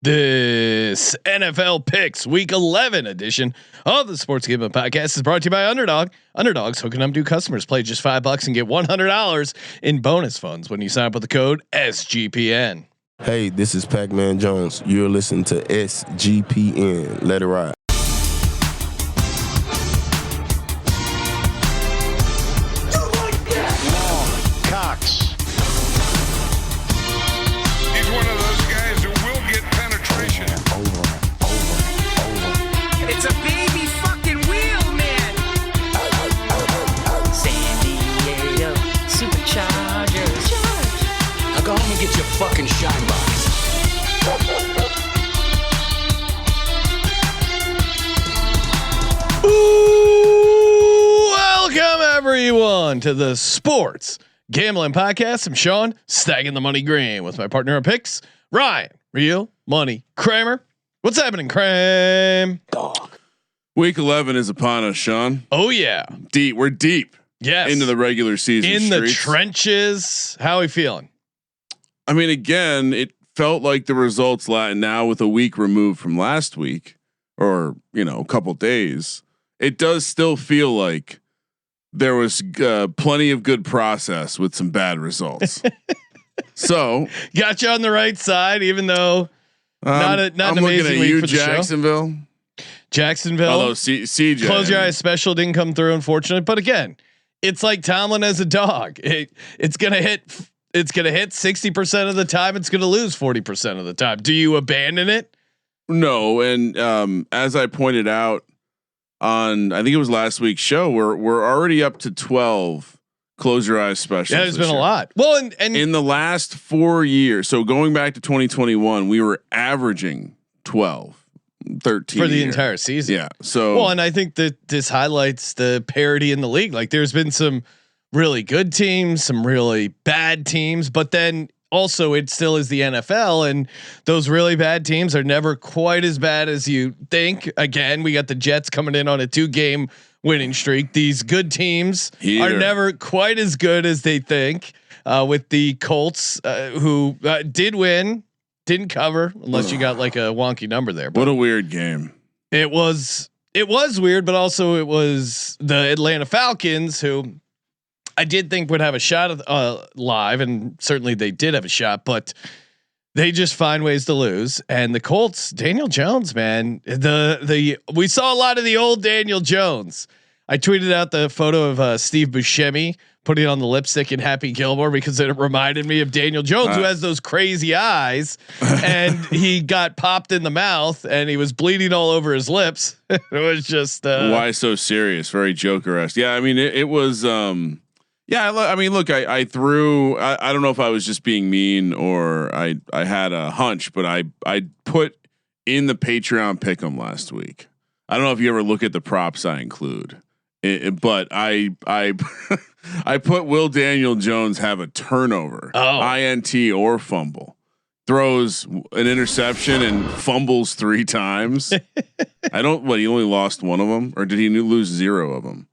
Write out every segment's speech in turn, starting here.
This NFL Picks Week 11 edition of the Sports Gambling Podcast is brought to you by Underdog. Underdog's hooking up new customers. Play just $5 and get $100 in bonus funds when you sign up with the code SGPN. Hey, this is Pac-Man Jones. You're listening to SGPN. Let it ride. Fucking shine box. Ooh, welcome everyone to the Sports Gambling Podcast. I'm Sean, stacking the money green with my partner in picks, Ryan, Real Money Kramer. What's happening, Cram? Dog. Week 11 is upon us, Sean. Oh yeah, deep. We're deep. Yes, into the regular season. In streets. The trenches. How are we feeling? I mean, again, it felt like the results now with a week removed from last week, or a couple days. It does still feel like there was plenty of good process with some bad results. So got you on the right side, even though not an amazing week for the Jacksonville. Show. Jacksonville. Although CJ, close your eyes special didn't come through, unfortunately. But again, it's like Tomlin as a dog. It's gonna hit 60% of the time. It's going to lose 40% of the time. Do you abandon it? No. And as I pointed out on, I think it was last week's show, we're already up to 12 close your eyes specials. Yeah, there's been a lot. Well, and in the last 4 years, so going back to 2021, we were averaging 12, 13 for the entire season. Yeah. So well, and I think that this highlights the parity in the league. Like there's been some really good teams, some really bad teams, but then also it still is the NFL, and those really bad teams are never quite as bad as you think. Again, we got the Jets coming in on a 2-game winning streak. These good teams are never quite as good as they think. With the Colts, who did win, didn't cover unless you got like a wonky number there. But what a weird game. It was weird, but also it was the Atlanta Falcons who I did think would have a shot at live, and certainly they did have a shot, but they just find ways to lose. And the Colts, Daniel Jones, man, we saw a lot of the old Daniel Jones. I tweeted out the photo of Steve Buscemi putting on the lipstick in Happy Gilmore because it reminded me of Daniel Jones, who has those crazy eyes, and he got popped in the mouth and he was bleeding all over his lips. It was just why so serious? Very Joker-esque. Yeah, I mean it was. Yeah, I mean, look, I threw. I don't know if I was just being mean or I had a hunch, but I put in the Patreon pick'em last week. I don't know if you ever look at the props I include, but I I put Will Daniel Jones have a turnover, INT or fumble, throws an interception and fumbles 3 times. I don't. What, he only lost 1 of them, or did he lose 0 of them?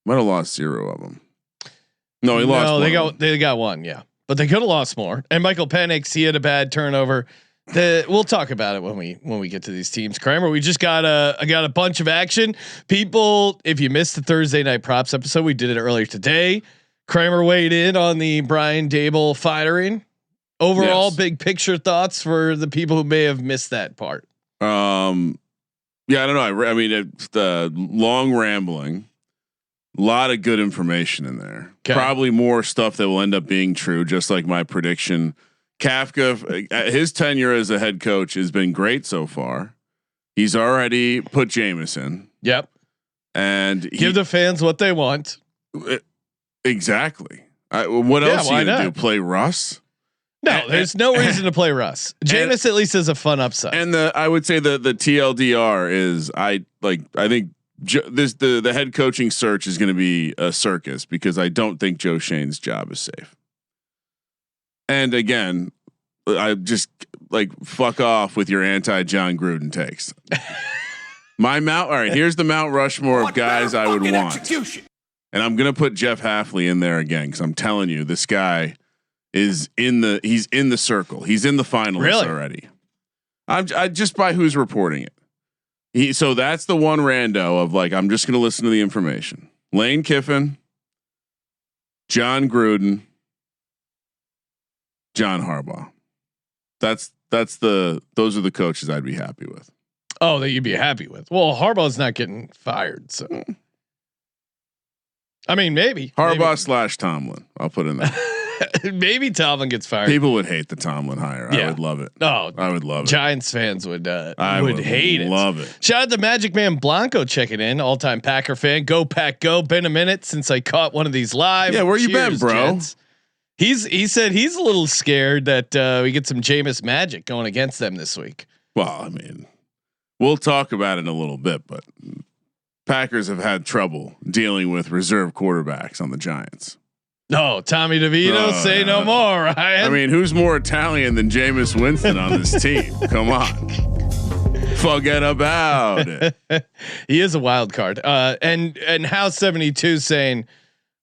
Might have lost 0 of them. No, he lost. No, they got 1, yeah, but they could have lost more. And Michael Penix, he had a bad turnover. We'll talk about it when we get to these teams. Kramer, we just got a bunch of action. People, if you missed the Thursday night props episode, we did it earlier today. Kramer weighed in on the Brian DaBell firing. Overall, big picture thoughts for the people who may have missed that part. Yeah, I don't know. I mean, it's the long rambling. A lot of good information in there. Okay. Probably more stuff that will end up being true, just like my prediction. Kafka, his tenure as a head coach has been great so far. He's already put Jameson. Yep. And give the fans what they want. Exactly. What else are you going to do? Play Russ? No, there's no reason to play Russ. Jameis at least has a fun upside. And I would say the TLDR is I think the head coaching search is going to be a circus because I don't think Joe Shane's job is safe. And again, I just fuck off with your anti John Gruden takes. All right, here's the Mount Rushmore of guys I would want. Execution. And I'm going to put Jeff Hafley in there again. Cause I'm telling you, this guy is he's in the circle. He's in the finalists already. I just by who's reporting it. So that's the one rando of like, I'm just going to listen to the information. Lane Kiffin, John Gruden, John Harbaugh. Those are the coaches I'd be happy with. Oh, that you'd be happy with. Well, Harbaugh's not getting fired, so I mean, maybe Harbaugh / Tomlin. I'll put in there. Maybe Tomlin gets fired. People would hate the Tomlin hire. Yeah. I would love it. Oh, I would love it. Giants fans would hate it. Love it. Shout out to Magic Man Blanco checking in, all time Packer fan. Go Pack, go! Been a minute since I caught one of these live. Yeah, where you been, bro? Jets. He said he's a little scared that we get some Jameis magic going against them this week. Well, I mean, we'll talk about it in a little bit, but Packers have had trouble dealing with reserve quarterbacks on the Giants. No, Tommy DeVito, say no more, Ryan. I mean, who's more Italian than Jameis Winston on this team? Come on. Forget about it. He is a wild card. And House 72 saying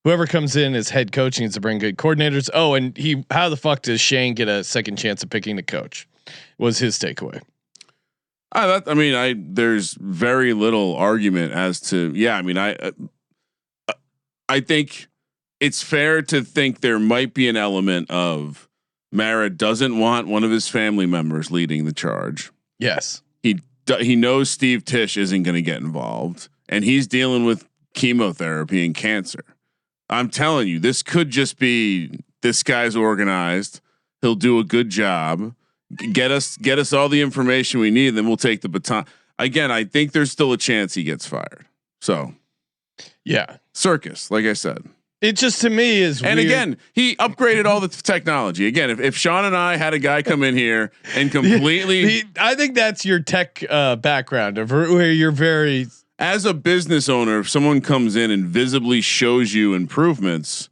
whoever comes in as head coach needs to bring good coordinators. Oh, and how the fuck does Shane get a second chance of picking the coach? Was his takeaway. There's very little argument as to, yeah. I mean, I think it's fair to think there might be an element of Mara doesn't want one of his family members leading the charge. Yes. He knows Steve Tisch isn't going to get involved, and he's dealing with chemotherapy and cancer. I'm telling you, this could just be, this guy's organized. He'll do a good job. Get us all the information we need, and then we'll take the baton. Again, I think there's still a chance he gets fired. So, yeah, circus, like I said. It just to me is and weird. Again, he upgraded all the technology. Again, if Sean and I had a guy come in here and completely, I think that's your tech background of where you're very, as a business owner, if someone comes in and visibly shows you improvements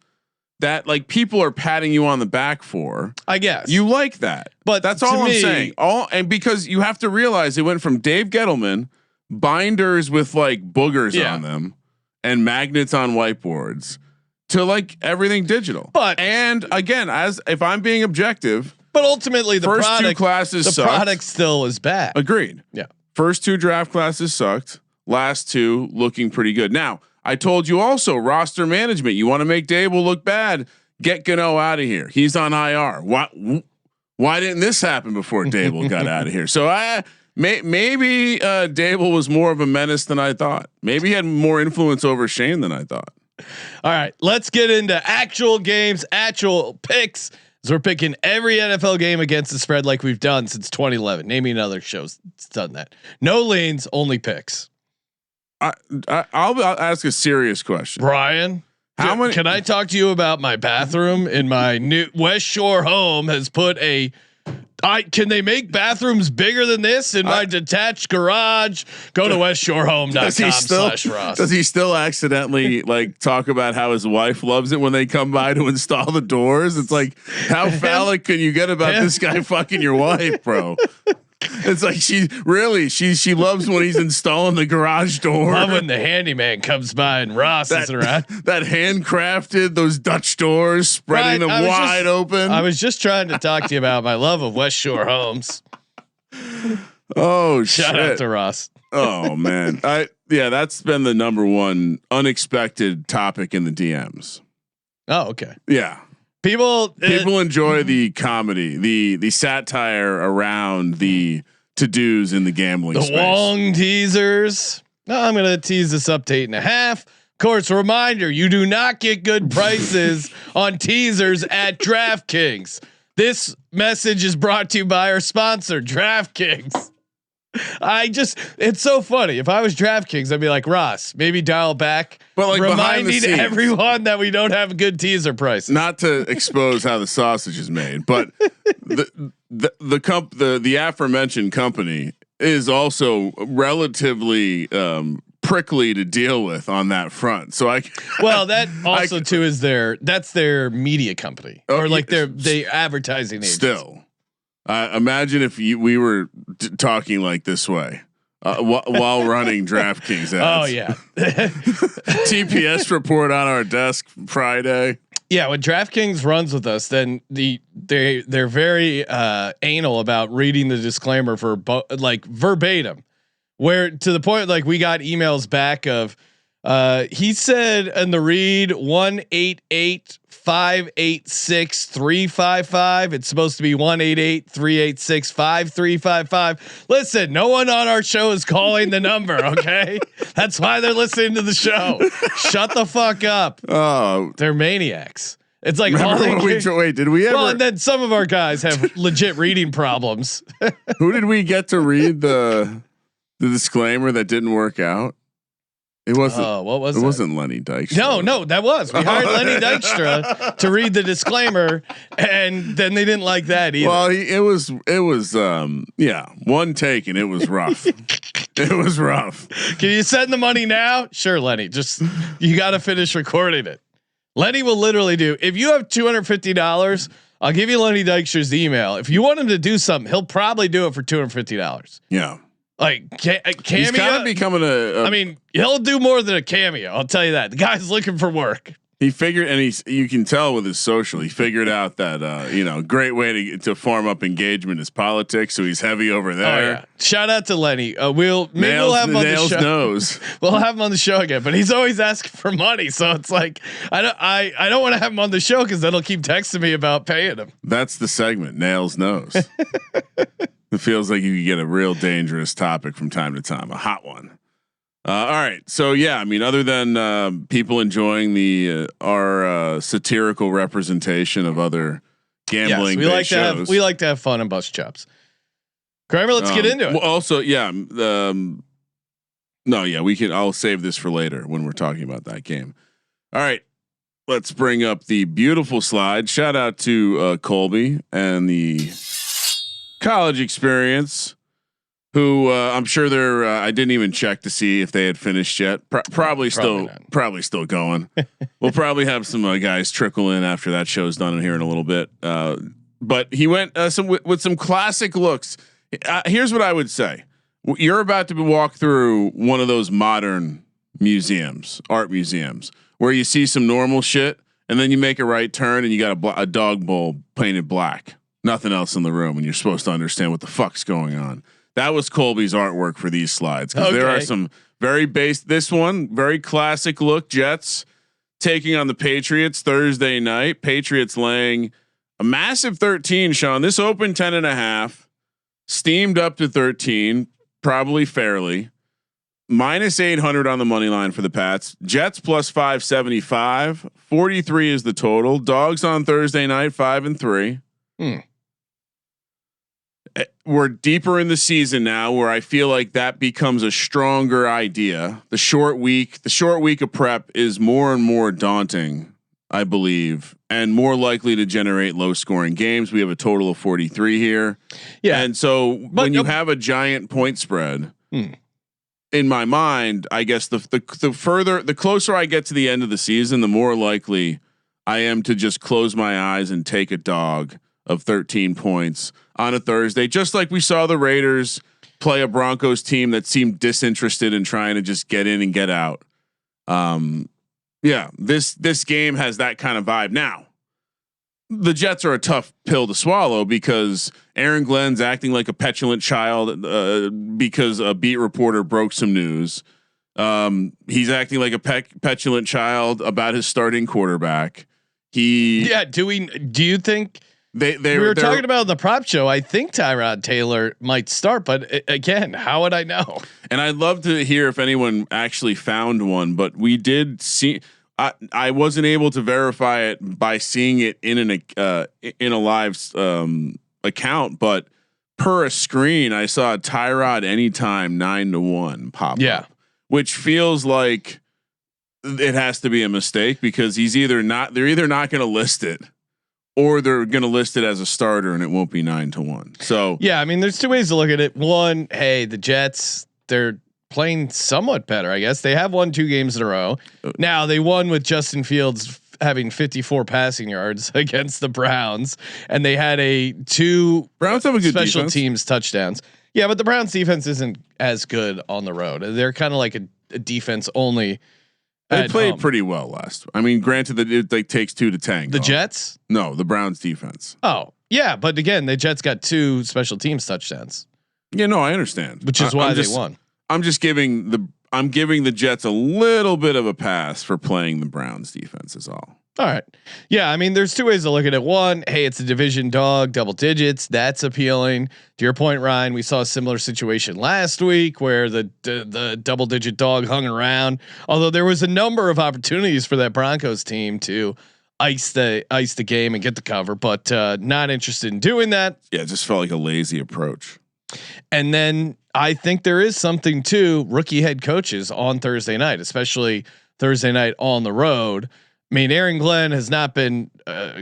that like people are patting you on the back for, I guess you like that, but that's all I'm saying. And because you have to realize it went from Dave Gettleman binders with like boogers on them and magnets on whiteboards to like everything digital. And again, as if I'm being objective, but ultimately the first product, 2 classes, the sucked. product still is bad. Agreed. Yeah. First 2 draft classes sucked. Last 2 looking pretty good. Now I told you also roster management. You want to make Dable look bad? Get Gano out of here. He's on IR. Why didn't this happen before Dable got out of here? So maybe Dable was more of a menace than I thought. Maybe he had more influence over Shane than I thought. All right, let's get into actual games, actual picks. So we're picking every NFL game against the spread like we've done since 2011. Name me another show that's done that. No leans, only picks. I'll ask a serious question, Brian. How many? Can I talk to you about my bathroom in my new West Shore home? Has put a. Can they make bathrooms bigger than this in my detached garage? Go to westshorehome.com/Ross. Does he still accidentally like talk about how his wife loves it when they come by to install the doors? It's like, how phallic can you get about this guy fucking your wife, bro? It's like she loves when he's installing the garage door. Love when the handyman comes by and Ross is around. That handcrafted, those Dutch doors, spreading them wide open. I was just trying to talk to you about my love of West Shore homes. Oh, shout out to Ross. Oh man, that's been the number one unexpected topic in the DMs. Oh, okay. Yeah. People enjoy the comedy, the satire around the to-dos in the gambling space. The Wong teasers. I'm going to tease this up to 8.5. Of course, reminder, you do not get good prices on teasers at DraftKings. This message is brought to you by our sponsor, DraftKings. It's so funny. If I was DraftKings, I'd be like, Ross, maybe dial back, but like reminding everyone that we don't have good teaser prices. Not to expose how the sausage is made, but the aforementioned company is also relatively prickly to deal with on that front. So that also too is that's their media company or like they advertising agency. Still. Imagine if we were talking like this way while running DraftKings ads. Oh yeah. TPS report on our desk Friday. Yeah, when DraftKings runs with us, then they're very anal about reading the disclaimer for like verbatim, where to the point like we got emails back of he said in the read 1-888-586-355. It's supposed to be 1-888-386-5355. Listen, no one on our show is calling the number. Okay, that's why they're listening to the show. Shut the fuck up. Oh, they're maniacs. It's like wait, did we ever? Well, and then some of our guys have legit reading problems. Who did we get to read the disclaimer that didn't work out? It wasn't. What was it? That? Wasn't Lenny Dykstra. No, that was. We hired Lenny Dykstra to read the disclaimer, and then they didn't like that either. Well, it was one take, and it was rough. It was rough. Can you send the money now? Sure, Lenny. Just you got to finish recording it. Lenny will literally do. If you have $250, I'll give you Lenny Dykstra's email. If you want him to do something, he'll probably do it for $250. Yeah. Like cameo. He's kind of becoming I mean, he'll do more than a cameo. I'll tell you that. The guy's looking for work. He figured, and you can tell with his social, he figured out that great way to farm up engagement is politics. So he's heavy over there. Oh, yeah. Shout out to Lenny. We'll have him on the show. Knows. We'll have him on the show again, but he's always asking for money. So it's like I don't want to have him on the show because then he'll keep texting me about paying him. That's the segment. Nails knows. It feels like you could get a real dangerous topic from time to time, a hot one. All right, so yeah, I mean, other than people enjoying our satirical representation of other gambling, yes, we like to have fun and bust chops. Kramer, let's get into it. Well, also, yeah, we can. I'll save this for later when we're talking about that game. All right, let's bring up the beautiful slide. Shout out to Colby and the college experience. Who I'm sure they're. I didn't even check to see if they had finished yet. Probably still going. We'll probably have some guys trickle in after that show's done here in a little bit. But he went with some classic looks. Here's what I would say: you're about to walk through one of those modern art museums, where you see some normal shit, and then you make a right turn, and you got a dog bowl painted black. Nothing else in the room, and you're supposed to understand what the fuck's going on. That was Colby's artwork for these slides, because there are some very this one, very classic look. Jets taking on the Patriots Thursday night. Patriots laying a massive 13. Sean, this opened 10.5, steamed up to 13, probably fairly. -800 on the money line for the Pats. Jets +575. 43 is the total. Dogs on Thursday night 5-3. We're deeper in the season now, where I feel like that becomes a stronger idea. The short week of prep is more and more daunting, I believe, and more likely to generate low scoring games. We have a total of 43 here. Yeah. And so when you have a giant point spread, in my mind, I guess the closer I get to the end of the season, the more likely I am to just close my eyes and take a dog of 13 points on a Thursday, just like we saw the Raiders play a Broncos team that seemed disinterested in trying to just get in and get out. This game has that kind of vibe. Now, the Jets are a tough pill to swallow because Aaron Glenn's acting like a petulant child because a beat reporter broke some news. He's acting like a petulant child about his starting quarterback. Do you think? We were talking about the prop show. I think Tyrod Taylor might start, but again, how would I know? And I'd love to hear if anyone actually found one, but we did see. I wasn't able to verify it by seeing it in a live account, but per a screen, I saw Tyrod anytime 9-1 pop up, which feels like it has to be a mistake because they're either not going to list it, or they're going to list it as a starter and it won't be 9-1. So yeah, I mean, there's two ways to look at it. One, hey, the Jets, they're playing somewhat better. I guess they have won 2 games in a row. Now they won with Justin Fields having 54 passing yards against the Browns, and they had Browns have a good special teams touchdowns. Yeah, but the Browns defense isn't as good on the road. They're kind of like a defense only They played pretty well last. I mean, granted that it like takes 2 to tango. The Jets? No, the Browns defense. Oh yeah, but again, the Jets got 2 special teams touchdowns. Yeah, no, I understand, which is why they won. I'm giving the Jets a little bit of a pass for playing the Browns defense is all. All right. Yeah. I mean, there's 2 ways to look at it. One, hey, it's a division dog, double digits. That's appealing. To your point, Ryan, we saw a similar situation last week where the double digit dog hung around. Although there was a number of opportunities for that Broncos team to ice the game and get the cover, but not interested in doing that. Yeah. It just felt like a lazy approach. And then I think there is something to rookie head coaches on Thursday night, especially Thursday night on the road. I mean, Aaron Glenn has not been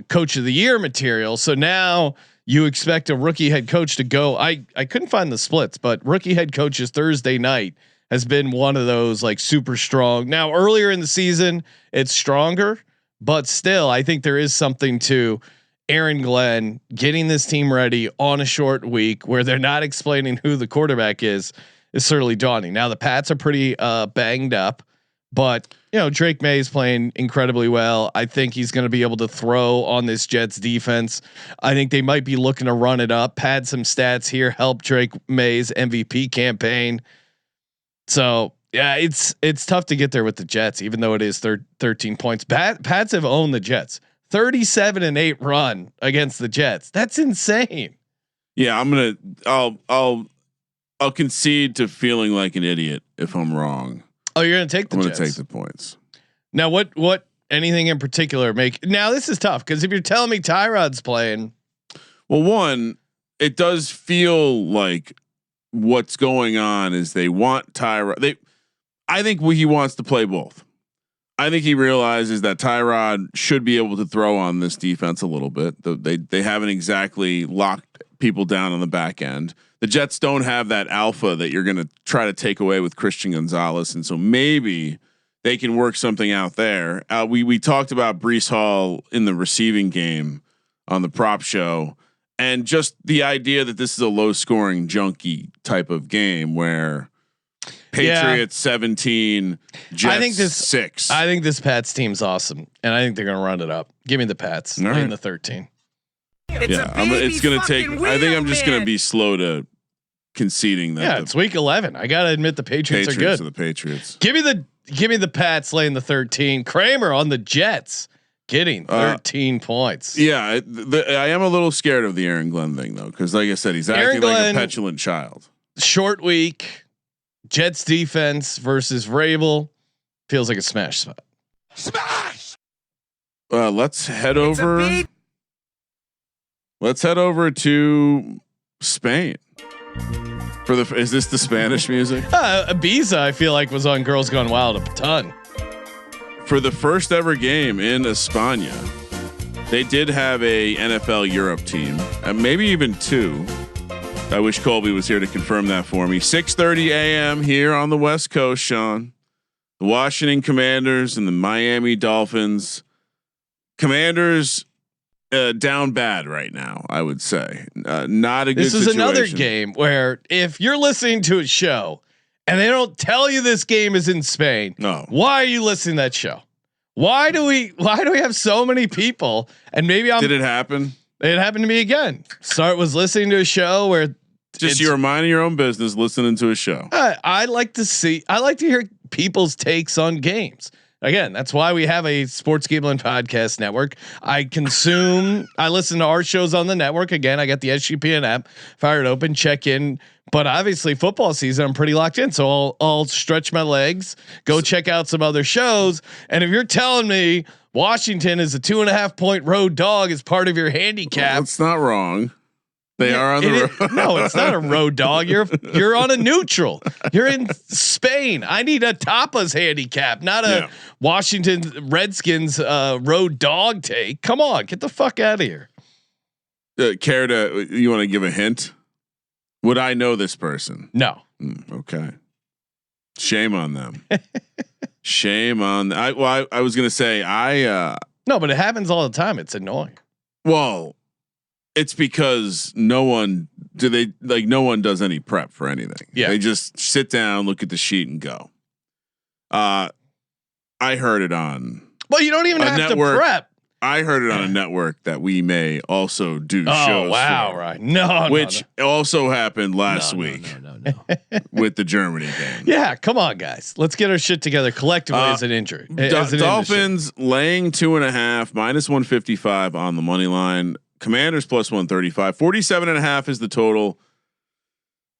coach of the year material. So now you expect a rookie head coach to go. I couldn't find the splits, but rookie head coaches Thursday night has been one of those like super strong. Now earlier in the season, it's stronger, but still I think there is something to Aaron Glenn getting this team ready on a short week where they're not explaining who the quarterback is certainly daunting. Now the Pats are pretty banged up, but Drake May is playing incredibly well. I think he's going to be able to throw on this Jets defense. I think they might be looking to run it up, pad some stats here, help Drake May's MVP campaign. So yeah, it's tough to get there with the Jets, even though it is 13 points. Pats have owned the Jets. 37-8 run against the Jets. That's insane. Yeah, I'll concede to feeling like an idiot if I'm wrong. Oh, you're gonna take the. I'm Jets. gonna take the points. Now, what anything in particular make? Now this is tough because if you're telling me Tyrod's playing, well, one, it does feel like what's going on is they want Tyrod. I think he wants to play both. I think he realizes that Tyrod should be able to throw on this defense a little bit. They haven't exactly locked people down on the back end. The Jets don't have that alpha that you're going to try to take away with Christian Gonzalez, and so maybe they can work something out there. We talked about Breece Hall in the receiving game on the prop show, and just the idea that this is a low scoring junkie type of game where Patriots 17, Jets 6. I think this Pats team's awesome, and I think they're going to run it up. Give me the Pats in the 13. It's going to take. I think I'm just going to be slow to conceding that. Yeah, it's week 11. I got to admit the Patriots are good. The Patriots. Give me the Pats laying the 13. Kramer on the Jets getting 13 points. Yeah, I am a little scared of the Aaron Glenn thing though, because like I said, he's acting like a petulant child. Short week. Jets defense versus Vrabel feels like a smash spot. Smash. Let's head over. Let's head over to Spain. Is this the Spanish music? Ibiza, I feel like, was on Girls Gone Wild a ton. For the first ever game in España, they did have a NFL Europe team, and maybe even 2. I wish Colby was here to confirm that for me. 6:30 a.m. here on the West Coast, Sean. The Washington Commanders and the Miami Dolphins. Commanders down bad right now, I would say. Not a good situation. This is another game where if you're listening to a show and they don't tell you this game is in Spain, why are you listening to that show? Why do we have so many people? And maybe did it happen? It happened to me again. Was listening to a show where you're minding your own business, listening to a show. I like to hear people's takes on games. Again, that's why we have a sports gambling podcast network. I listen to our shows on the network. Again, I got the SGPN app, fire it open, check in. But obviously football season, I'm pretty locked in. So I'll stretch my legs, go check out some other shows. And if you're telling me Washington is a 2.5 point road dog as part of your handicap, that's not wrong. They are on the road. No, it's not a road dog. You're on a neutral. You're in Spain. I need a tapas handicap, not a Washington Redskins road dog take. Come on, get the fuck out of here. You want to give a hint? Would I know this person? No. Okay. Shame on them. Shame on. I was gonna say no, but it happens all the time. It's annoying. Well. It's because no one does any prep for anything. Yeah. They just sit down, look at the sheet and go. I heard it on. Well, you don't even have network. to prep. I heard it on a network that we may also do shows. Oh wow! For, right? No, which no. also happened last week. No. With the Germany game. Yeah, come on, guys. Let's get our shit together collectively as an injury. Dolphins laying 2.5 -155 on the money line. Commanders +135. 47.5 is the total.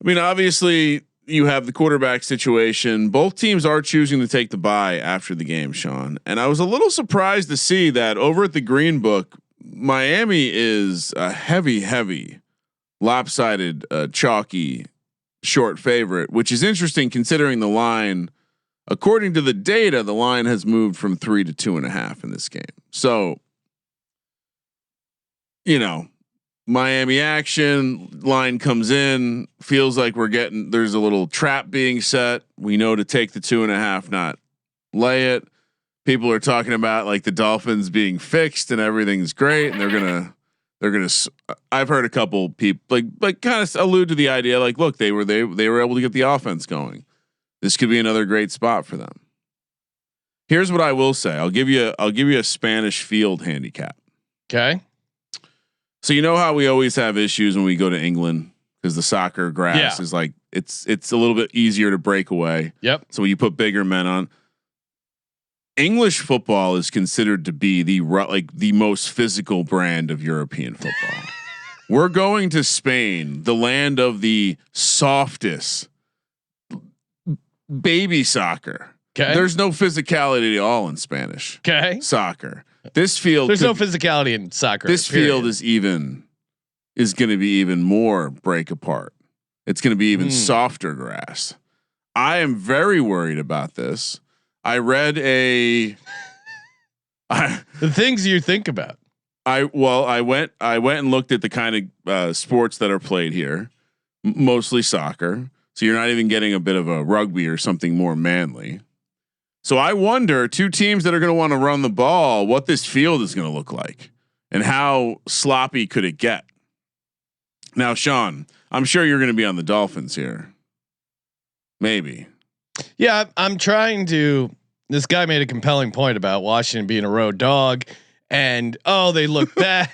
I mean, obviously you have the quarterback situation. Both teams are choosing to take the bye after the game, Sean. And I was a little surprised to see that over at the Green Book, Miami is a heavy, lopsided, chalky short favorite, which is interesting considering the line, according to the data, the line has moved from 3 to 2.5 in this game. So, Miami action line comes in, feels like there's a little trap being set. We know to take the 2.5, not lay it. People are talking about like the Dolphins being fixed and everything's great. And they're going to, I've heard a couple people like kind of allude to the idea, like, look, they were able to get the offense going. This could be another great spot for them. Here's what I will say. I'll give you a Spanish field handicap. Okay. So you know how we always have issues when we go to England because the soccer grass is like it's a little bit easier to break away. Yep. So you put bigger men on. English football is considered to be the most physical brand of European football. We're going to Spain, the land of the softest baby soccer. Okay. There's no physicality at all in Spanish. Okay. Soccer. This field. There's no physicality in soccer. This field is going to be even more break apart. It's going to be even softer grass. I am very worried about this. I read the things you think about. I went and looked at the kind of sports that are played here, mostly soccer. So you're not even getting a bit of a rugby or something more manly. So I wonder, two teams that are going to want to run the ball, what this field is going to look like and how sloppy could it get? Now, Sean, I'm sure you're going to be on the Dolphins here. Maybe. Yeah, I'm trying to. This guy made a compelling point about Washington being a road dog, and they look bad.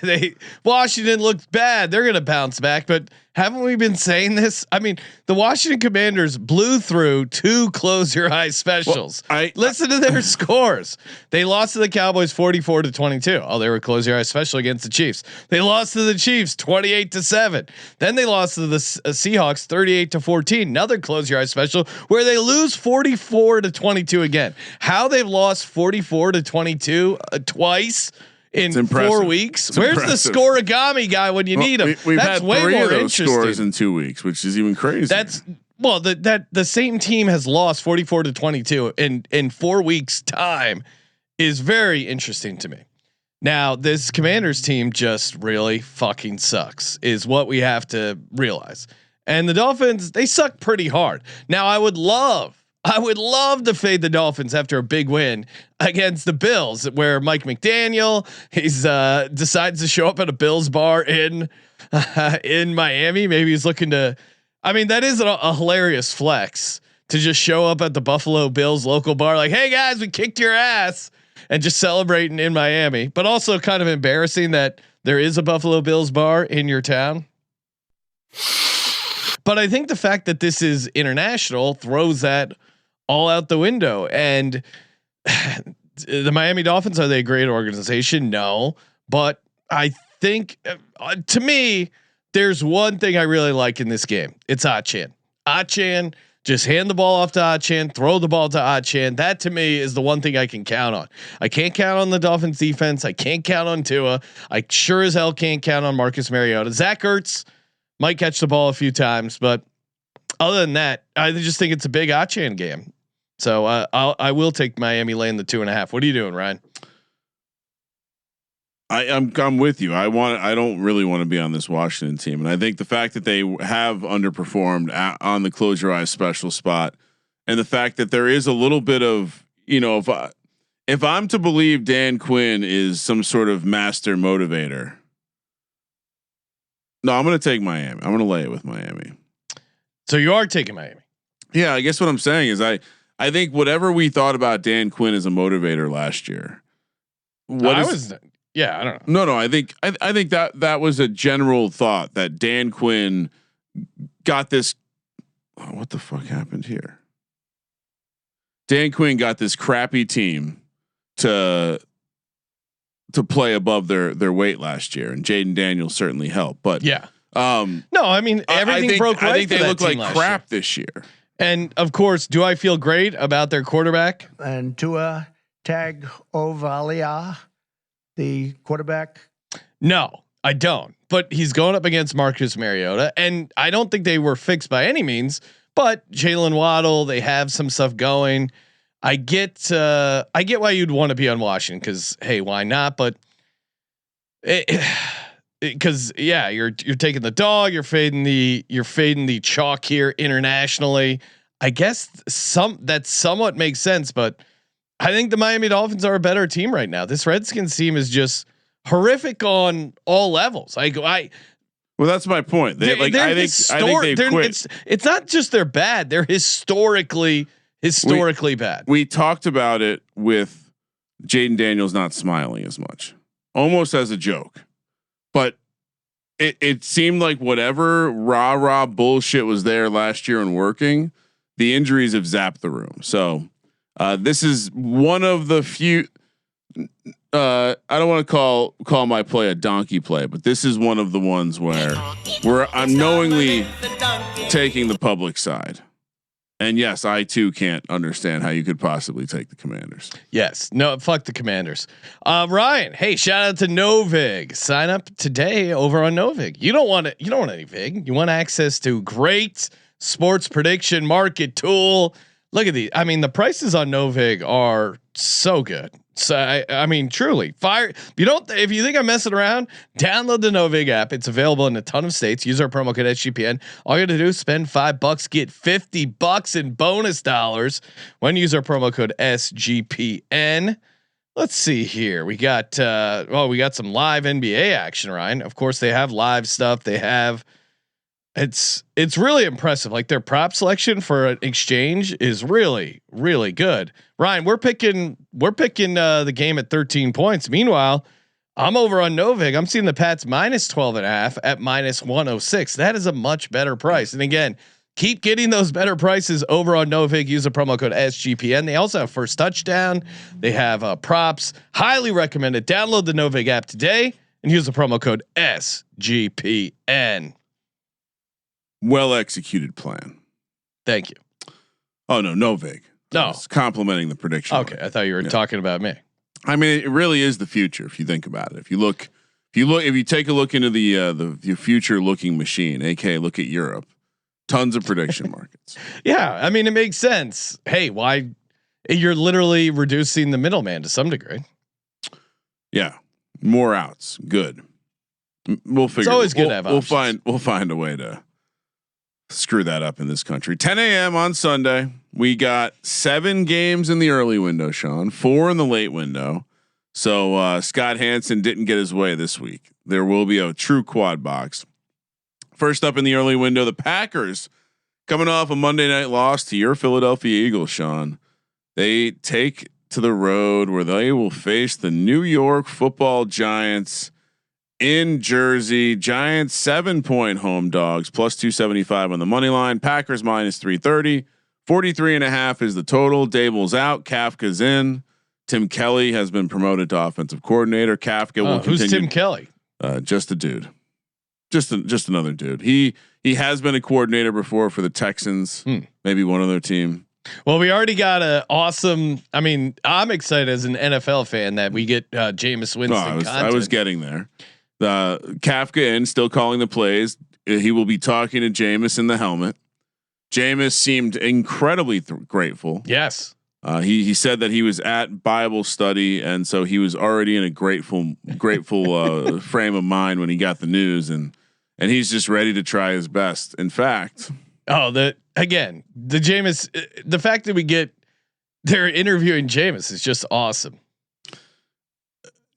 Washington looks bad. They're going to bounce back, but haven't we been saying this? I mean, the Washington Commanders blew through 2 close your eyes specials. Well, listen to their scores. They lost to the Cowboys 44-22. Oh, they were close your eyes special against the Chiefs. They lost to the Chiefs 28-7. Then they lost to the Seahawks 38-14. Another close your eyes special where they lose 44-22 again. How they've lost 44-22 twice in 4 weeks. Where's the scoregami guy when you need him? We've That's had way 3 more of those interesting. scores in 2 weeks, which is even crazy. That's the same team has lost 44-22 in 4 weeks time is very interesting to me. Now this Commanders team just really fucking sucks is what we have to realize. And the Dolphins, they suck pretty hard. Now I would love to fade the Dolphins after a big win against the Bills, where Mike McDaniel decides to show up at a Bills bar in Miami. Maybe he's looking to. I mean, that is a hilarious flex to just show up at the Buffalo Bills local bar, like, "Hey guys, we kicked your ass," and just celebrating in Miami. But also kind of embarrassing that there is a Buffalo Bills bar in your town. But I think the fact that this is international throws that all out the window. And the Miami Dolphins, are they a great organization? No, but I think to me, there's one thing I really like in this game. It's Achan. Achan, just hand the ball off to Achan, throw the ball to Achan. That to me is the one thing I can count on. I can't count on the Dolphins defense. I can't count on Tua. I sure as hell can't count on Marcus Mariota. Zach Ertz might catch the ball a few times, but other than that, I just think it's a big Achan game. So I will take Miami laying the 2.5. What are you doing, Ryan? I'm with you. I don't really want to be on this Washington team, and I think the fact that they have underperformed on the close your eyes special spot, and the fact that there is a little bit of, if I'm to believe Dan Quinn is some sort of master motivator, no, I'm going to take Miami. I'm going to lay it with Miami. So you are taking Miami. Yeah, I guess what I'm saying is I think whatever we thought about Dan Quinn as a motivator last year, I don't know. No, I think that was a general thought that Dan Quinn got this. Oh, what the fuck happened here? Dan Quinn got this crappy team to play above their weight last year, and Jaden Daniels certainly helped. But yeah, no, I mean everything broke right. I think for they that look like team crap this year. And of course, do I feel great about their quarterback? And Tua Tagovailoa, the quarterback. No, I don't. But he's going up against Marcus Mariota, and I don't think they were fixed by any means. But Jalen Waddle, they have some stuff going. I get why you'd want to be on Washington because hey, why not? But because yeah, you're taking the dog, you're fading the chalk here internationally. I guess that somewhat makes sense, but I think the Miami Dolphins are a better team right now. This Redskins team is just horrific on all levels. Well, that's my point. I think they quit. It's not just they're bad; they're historically bad. We talked about it with Jaden Daniels not smiling as much, almost as a joke, but it seemed like whatever rah bullshit was there last year and working, the injuries have zapped the room. So this is one of the few. I don't want to call my play a donkey play, but this is one of the ones where I'm knowingly taking the public side. And yes, I too can't understand how you could possibly take the Commanders. Yes, no, fuck the Commanders. Ryan, hey, shout out to Novig. Sign up today over on Novig. You don't want any vig. You want access to great sports prediction market tool. Look at these. I mean, the prices on Novig are so good. So I mean, truly, fire. If you think I'm messing around, download the Novig app. It's available in a ton of states. Use our promo code SGPN. All you got to do is spend $5, get $50 in bonus dollars when you use our promo code SGPN. Let's see here. We got some live NBA action, Ryan. Of course, they have live stuff. They have. It's really impressive. Like their prop selection for an exchange is really, really good. Ryan, we're picking the game at 13 points. Meanwhile, I'm over on Novig. I'm seeing the Pats minus 12.5 at minus 106. That is a much better price. And again, keep getting those better prices over on Novig. Use the promo code SGPN. They also have first touchdown. They have props. Highly recommended. Download the Novig app today and use the promo code SGPN. Well executed plan. Thank you. Oh no, Novig. No, it's complimenting the prediction. Okay, I thought you were talking about me. I mean, it really is the future if you think about it. If you take a look into the future looking machine, aka look at Europe, tons of prediction markets. Yeah, I mean it makes sense. Hey, why you're literally reducing the middleman to some degree. Yeah, more outs. Good. We'll figure. It's always good to have options. We'll find a way to screw that up in this country. 10 a.m. on Sunday. We got 7 games in the early window, Sean, 4 in the late window. So Scott Hansen didn't get his way this week. There will be a true quad box. First up in the early window, the Packers coming off a Monday night loss to your Philadelphia Eagles, Sean. They take to the road where they will face the New York Football Giants in Jersey. Giants 7-point home dogs plus 275 on the money line. Packers minus 330. 43.5 is the total. Daboll's out. Kafka's in. Tim Kelly has been promoted to offensive coordinator. Kafka will continue. Who's Tim Kelly? Just a dude. Just another dude. He has been a coordinator before for the Texans. Maybe one other team. Well, we already got a awesome. I mean, I'm excited as an NFL fan that we get Jameis Winston. I was getting there. Kafka in, still calling the plays. He will be talking to Jameis in the helmet. Jameis seemed incredibly grateful. Yes. He said that he was at Bible study, and so he was already in a grateful frame of mind when he got the news, and he's just ready to try his best. In fact, the Jameis, the fact that they're interviewing Jameis is just awesome.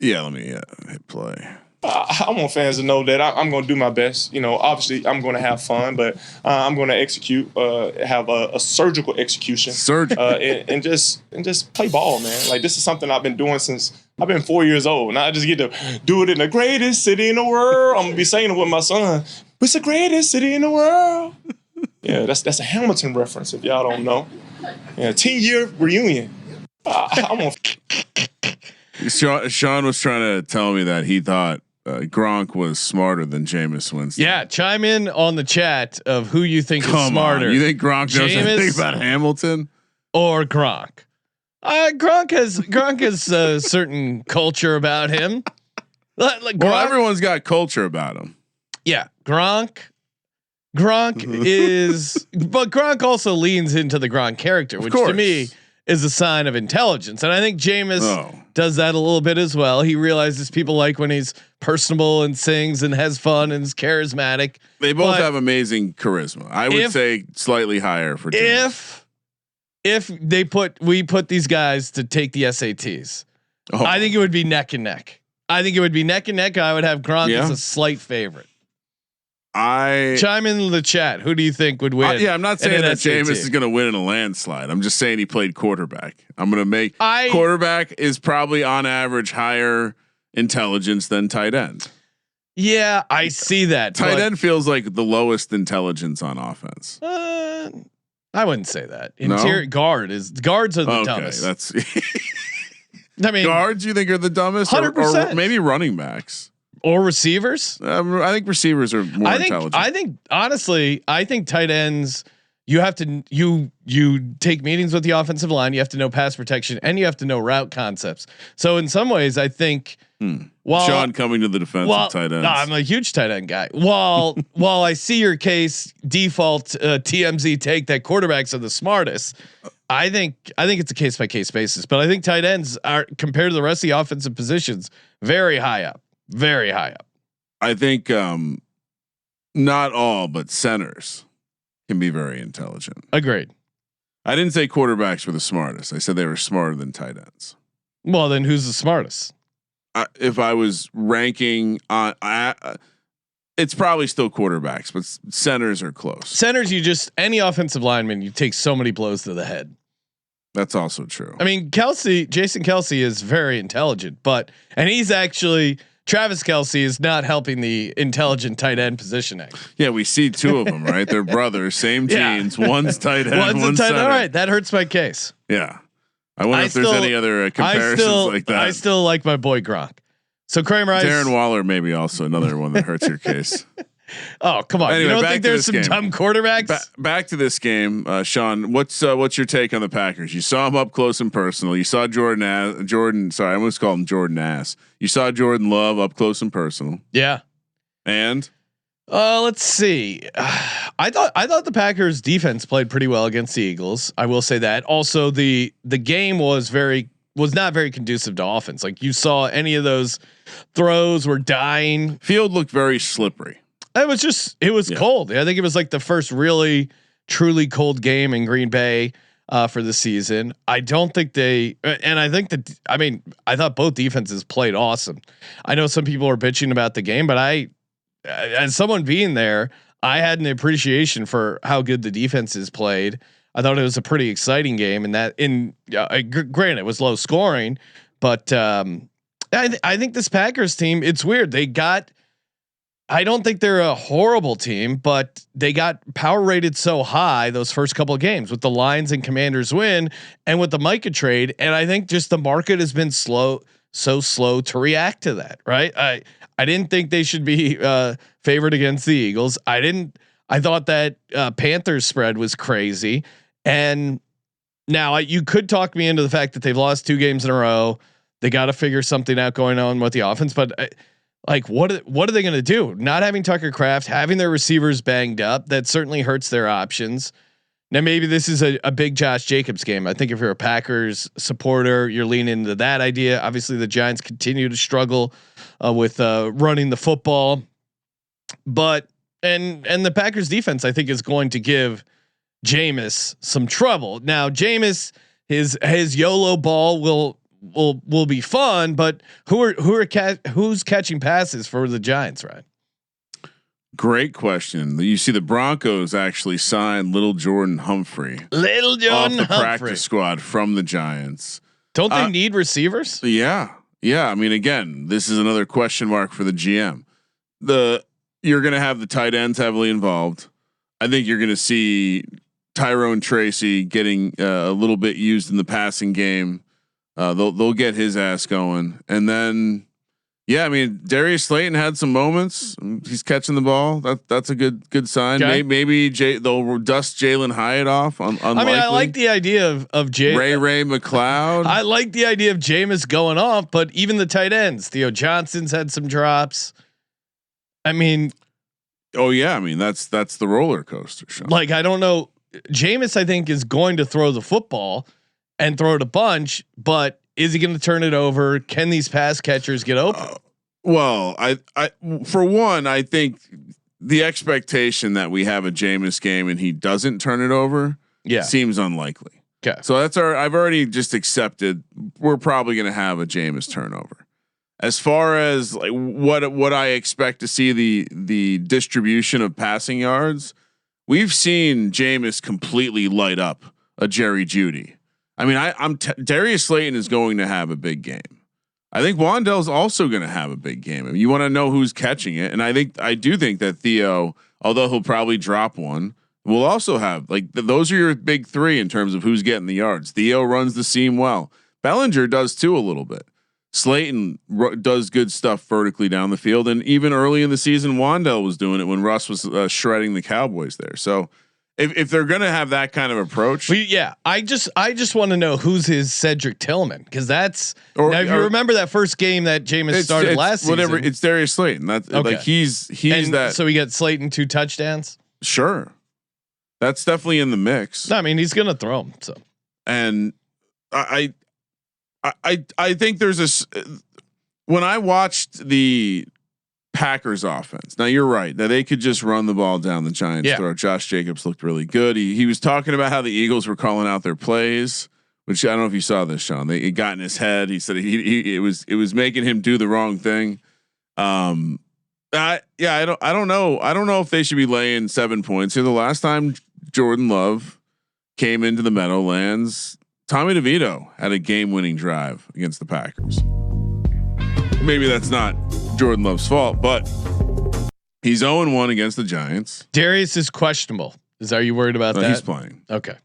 Yeah, let me hit play. I want fans to know that I'm going to do my best. You know, obviously I'm going to have fun, but I'm going to execute, have a surgical execution, and just play ball, man. Like, this is something I've been doing since I've been 4 years old. Now I just get to do it in the greatest city in the world. I'm gonna be saying it with my son. It's the greatest city in the world. Yeah, that's a Hamilton reference if y'all don't know. Yeah, 10-year reunion. Sean was trying to tell me that he thought Gronk was smarter than Jameis Winston. Yeah, chime in on the chat of who you think is smarter. On. You think Gronk knows anything about Hamilton or Gronk? Gronk has a certain culture about him. Well, everyone's got culture about him. Yeah, Gronk is, but Gronk also leans into the Gronk character, which to me is a sign of intelligence. And I think Jameis does that a little bit as well. He realizes people like when he's personable and sings and has fun and is charismatic. They both have amazing charisma. I would say slightly higher for Jameis. If we put these guys to take the SATs, I think it would be neck and neck. I would have Gronk as a slight favorite. Chime in the chat. Who do you think would win? I'm not saying that Jameis is going to win in a landslide. I'm just saying he played quarterback. I'm going to make quarterback is probably on average higher intelligence than tight end. Yeah, I see that. Tight end feels like the lowest intelligence on offense. I wouldn't say that. Interior guards are the dumbest. That's. I mean, guards you think are the dumbest, 100%. Or maybe running backs or receivers. I think receivers are more intelligent. I think honestly, tight ends. You have to you take meetings with the offensive line. You have to know pass protection and you have to know route concepts. So in some ways, I think. While Sean coming to the defense of tight ends. No, I'm a huge tight end guy. While I see your case default TMZ take that quarterbacks are the smartest. I think it's a case by case basis, but I think tight ends are compared to the rest of the offensive positions very high up. Very high up. I think not all, but centers can be very intelligent. Agreed. I didn't say quarterbacks were the smartest. I said they were smarter than tight ends. Well, then who's the smartest? If I was ranking on, it's probably still quarterbacks, but centers are close. Centers, any offensive lineman, you take so many blows to the head. That's also true. I mean, Jason Kelce is very intelligent, and he's actually Travis Kelce is not helping the intelligent tight end positioning. Yeah, we see two of them, right? They're brothers, same genes. One's tight end, one's center. All right, that hurts my case. Yeah. I wonder if there's any other comparisons like that. I still like my boy Gronk. So Kramer, Darren Waller, maybe also another one that hurts your case. Oh, come on! Anyway, you don't think there's some dumb quarterbacks? Back to this game, Sean. What's your take on the Packers? You saw him up close and personal. You saw Jordan. Sorry, I almost called him Jordan Ass. You saw Jordan Love up close and personal. Yeah. And let's see. I thought the Packers defense played pretty well against the Eagles. I will say that. Also, the game was not very conducive to offense. Like you saw any of those throws were dying. Field looked very slippery. It was cold. I think it was like the first really truly cold game in Green Bay for the season. I don't think I thought both defenses played awesome. I know some people are bitching about the game, but as someone being there, I had an appreciation for how good the defenses played. I thought it was a pretty exciting game, and granted it was low scoring, but I think this Packers team, it's weird. I don't think they're a horrible team, but they got power rated so high those first couple of games with the Lions and Commanders win and with the Micah trade. And I think just the market has been so slow to react to that. Right. I didn't think they should be favored against the Eagles. I thought that Panthers spread was crazy. And now you could talk me into the fact that they've lost 2 games in a row. They got to figure something out going on with the offense, but what are they going to do? Not having Tucker Kraft, having their receivers banged up, that certainly hurts their options. Now maybe this is a big Josh Jacobs game. I think if you're a Packers supporter, you're leaning into that idea. Obviously, the Giants continue to struggle with running the football, but and the Packers defense, I think, is going to give Jameis some trouble. Now, Jameis, his YOLO ball will be fun. But who's catching passes for the Giants, right? Great question. You see, the Broncos actually signed Little Jordan Humphrey, off the practice squad from the Giants. Don't they need receivers? Yeah. I mean, again, this is another question mark for the GM. You're going to have the tight ends heavily involved. I think you're going to see Tyrone Tracy getting a little bit used in the passing game. They'll get his ass going, and then. Yeah, I mean, Darius Slayton had some moments. He's catching the ball. That's a good sign. Okay. Maybe they'll dust Jalen Hyatt off. Unlikely. I mean, I like the idea of Ray McLeod. I like the idea of Jameis going off, but even the tight ends, Theo Johnson's had some drops. I mean, oh yeah, I mean that's the roller coaster, Sean. Like, I don't know. Jameis, I think, is going to throw the football and throw it a bunch, but is he going to turn it over? Can these pass catchers get open? Well, I for one, I think the expectation that we have a Jameis game and he doesn't turn it over, seems unlikely. Okay, so I've already just accepted we're probably going to have a Jameis turnover. As far as like what I expect to see the distribution of passing yards, we've seen Jameis completely light up a Jerry Jeudy. I mean, Darius Slayton is going to have a big game. I think Wan'Dell's also going to have a big game. I mean, you want to know who's catching it, and I do think that Theo, although he'll probably drop one, will also have those are your big three in terms of who's getting the yards. Theo runs the seam well. Bellinger does too a little bit. Slayton does good stuff vertically down the field, and even early in the season, Wan'Dell was doing it when Russ was shredding the Cowboys there. So. If they're going to have that kind of approach, I just want to know who's his Cedric Tillman, because that's now if you remember that first game that Jameis started last season. It's Darius Slayton. That's okay. Like he's that. So we got Slayton 2 touchdowns. Sure, that's definitely in the mix. No, I mean he's going to throw them. So, and I think there's when I watched the Packers offense. Now you're right that they could just run the ball down the Giants' throat. Josh Jacobs looked really good. He was talking about how the Eagles were calling out their plays, which I don't know if you saw this, Sean. It got in his head. He said it was making him do the wrong thing. I don't know if they should be laying 7 points here. The last time Jordan Love came into the Meadowlands, Tommy DeVito had a game-winning drive against the Packers. Maybe that's not Jordan Love's fault, but he's 0-1 against the Giants. Darius is questionable. Are you worried about that? He's playing. Okay.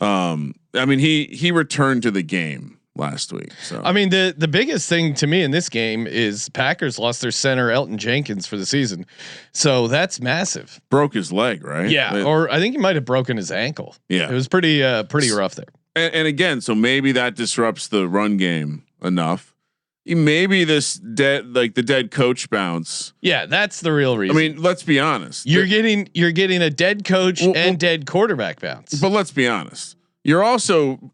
I mean, he returned to the game last week. So I mean, the biggest thing to me in this game is Packers lost their center Elton Jenkins for the season, so that's massive. Broke his leg, right? Yeah, or I think he might have broken his ankle. Yeah, it was pretty rough there. And again, so maybe that disrupts the run game enough. Maybe the dead coach bounce. Yeah, that's the real reason. I mean, let's be honest. You're getting a dead coach and dead quarterback bounce. But let's be honest. You're also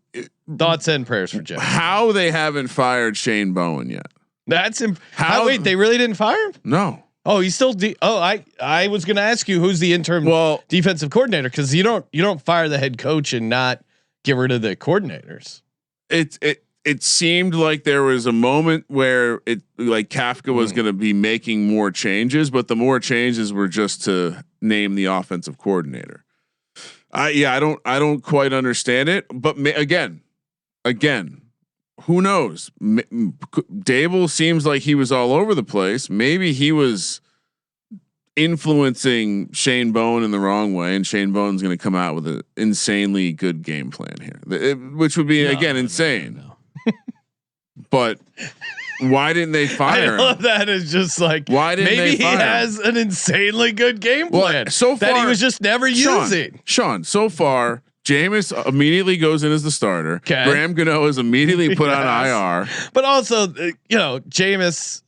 thoughts and prayers for Jeff. How they haven't fired Shane Bowen yet? That's wait, they really didn't fire him? No. Oh, he's still. I was going to ask you who's the interim defensive coordinator, because you don't fire the head coach and not get rid of the coordinators. It seemed like there was a moment where Kafka was going to be making more changes, but the more changes were just to name the offensive coordinator. I don't quite understand it, but again, who knows? DaBell seems like he was all over the place. Maybe he was influencing Shane Bowen in the wrong way, and Shane Bowen's going to come out with an insanely good game plan here, which would be insane. No. But why didn't they fire him? I love that. It's just like, why didn't maybe they fire he has an insanely good game plan so far, that he was just never using. Sean, so far, Jameis immediately goes in as the starter. Okay. Graham Gano is immediately put on IR. But also, Jameis.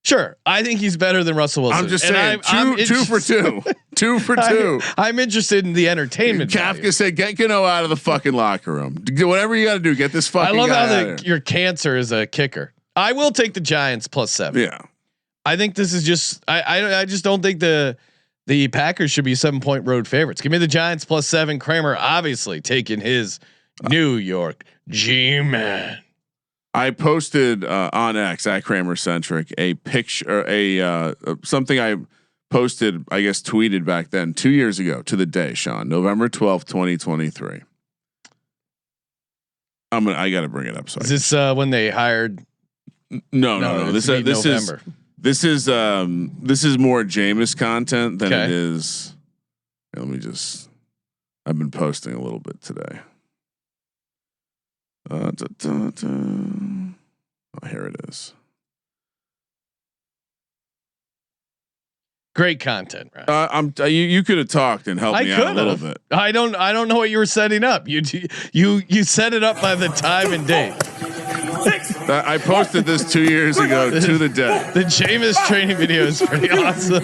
Sure, I think he's better than Russell Wilson. I'm just saying, two for two. 2 for 2. I'm interested in the entertainment. Kafka said, "Get Gano out of the fucking locker room. Do whatever you got to do. Get this fucking." I love guy how your cancer is a kicker. I will take the Giants +7. Yeah, I think this is just. I just don't think the Packers should be 7-point road favorites. Give me the Giants +7. Kramer obviously taking his New York G-man. I posted on X at Kramer Centric a picture, something I posted, I guess tweeted back then 2 years ago to the day, Sean, November 12th, 2023. I got to bring it up. So is this when they hired? No. This is more Jameis content than it is. Let me just. I've been posting a little bit today. Oh, here it is. Great content, right? You could have talked and helped me out a little bit. I don't know what you were setting up. You set it up by the time and date. I posted this 2 years ago to the day. The Jameis training video is pretty awesome.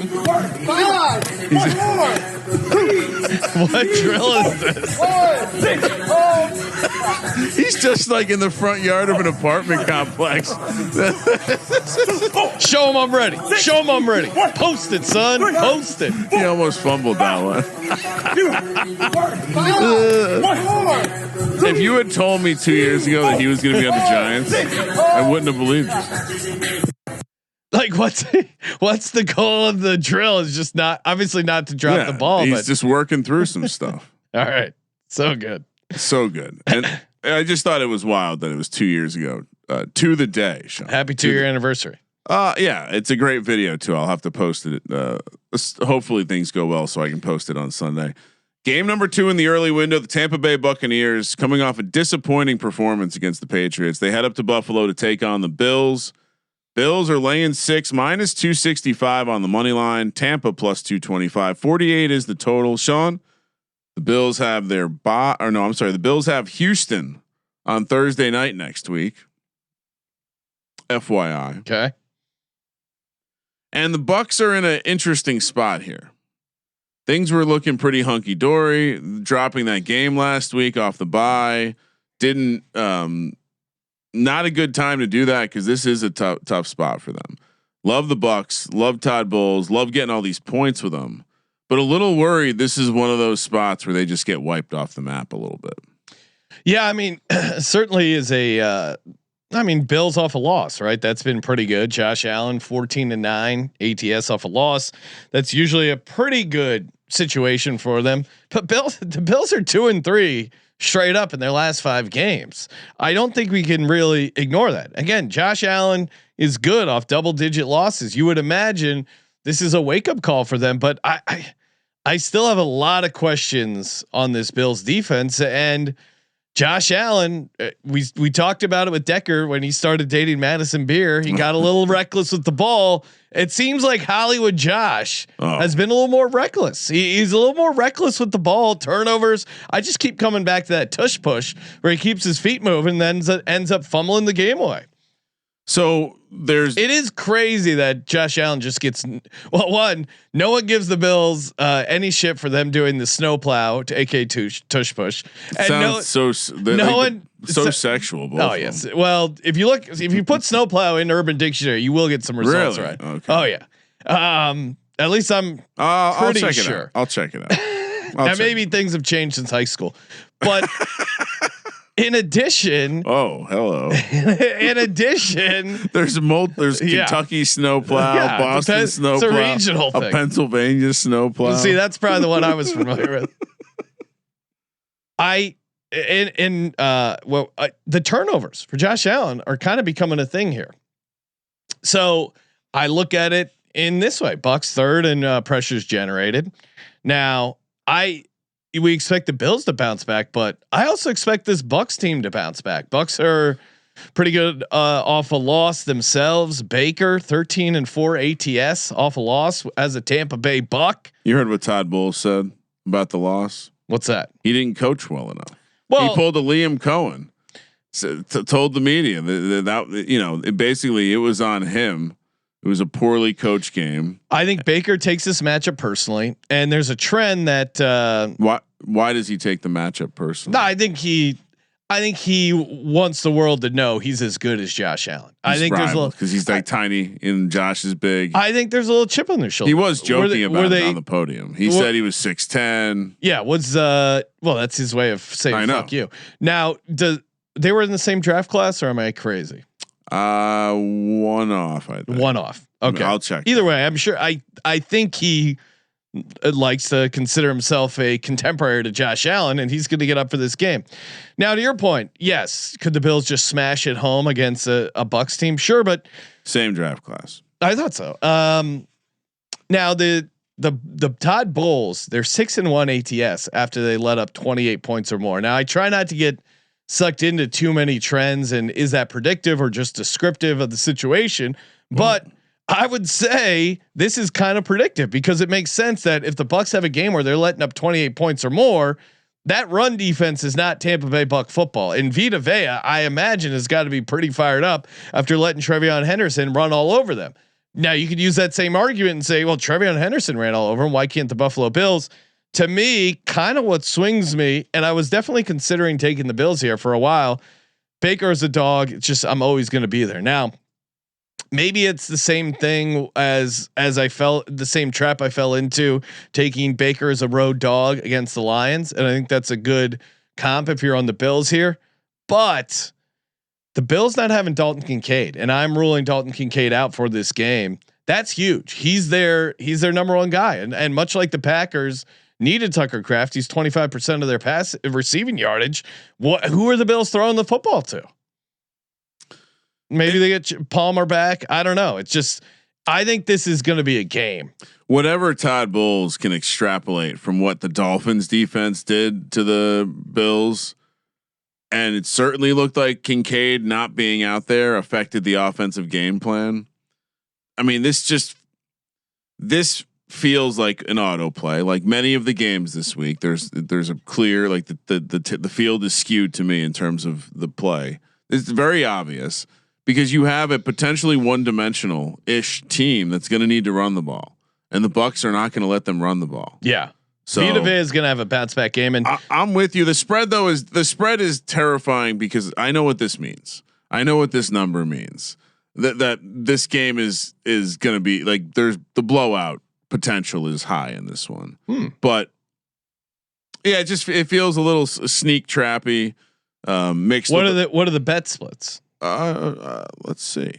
What drill is this? He's just like in the front yard of an apartment complex. Show him I'm ready. Show him I'm ready. Post it, son. Post it. He almost fumbled that one. If you had told me 2 years ago that he was going to be on the Giants, I wouldn't have believed it. Like what's the goal of the drill? Is just obviously not to drop the ball. He's just working through some stuff. All right, so good, and I just thought it was wild that it was 2 years ago to the day. Sean. Happy 2 year anniversary. Yeah, it's a great video too. I'll have to post it. Hopefully things go well so I can post it on Sunday. Game number 2 in the early window. The Tampa Bay Buccaneers coming off a disappointing performance against the Patriots. They head up to Buffalo to take on the Bills. Bills are laying 6 minus 265 on the money line. Tampa plus 225. 48 is the total. Sean, the Bills have the Bills have Houston on Thursday night next week. FYI. Okay. And the Bucs are in an interesting spot here. Things were looking pretty hunky dory. Dropping that game last week off the bye didn't. Not a good time to do that because this is a tough spot for them. Love the Bucs, love Todd Bowles, love getting all these points with them, but a little worried. This is one of those spots where they just get wiped off the map a little bit. Yeah, I mean, certainly is a. Bills off a loss, right? That's been pretty good. Josh Allen 14-9 ATS off a loss. That's usually a pretty good situation for them. But the Bills are 2-3. Straight up in their last 5 games. I don't think we can really ignore that. Again, Josh Allen is good off double-digit losses. You would imagine this is a wake-up call for them, but I still have a lot of questions on this Bills defense and Josh Allen. We talked about it with Decker when he started dating Madison Beer. He got a little reckless with the ball. It seems like Hollywood Josh has been a little more reckless. He's a little more reckless with the ball, turnovers. I just keep coming back to that tush push where he keeps his feet moving, then ends up fumbling the game away. So it is crazy that Josh Allen just gets no one gives the Bills any shit for them doing the snowplow to AK tush push. And so sexual. Oh yes. Well, if you put snowplow in Urban Dictionary, you will get some results right. Okay. Oh yeah. At least I'm pretty sure. I'll check it out. And maybe things have changed since high school, but. In addition, hello. In addition, there's Kentucky snowplow, Boston snowplow, it's a regional thing. Pennsylvania snowplow. See, that's probably the one I was familiar with. The turnovers for Josh Allen are kind of becoming a thing here. So I look at it in this way: Bucs third in pressures generated. Now we expect the Bills to bounce back, but I also expect this Bucs team to bounce back. Bucs are pretty good off a loss themselves. Baker 13-4 ATS off a loss as a Tampa Bay Buck. You heard what Todd Bowles said about the loss? What's that? He didn't coach well enough. Well, he pulled a Liam Cohen. Told the media that it was on him. It was a poorly coached game. I think Baker takes this matchup personally, and there's a trend that. Why does he take the matchup personally? No, I think he wants the world to know he's as good as Josh Allen. I think there's a little because he's like tiny and Josh is big. I think there's a little chip on their shoulder. He was joking about it on the podium. He said he was 6'10". Yeah, that's his way of saying fuck you. Now, they were in the same draft class, or am I crazy? One off. I think. One off. Okay, I'll check. Either way, I'm sure. I think he likes to consider himself a contemporary to Josh Allen, and he's going to get up for this game. Now, to your point, yes, could the Bills just smash it home against a Bucks team? Sure, but same draft class. I thought so. Now the Todd Bowles, they're 6-1 ATS after they let up 28 points or more. Now I try not to get sucked into too many trends, and is that predictive or just descriptive of the situation? But I would say this is kind of predictive, because it makes sense that if the Bucks have a game where they're letting up 28 points or more, that run defense is not Tampa Bay Buck football. And Vita Vea, I imagine, has got to be pretty fired up after letting Trevion Henderson run all over them. Now you could use that same argument and say, well, Trevion Henderson ran all over him. Why can't the Buffalo Bills? To me, kind of what swings me, and I was definitely considering taking the Bills here for a while. Baker is a dog. It's just, I'm always going to be there. Now, maybe it's the same thing as I fell, the same trap I fell into, taking Baker as a road dog against the Lions. And I think that's a good comp if you're on the Bills here, but the Bills not having Dalton Kincaid, and I'm ruling Dalton Kincaid out for this game. That's huge. He's their number one guy. And much like the Packers needed Tucker Kraft, he's 25% of their pass receiving yardage. Who are the Bills throwing the football to? Maybe they get Palmer back. I don't know. It's just, I think this is going to be a game. Whatever Todd Bowles can extrapolate from what the Dolphins defense did to the Bills, and it certainly looked like Kincaid not being out there affected the offensive game plan. I mean, this feels like an autoplay. Like many of the games this week, there's a clear, like the field is skewed to me in terms of the play. It's very obvious because you have a potentially one-dimensional ish team that's going to need to run the ball, and the Bucks are not going to let them run the ball. Yeah. So Vita Vea is going to have a bounce back game, and I'm with you. The spread is terrifying because I know what this means. I know what this number means. That this game is going to be like, there's the blowout potential is high in this one, but yeah, it feels a little sneak trappy. Mixed. What are the bet splits? Let's see.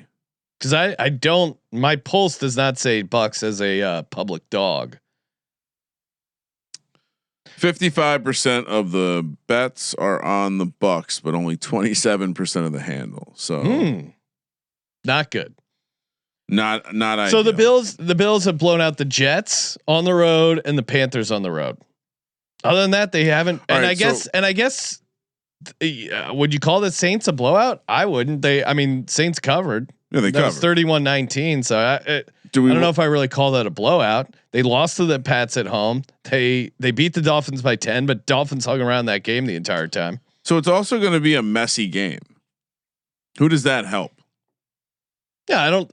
Because I don't, my pulse does not say Bucks as a public dog. 55% of the bets are on the Bucks, but only 27% of the handle. So not good. Not ideal. So the Bills have blown out the Jets on the road and the Panthers on the road. Other than that, they haven't. And right, I guess would you call the Saints a blowout? I wouldn't. Saints covered. Yeah, they covered. 31-19. So I don't know if I really call that a blowout. They lost to the Pats at home. They beat the Dolphins by 10, but Dolphins hung around that game the entire time. So it's also going to be a messy game. Who does that help? Yeah,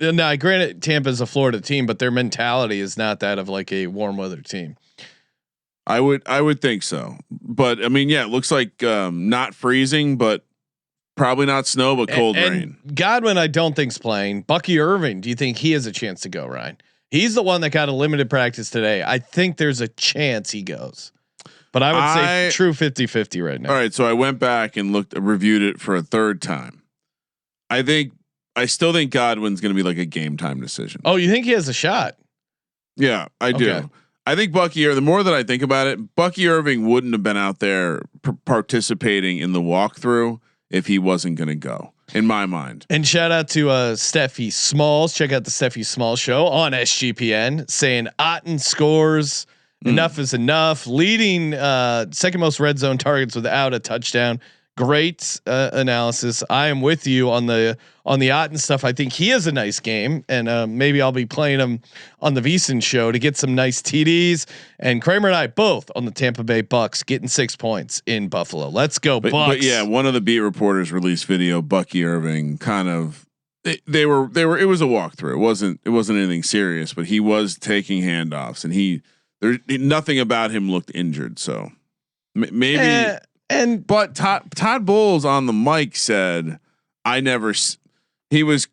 now granted Tampa's a Florida team, but their mentality is not that of like a warm weather team. I would think so. But I mean, yeah, it looks like not freezing, but probably not snow, but cold rain. Godwin, I don't think's playing. Bucky Irving, do you think he has a chance to go, Ryan? He's the one that got a limited practice today. I think there's a chance he goes, but I would say true 50-50 right now. All right. So I went back and reviewed it for a third time. I still think Godwin's going to be like a game time decision. Oh, you think he has a shot? Yeah, I do. I think the more that I think about it, Bucky Irving wouldn't have been out there participating in the walkthrough if he wasn't going to go, in my mind. And shout out to Steffi Smalls. Check out the Steffi Smalls show on SGPN, saying Otten scores. Enough is enough. Leading second most red zone targets without a touchdown. Great analysis. I am with you on the Otten stuff. I think he has a nice game, and maybe I'll be playing him on the VSiN show to get some nice TDs. And Kramer and I both on the Tampa Bay Bucks getting 6 points in Buffalo. Let's go Bucks. But yeah, one of the beat reporters released video. Bucky Irving kind of they were. It was a walkthrough. It wasn't anything serious, but he was taking handoffs, and nothing about him looked injured. So maybe. But Todd Bowles on the mic said, he was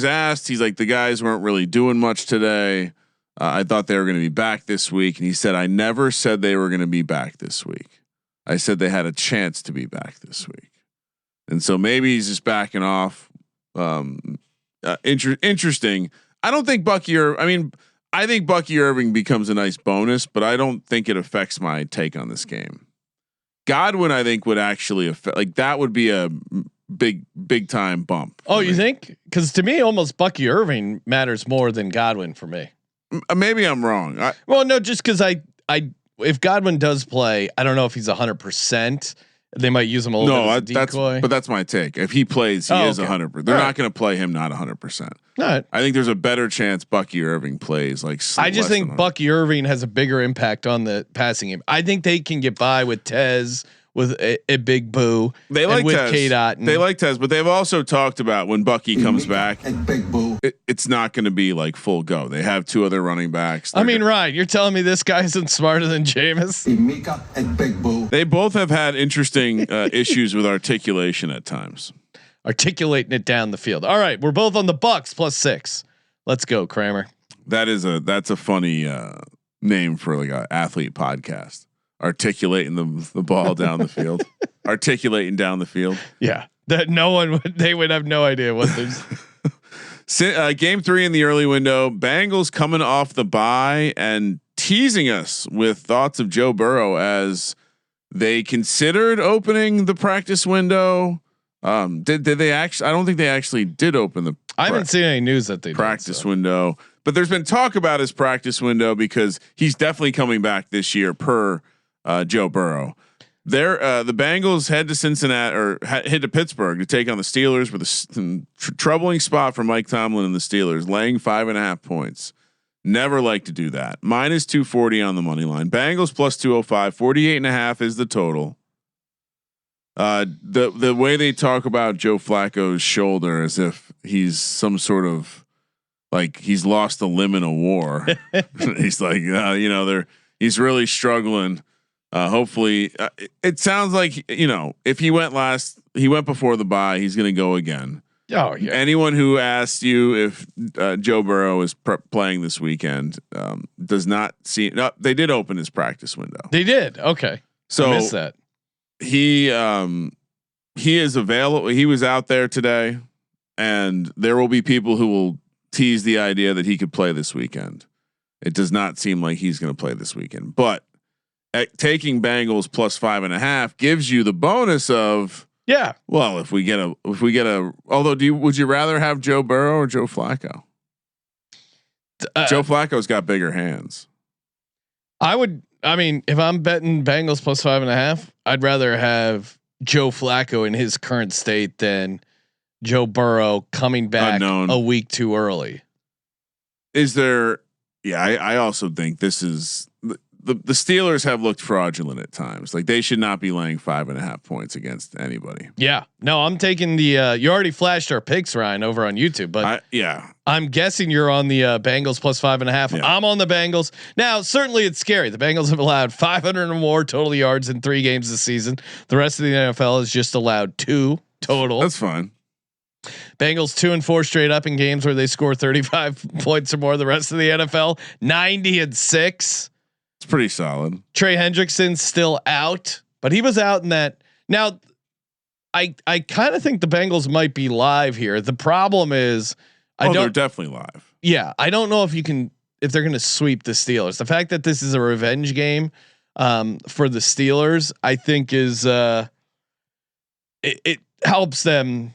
asked, he's like, the guys weren't really doing much today. I thought they were going to be back this week. And he said, I never said they were going to be back this week. I said they had a chance to be back this week. and so maybe he's just backing off. Interesting. I don't think I think Bucky Irving becomes a nice bonus, but I don't think it affects my take on this game. Godwin, I think, would actually affect. Like that would be a big time bump. Oh, you think? Because to me, almost Bucky Irving matters more than Godwin for me. Maybe I'm wrong. Well, no, just because if Godwin does play, I don't know if he's 100%. They might use him a little bit as a decoy. But that's my take. If he plays, he is 100%. They're not going to play him not 100%. Right. I think there's a better chance Bucky Irving plays like. I just think Bucky Irving has a bigger impact on the passing game. I think they can get by with Tez, with a big Boo. They like with Tez. K-Dot. They like Tez, but they've also talked about when Bucky comes back, it's not going to be like full go. They have 2 other running backs. Ryan, you're telling me this guy isn't smarter than Jameis? They both have had interesting issues with articulation at times. Articulating it down the field. All right, we're both on the Bucks +6. Let's go, Kramer. That's a funny name for like an athlete podcast. Articulating the ball down the field. Articulating down the field. Yeah, that they would have no idea what there's. Game 3 in the early window. Bengals coming off the bye and teasing us with thoughts of Joe Burrow as they considered opening the practice window. Did they actually? I don't think they actually did open the. I haven't seen any news that they practice window, but there's been talk about his practice window because he's definitely coming back this year per Joe Burrow. The Bengals head to Cincinnati or head to Pittsburgh to take on the Steelers with a troubling spot for Mike Tomlin and the Steelers, laying 5.5 points. Never like to do that. -240 on the money line. Bengals +205. 48.5 is the total. The way they talk about Joe Flacco's shoulder as if he's some sort of like he's lost a limb in a war. He's like, he's really struggling. Hopefully it sounds like, if he went before the bye, he's going to go again. Oh yeah. Anyone who asks you if Joe Burrow is playing this weekend does not see. No, they did open his practice window. They did. Okay. So I missed that. He is available. He was out there today, and there will be people who will tease the idea that he could play this weekend. It does not seem like he's going to play this weekend, but taking Bengals +5.5 gives you the bonus of. Yeah. Well, if we get a, although would you rather have Joe Burrow or Joe Flacco? Joe Flacco's got bigger hands. If I'm betting Bengals +5.5, I'd rather have Joe Flacco in his current state than Joe Burrow coming back a week too early. Is there? Yeah, I also think this is the Steelers have looked fraudulent at times. Like they should not be laying 5.5 points against anybody. Yeah, no, I'm taking the. You already flashed our picks, Ryan, over on YouTube, but I'm guessing you're on the Bengals +5.5. Yeah. I'm on the Bengals now. Certainly, it's scary. The Bengals have allowed 500 or more total yards in 3 games this season. The rest of the NFL has just allowed 2 total. That's fine. Bengals 2-4 straight up in games where they score 35 points or more. The rest of the NFL 90-6. It's pretty solid. Trey Hendrickson's still out, but he was out in that. Now, I kind of think the Bengals might be live here. The problem is, they're definitely live. Yeah, I don't know if they're going to sweep the Steelers. The fact that this is a revenge game for the Steelers, I think is it helps them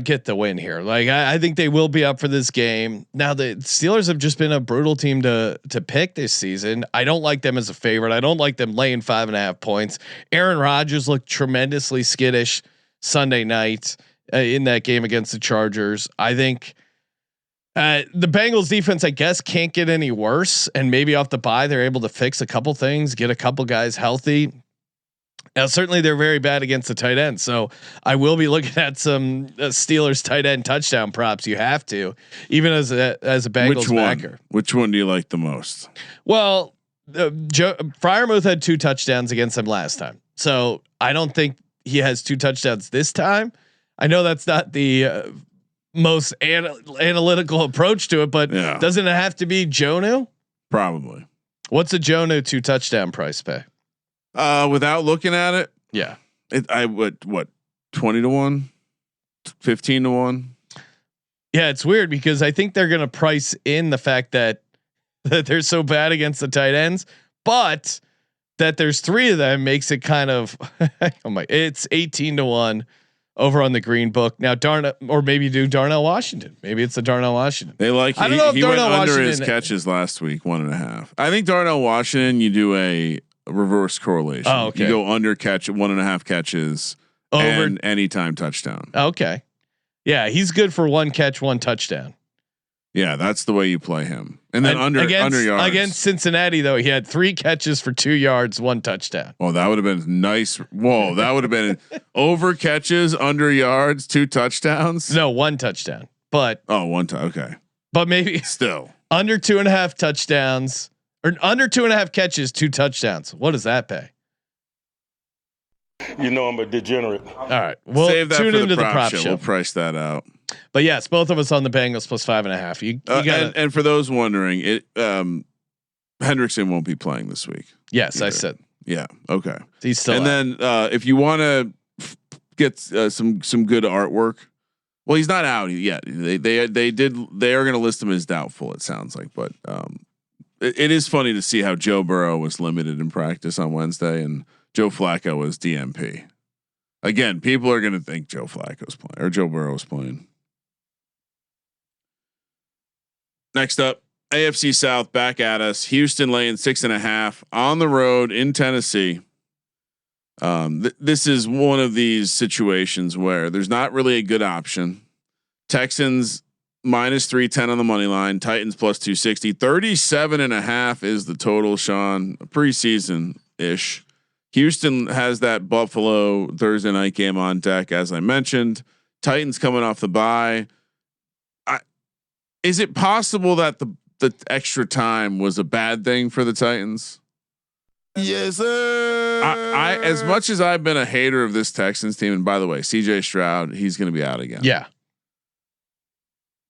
get the win here. Like I think they will be up for this game. Now the Steelers have just been a brutal team to pick this season. I don't like them as a favorite. I don't like them laying 5.5 points. Aaron Rodgers looked tremendously skittish Sunday night in that game against the Chargers. I think the Bengals defense, I guess, can't get any worse. And maybe off the bye, they're able to fix a couple things, get a couple guys healthy. Now, certainly they're very bad against the tight end. So I will be looking at some Steelers tight end touchdown props. You have to, even as a Bengals backer. Which one do you like the most? Well, Freiermuth had 2 touchdowns against them last time. So I don't think he has 2 touchdowns this time. I know that's not the most analytical approach to it, but doesn't it have to be Jonah? Probably. What's a Jonah 2 touchdown price pay? Without looking at it, yeah, I would 20 to 1. 15 to 1. Yeah, it's weird because I think they're going to price in the fact that they're so bad against the tight ends, but that there's 3 of them makes it kind of it's 18 to 1 over on the Green Book. Now or maybe do Darnell Washington. Maybe it's the Darnell Washington. They like I don't know if he Darnell went under Washington, his catches last week, 1.5. I think Darnell Washington, you do a reverse correlation. Oh, okay. You go under catch 1.5 catches over and anytime touchdown. Okay. Yeah, he's good for 1 catch, 1 touchdown. Yeah, that's the way you play him. And then under yards against Cincinnati, though, he had 3 catches for 2 yards, 1 touchdown. Oh, that would have been nice. Whoa, that would have been over catches, under yards, 2 touchdowns. No, 1 touchdown. But okay. But maybe still under 2.5 touchdowns or under 2.5 catches, 2 touchdowns. What does that pay? You know I'm a degenerate. All right, we'll save that tune for into the prop show. We'll price that out. But yes, both of us on the Bengals plus 5.5. You got and for those wondering, Hendrickson won't be playing this week. Yes, either. I said. Yeah. Okay. He's still. And out. then if you want to get some good artwork, well, he's not out yet. They are going to list him as doubtful. It sounds like, but it is funny to see how Joe Burrow was limited in practice on Wednesday and Joe Flacco was DMP. Again, people are going to think Joe Flacco's playing or Joe Burrow's playing. Next up, AFC South back at us. Houston laying 6.5 on the road in Tennessee. This is one of these situations where there's not really a good option. Texans minus 310 on the money line. Titans plus 260. 37.5 is the total. Sean, preseason ish. Houston has that Buffalo Thursday night game on deck, as I mentioned. Titans coming off the bye. Is it possible that the extra time was a bad thing for the Titans? Yes, sir. I as much as I've been a hater of this Texans team, and by the way, CJ Stroud, he's going to be out again. Yeah.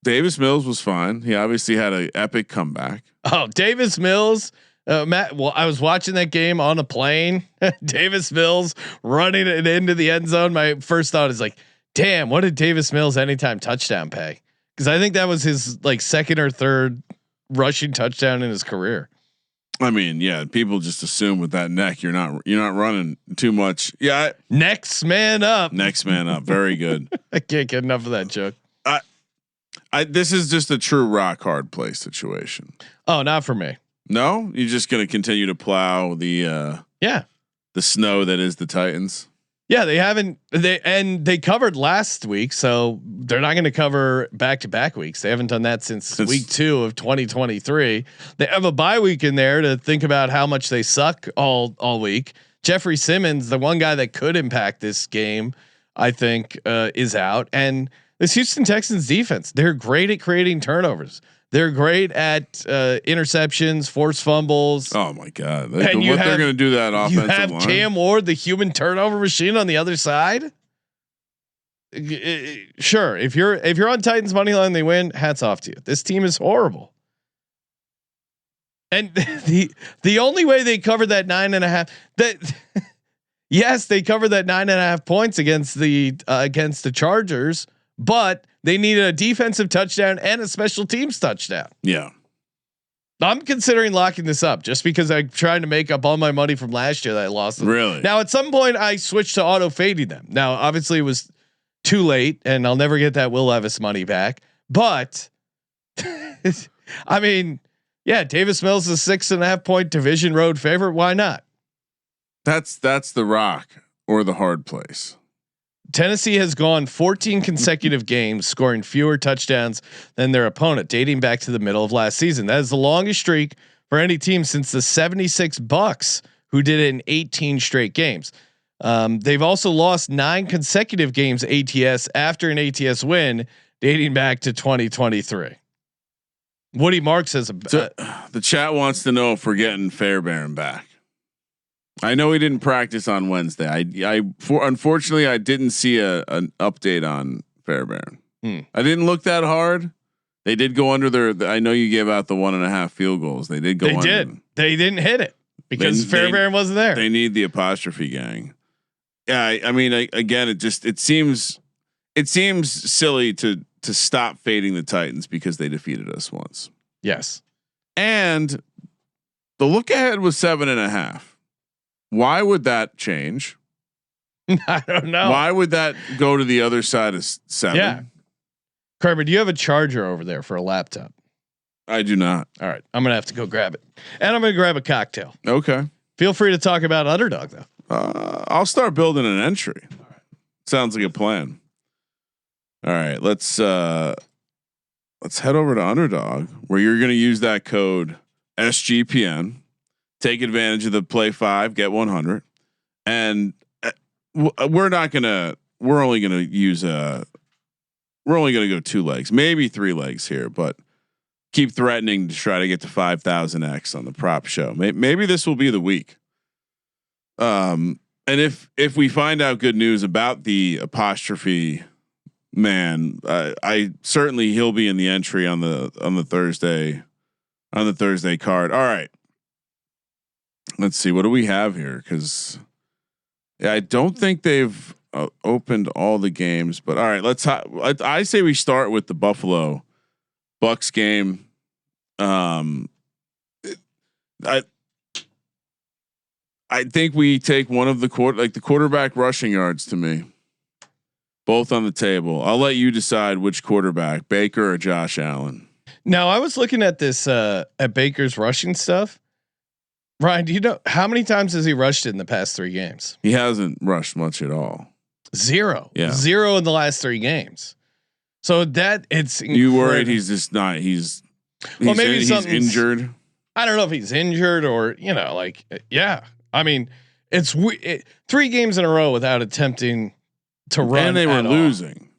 Davis Mills was fine. He obviously had an epic comeback. Oh, Davis Mills. Matt, well, I was watching that game on a plane. Davis Mills running it into the end zone. My first thought is like, damn, what did Davis Mills anytime touchdown pay? Because I think that was his like 2nd or 3rd rushing touchdown in his career. I mean, yeah, people just assume with that neck you're not running too much. Yeah, Next man up. Very good. I can't get enough of that joke. This is just a true rock hard play situation. Oh, not for me. No, you're just going to continue to plow the snow that is the Titans. Yeah, they covered last week, so they're not going to cover back-to-back weeks. They haven't done that since week 2 of 2023. They have a bye week in there to think about how much they suck all week. Jeffrey Simmons, the one guy that could impact this game, I think, is out. And this Houston Texans defense, they're great at creating turnovers. They're great at interceptions, forced fumbles. Oh my God! They're going to do that offensive line. You have Cam Ward, the human turnover machine, on the other side. Sure, if you're on Titans money line, they win. Hats off to you. This team is horrible. And the only way they covered that 9.5 yes, they covered that 9.5 points against the Chargers, but they needed a defensive touchdown and a special teams touchdown. Yeah. I'm considering locking this up just because I'm trying to make up all my money from last year that I lost. Really? Now, at some point I switched to auto fading them. Now, obviously it was too late and I'll never get that Will Levis money back, but I mean, yeah, Davis Mills is a 6.5 point division road favorite. Why not? That's the rock or the hard place. Tennessee has gone 14 consecutive games scoring fewer touchdowns than their opponent, dating back to the middle of last season. That is the longest streak for any team since the 76 Bucks, who did it in 18 straight games. They've also lost 9 consecutive games ATS after an ATS win, dating back to 2023. Woody Mark says the chat wants to know if we're getting Fairbairn back. I know he didn't practice on Wednesday. Unfortunately I didn't see an update on Fairbairn. I didn't look that hard. They did go under their. I know you gave out the 1.5 field goals. They did go. They did. They didn't hit it because Fairbairn wasn't there. They need the apostrophe gang. Yeah, I mean, again, it seems it seems silly to stop fading the Titans because they defeated us once. Yes. And the look ahead was 7.5. Why would that change? I don't know. Why would that go to the other side of 7? Yeah. Carver, do you have a charger over there for a laptop? I do not. All right. I'm going to have to go grab it. And I'm going to grab a cocktail. Okay. Feel free to talk about Underdog though. I'll start building an entry. Sounds like a plan. All right, let's head over to Underdog, where you're going to use that code SGPN, take advantage of the play 5 get 100, and we're only going to go 2 legs, maybe 3 legs here, but keep threatening to try to get to 5,000x on the prop show. Maybe this will be the week. And if we find out good news about the apostrophe man, I certainly he'll be in the entry on the Thursday card. All right, let's see, what do we have here? Because I don't think they've opened all the games, but all right, I say we start with the Buffalo Bucks game. I think we take one of the quarterback rushing yards to me. Both on the table. I'll let you decide which quarterback, Baker or Josh Allen. Now I was looking at this at Baker's rushing stuff. Ryan, do you know how many times has he rushed in the past 3 games? He hasn't rushed much at all. 0. Yeah. 0 in the last 3 games. So that it's incredible. You worried he's just not? He's maybe he's injured. I don't know if he's injured or yeah. I mean, it's 3 games in a row without attempting to run, and they were losing.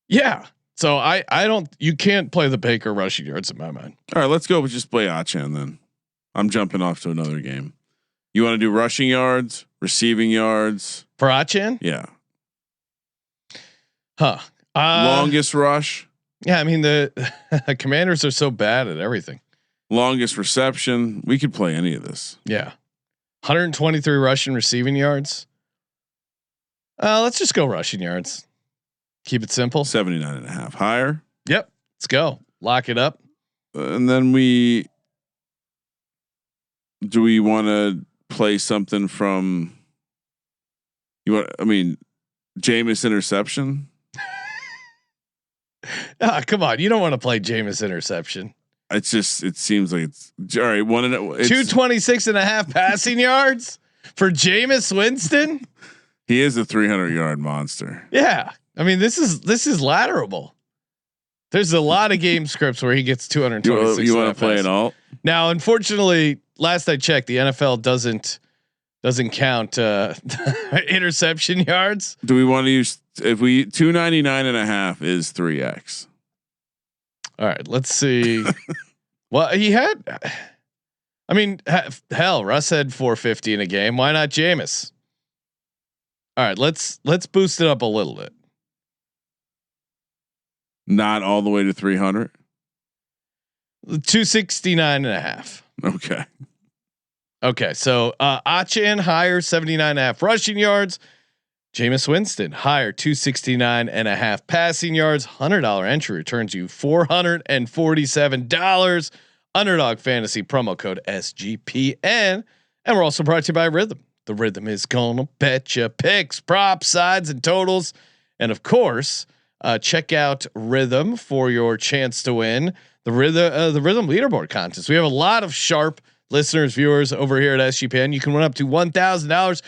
Yeah. So I don't. You can't play the Baker rushing yards in my mind. All right, let's go. Just play Achan then. I'm jumping off to another game. You want to do rushing yards, receiving yards for Achan? Yeah. Huh. Longest rush. Yeah, I mean the Commanders are so bad at everything. Longest reception. We could play any of this. Yeah. 123 rushing receiving yards. Let's just go rushing yards. Keep it simple. 79.5 higher. Yep. Let's go. Lock it up. And then do we want to play something from Jameis interception? Come on. You don't want to play Jameis interception. It seems like it's all right. 226.5 passing yards for Jameis Winston. He is a 300-yard monster. Yeah. I mean, this is laterable. There's a lot of game scripts where he gets 226. You want to play it all? Now, unfortunately, last I checked, the NFL doesn't count interception yards. Do we want to use 299.5 is 3x? All right, let's see. Well, he had. I mean, hell, Russ had 450 in a game. Why not Jameis? All right, let's boost it up a little bit. Not all the way to 300. 269.5. Okay. Okay. So, Achan higher 79.5 rushing yards. Jameis Winston higher 269.5 passing yards. $100 entry returns you $447. Underdog Fantasy promo code SGPN. And we're also brought to you by Rhythm. The Rhythm is gonna bet you picks, props, sides, and totals. And of course, check out Rhythm for your chance to win the Rhythm leaderboard contest. We have a lot of sharp listeners, viewers over here at SGPN. You can win up to $1,000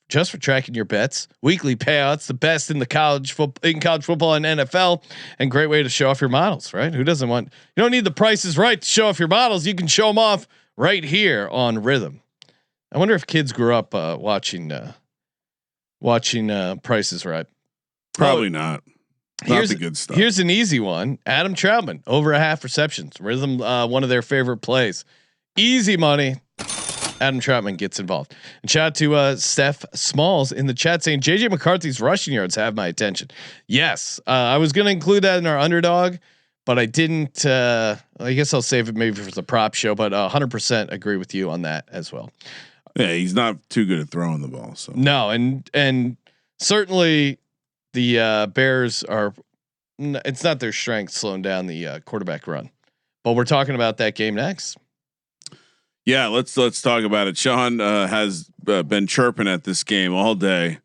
just for tracking your bets. Weekly payouts, the best in college football and NFL, and great way to show off your models. Right? Who doesn't want? You don't need the prices right to show off your models. You can show them off right here on Rhythm. I wonder if kids grew up watching Prices Right. Probably not. Not the good stuff. Here's an easy one. Adam Troutman over 1/2 receptions. Rhythm, one of their favorite plays. Easy money. Adam Troutman gets involved. And shout out to Steph Smalls in the chat saying JJ McCarthy's rushing yards have my attention. Yes, I was going to include that in our underdog, but I didn't. I guess I'll save it maybe for the prop show. But 100% agree with you on that as well. Yeah, he's not too good at throwing the ball. So no, and certainly the Bears are. It's not their strength slowing down the quarterback run, but we're talking about that game next. Yeah, let's talk about it. Sean has been chirping at this game all day.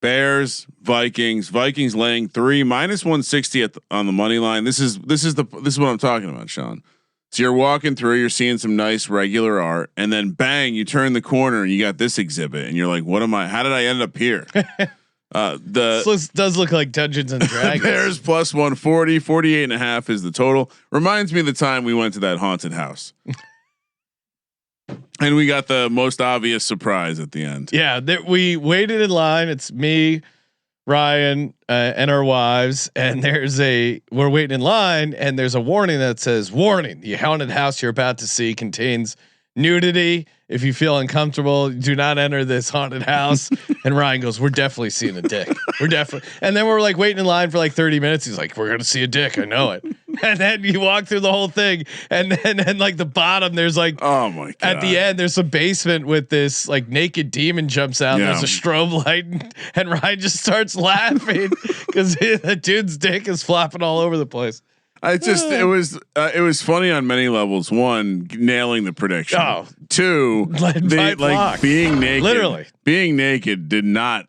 Bears, Vikings laying 3 -160 on the money line. This is what I'm talking about, Sean. So you're walking through, you're seeing some nice regular art, and then bang, you turn the corner and you got this exhibit, and you're like, "What am I? How did I end up here?" This does look like Dungeons and Dragons. Bears plus 140, 48.5 is the total. Reminds me of the time we went to that haunted house. And we got the most obvious surprise at the end. Yeah, we waited in line. It's me, Ryan, and our wives, and we're waiting in line, and there's a warning that says, "Warning: the haunted house you're about to see contains nudity. If you feel uncomfortable, do not enter this haunted house." And Ryan goes, "We're definitely seeing a dick. We're definitely." And then we're like waiting in line for like 30 minutes. He's like, "We're gonna see a dick. I know it." And then you walk through the whole thing, and then like the bottom, there's like, oh my god! At the end, there's a basement with this like naked demon jumps out. Yeah. There's a strobe light, and Ryan just starts laughing because the dude's dick is flopping all over the place. It was funny on many levels. One, nailing the prediction. Oh. Two, being naked. Literally, being naked did not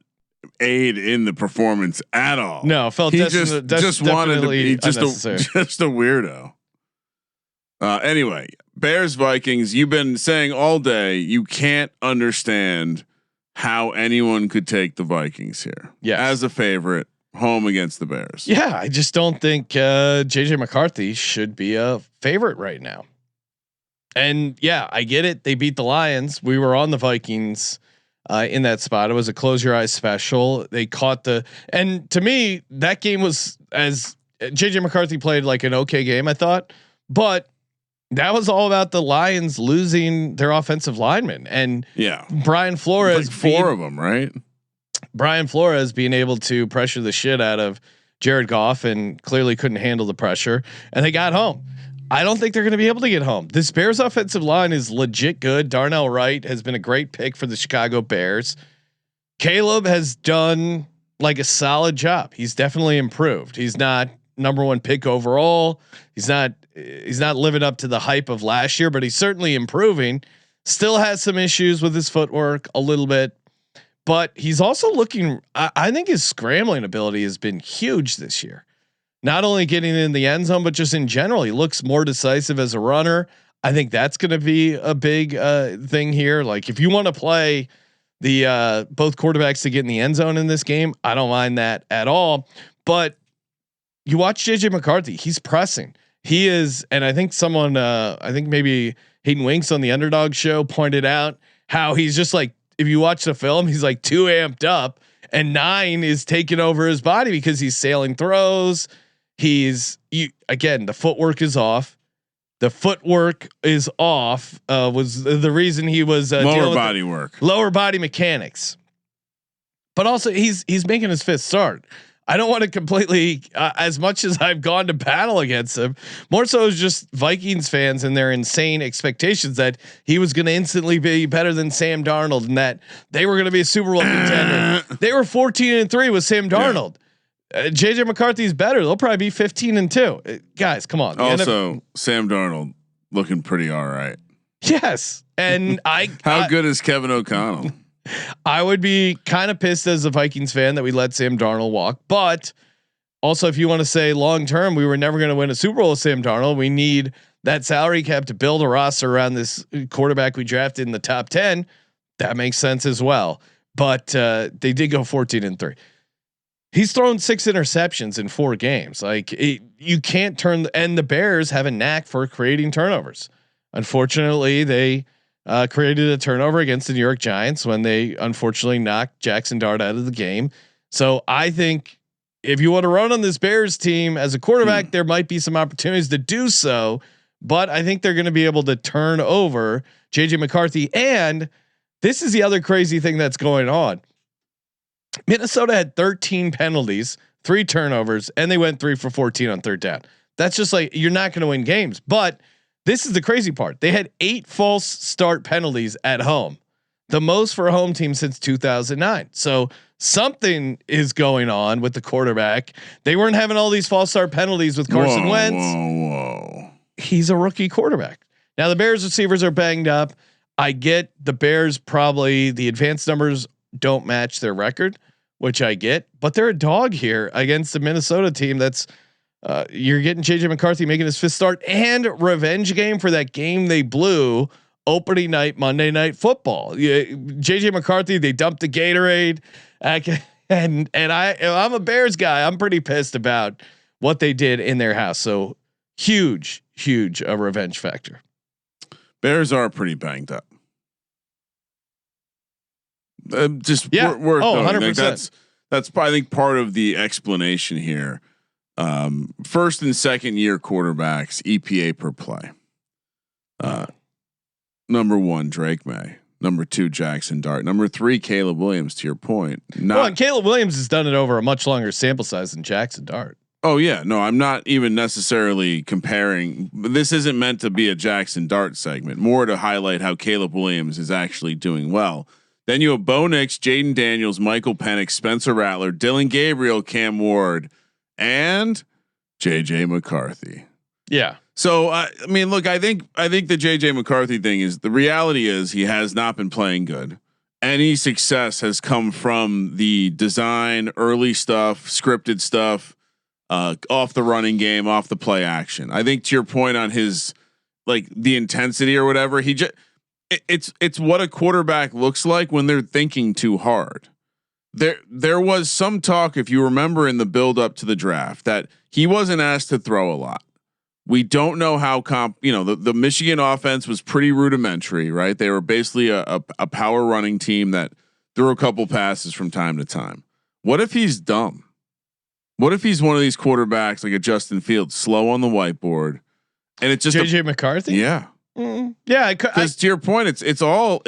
aid in the performance at all. No, felt just wanted to be just a weirdo. Anyway, Bears Vikings. You've been saying all day you can't understand how anyone could take the Vikings here. Yeah, as a favorite. Home against the Bears. Yeah, I just don't think JJ McCarthy should be a favorite right now. And yeah, I get it. They beat the Lions. We were on the Vikings in that spot. It was a close your eyes special. They caught and to me, that game was as JJ McCarthy played like an okay game, I thought, but that was all about the Lions losing their offensive linemen. And yeah, Brian Flores, like 4 of them, right? Brian Flores being able to pressure the shit out of Jared Goff and clearly couldn't handle the pressure, and they got home. I don't think they're going to be able to get home. This Bears offensive line is legit good. Darnell Wright has been a great pick for the Chicago Bears. Caleb has done like a solid job. He's definitely improved. He's not #1 pick overall. He's not living up to the hype of last year, but he's certainly improving. Still has some issues with his footwork a little bit. But he's also looking. I think his scrambling ability has been huge this year. Not only getting in the end zone, but just in general, he looks more decisive as a runner. I think that's going to be a big thing here. Like if you want to play the both quarterbacks to get in the end zone in this game, I don't mind that at all. But you watch JJ McCarthy; he's pressing. He is, and I think someone, I think maybe Hayden Winks on the Underdog Show pointed out how he's just like. If you watch the film, he's like too amped up, and 9 is taking over his body because he's sailing throws. Again, the footwork is off. The footwork is off. Was the reason he was lower body work, lower body mechanics. But also, he's making his 5th start. I don't want to completely, as much as I've gone to battle against him, more so is just Vikings fans and their insane expectations that he was going to instantly be better than Sam Darnold and that they were going to be a Super Bowl contender. They were 14-3 with Sam Darnold. Yeah. JJ McCarthy's better. They'll probably be 15-2. Guys, come on. Also, Sam Darnold looking pretty all right. Yes, and how good is Kevin O'Connell? I would be kind of pissed as a Vikings fan that we let Sam Darnold walk, but also if you want to say long term, we were never going to win a Super Bowl with Sam Darnold. We need that salary cap to build a roster around this quarterback we drafted in the top 10. That makes sense as well. But they did go 14-3. He's thrown 6 interceptions in 4 games. Like you can't turn. And the Bears have a knack for creating turnovers. Unfortunately, they created a turnover against the New York Giants when they unfortunately knocked Jackson Dart out of the game. So I think if you want to run on this Bears team as a quarterback, there might be some opportunities to do so, but I think they're going to be able to turn over JJ McCarthy. And this is the other crazy thing that's going on. Minnesota had 13 penalties, 3 turnovers, and they went 3 for 14 on 3rd down. That's just like, you're not going to win games, but this is the crazy part. They had 8 false start penalties at home. the most for a home team since 2009. So something is going on with the quarterback. They weren't having all these false start penalties with Carson Wentz. Whoa. He's a rookie quarterback. Now the Bears receivers are banged up. I get the Bears probably the advanced numbers don't match their record, which I get, but they're a dog here against the Minnesota team. That's you're getting JJ McCarthy making his 5th start and revenge game for that game they blew opening night Monday Night Football. JJ McCarthy, they dumped the Gatorade, and I'm a Bears guy. I'm pretty pissed about what they did in their house. So huge a revenge factor. Bears are pretty banged up. Worth 100%. like that's I think part of the explanation here. First and second year quarterbacks EPA per play. Number 1 Drake May, number 2 Jackson Dart, number 3 Caleb Williams. To your point, and Caleb Williams has done it over a much longer sample size than Jackson Dart. Oh yeah, no, I'm not even necessarily comparing. This isn't meant to be a Jackson Dart segment. More to highlight how Caleb Williams is actually doing well. Then you have Bo Nix, Jaden Daniels, Michael Penix, Spencer Rattler, Dylan Gabriel, Cam Ward, and JJ McCarthy. Yeah. So I mean, look, I think the JJ McCarthy thing is the reality is he has not been playing good. Any success has come from the design, early stuff, scripted stuff, off the running game, off the play action. I think to your point on his like the intensity or whatever, it's what a quarterback looks like when they're thinking too hard. There was some talk, if you remember, in the build up to the draft that he wasn't asked to throw a lot. We don't know how the Michigan offense was pretty rudimentary, right? They were basically a power running team that threw a couple passes from time to time. What if he's dumb? What if he's one of these quarterbacks like a Justin Fields, slow on the whiteboard, and it's just JJ McCarthy? Yeah. Yeah, because to your point, it's all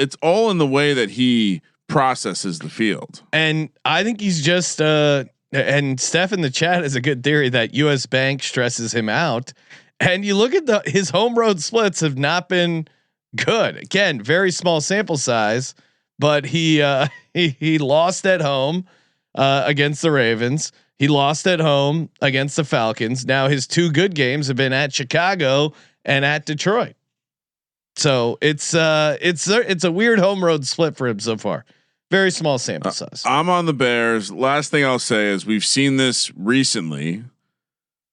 in the way that he processes the field. And I think he's just and Steph in the chat has a good theory that US Bank stresses him out. And you look at his home road splits have not been good. Again, very small sample size, but he lost at home against the Ravens. He lost at home against the Falcons. Now his 2 good games have been at Chicago and at Detroit. So it's a weird home road split for him so far. Very small sample size. I'm on the Bears. Last thing I'll say is we've seen this recently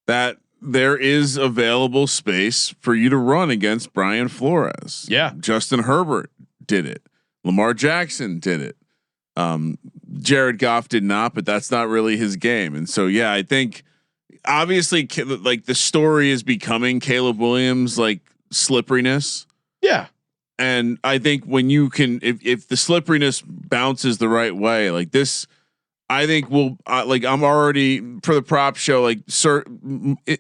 that there is available space for you to run against Brian Flores. Yeah. Justin Herbert did it. Lamar Jackson did it. Jared Goff did not, but that's not really his game. And so, yeah, I think obviously like the story is becoming Caleb Williams, like slipperiness. Yeah. And I think when you can, if the slipperiness bounces the right way, like this, I think we'll like I'm already for the prop show. Like,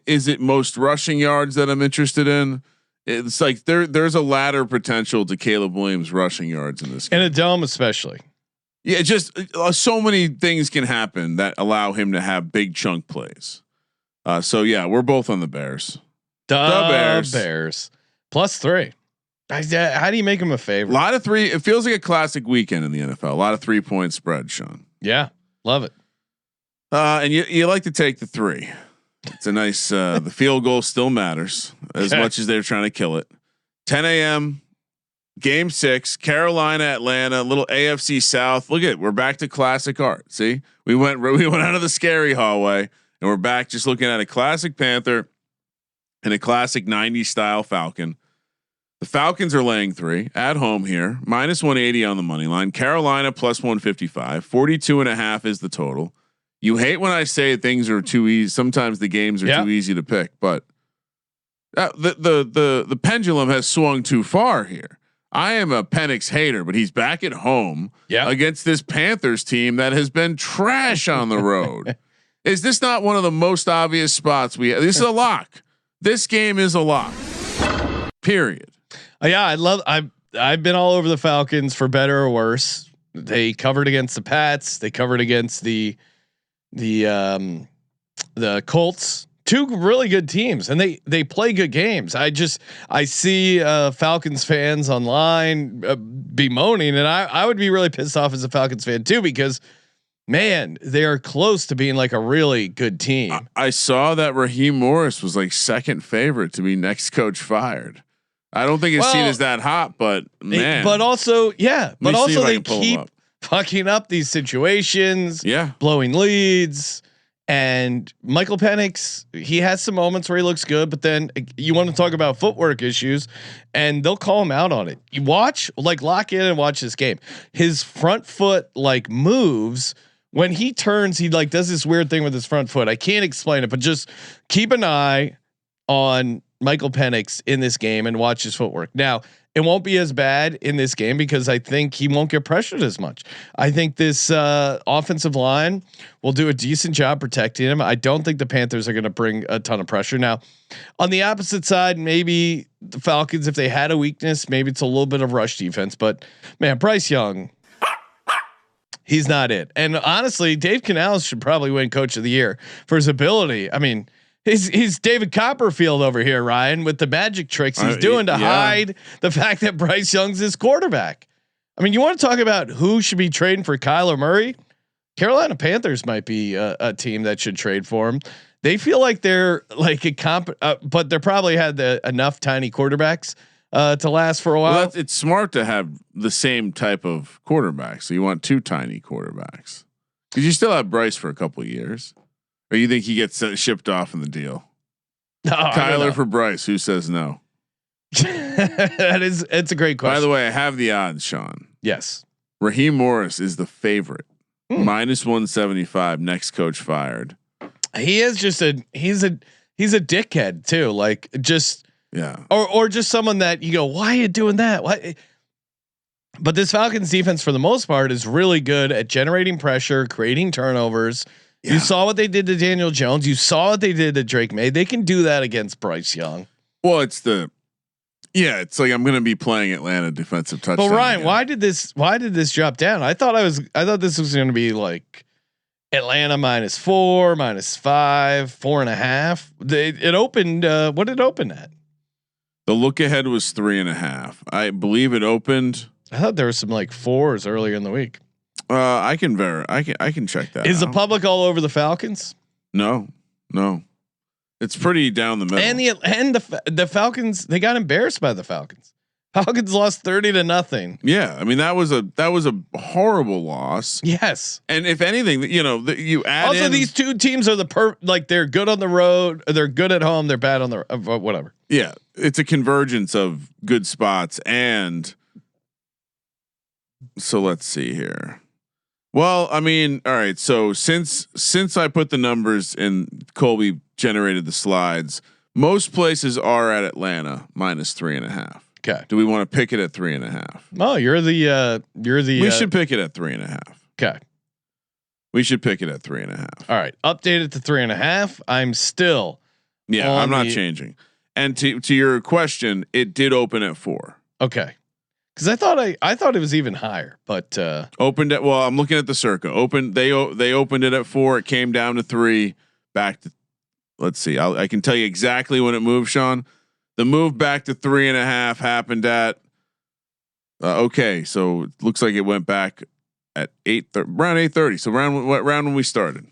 is it most rushing yards that I'm interested in? It's like there's a ladder potential to Caleb Williams rushing yards in this game. In a dome, especially. Yeah, just so many things can happen that allow him to have big chunk plays. So yeah, we're both on the Bears. The Bears +3. How do you make him a favorite? A lot of 3. It feels like a classic weekend in the NFL. A lot of 3-point spread, Sean. Yeah, love it. And you like to take the 3. It's a nice. The field goal still matters as much as they're trying to kill it. 10 a.m. Game 6, Carolina, Atlanta, little AFC South. Look at we're back to classic art. See, we went out of the scary hallway and we're back just looking at a classic Panther and a classic 90s style Falcon. The Falcons are laying 3 at home here, -180 on the money line. Carolina +155, 42.5 is the total. You hate when I say things are too easy. Sometimes the games are too easy to pick, but the pendulum has swung too far here. I am a Penix hater, but he's back at home against this Panthers team that has been trash on the road. Is this not one of the most obvious spots we have? This is a lock. This game is a lock. Period. I've been all over the Falcons for better or worse. They covered against the Pats. They covered against the Colts two really good teams, and they play good games. I see Falcons fans online bemoaning, and I would be really pissed off as a Falcons fan too, because man, they are close to being like a really good team. I saw that Raheem Morris was like second favorite to be next coach fired. I don't think his seat is that hot, but man. But also, they keep fucking up these situations. Yeah, blowing leads. And Michael Penix, he has some moments where he looks good, but then you want to talk about footwork issues, and they'll call him out on it. You watch, like, lock in and watch this game. His front foot like moves when he turns. He like does this weird thing with his front foot. I can't explain it, but just keep an eye on Michael Penix in this game and watch his footwork. Now, it won't be as bad in this game because I think he won't get pressured as much. I think this offensive line will do a decent job protecting him. I don't think the Panthers are going to bring a ton of pressure. Now, on the opposite side, maybe the Falcons, if they had a weakness, maybe it's a little bit of rush defense. But man, Bryce Young, he's not it. And honestly, Dave Canales should probably win Coach of the Year for his ability. I mean, he's David Copperfield over here, Ryan, with the magic tricks he's doing to hide the fact that Bryce Young's his quarterback. I mean, you want to talk about who should be trading for Kyler Murray? Carolina Panthers might be a team that should trade for him. They feel like they're like but they're probably had enough tiny quarterbacks to last for a while. Well, it's smart to have the same type of quarterback. So you want two tiny quarterbacks because you still have Bryce for a couple of years. Or you think he gets shipped off in the deal? No, Kyler for Bryce. Who says no? It's a great question. By the way, I have the odds, Sean. Yes. Raheem Morris is the favorite. -175. Next coach fired. He is just he's a dickhead too. Like just or just someone that you go, why are you doing that? Why? But this Falcons defense, for the most part, is really good at generating pressure, creating turnovers. Yeah. You saw what they did to Daniel Jones. You saw what they did to Drake May. They can do that against Bryce Young. Well, it's like I'm going to be playing Atlanta defensive touchdown. But Ryan, again. Why did this drop down? I thought this was going to be like Atlanta -4, -5, 4.5. It opened. What did it open at? The look ahead was 3.5. I believe it opened. I thought there was some like 4s earlier in the week. I can check that. Is the public all over the Falcons? No. It's pretty down the middle. And the Falcons, they got embarrassed by the Falcons. Falcons lost 30-0. Yeah, I mean that was a horrible loss. Yes, and if anything, you add also these two teams are like they're good on the road, they're good at home, they're bad on the whatever. Yeah, it's a convergence of good spots, and so let's see here. Well, I mean, all right. So since I put the numbers in, Colby generated the slides. Most places are at Atlanta -3.5. Okay. Do we want to pick it at 3.5? Oh, you're the. We should pick it at 3.5. Okay. We should pick it at 3.5. All right. Update it to 3.5. I'm still. Yeah, I'm not changing. And to your question, it did open at 4. Okay. Because I thought it was even higher, but opened at. Well, I'm looking at the circa. They opened it at 4. It came down to 3. Back to. Let's see. I can tell you exactly when it moved, Sean. The move back to 3.5 happened at. Okay, so it looks like it went back at around 8:30. So around when we started.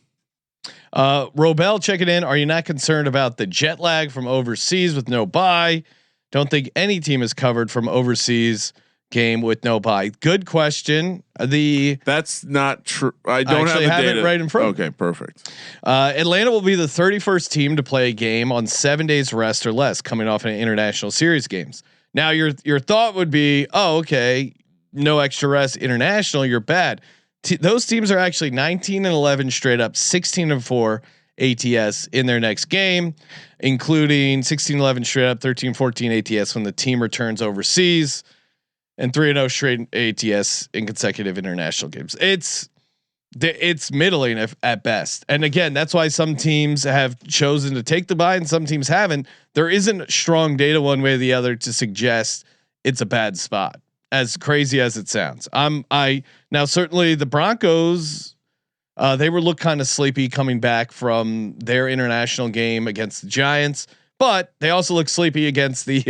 Robel, check it in. Are you not concerned about the jet lag from overseas with no bye? Don't think any team is covered from overseas game with no bye. Good question. That's not true. I don't have it right in front. Okay, perfect. Atlanta will be the 31st team to play a game on 7 days rest or less, coming off an international series games. Now your thought would be, oh, okay, no extra rest international, you're bad. Those teams are actually 19-11 straight up, 16-4 ATS in their next game, including 16-11 straight up, 13-14 ATS when the team returns overseas, and 3-0 straight ATS in consecutive international games. It's middling at best. And again, that's why some teams have chosen to take the bye and some teams haven't. There isn't strong data one way or the other to suggest it's a bad spot, as crazy as it sounds. Now certainly the Broncos, They were looked kind of sleepy coming back from their international game against the Giants, but they also look sleepy against the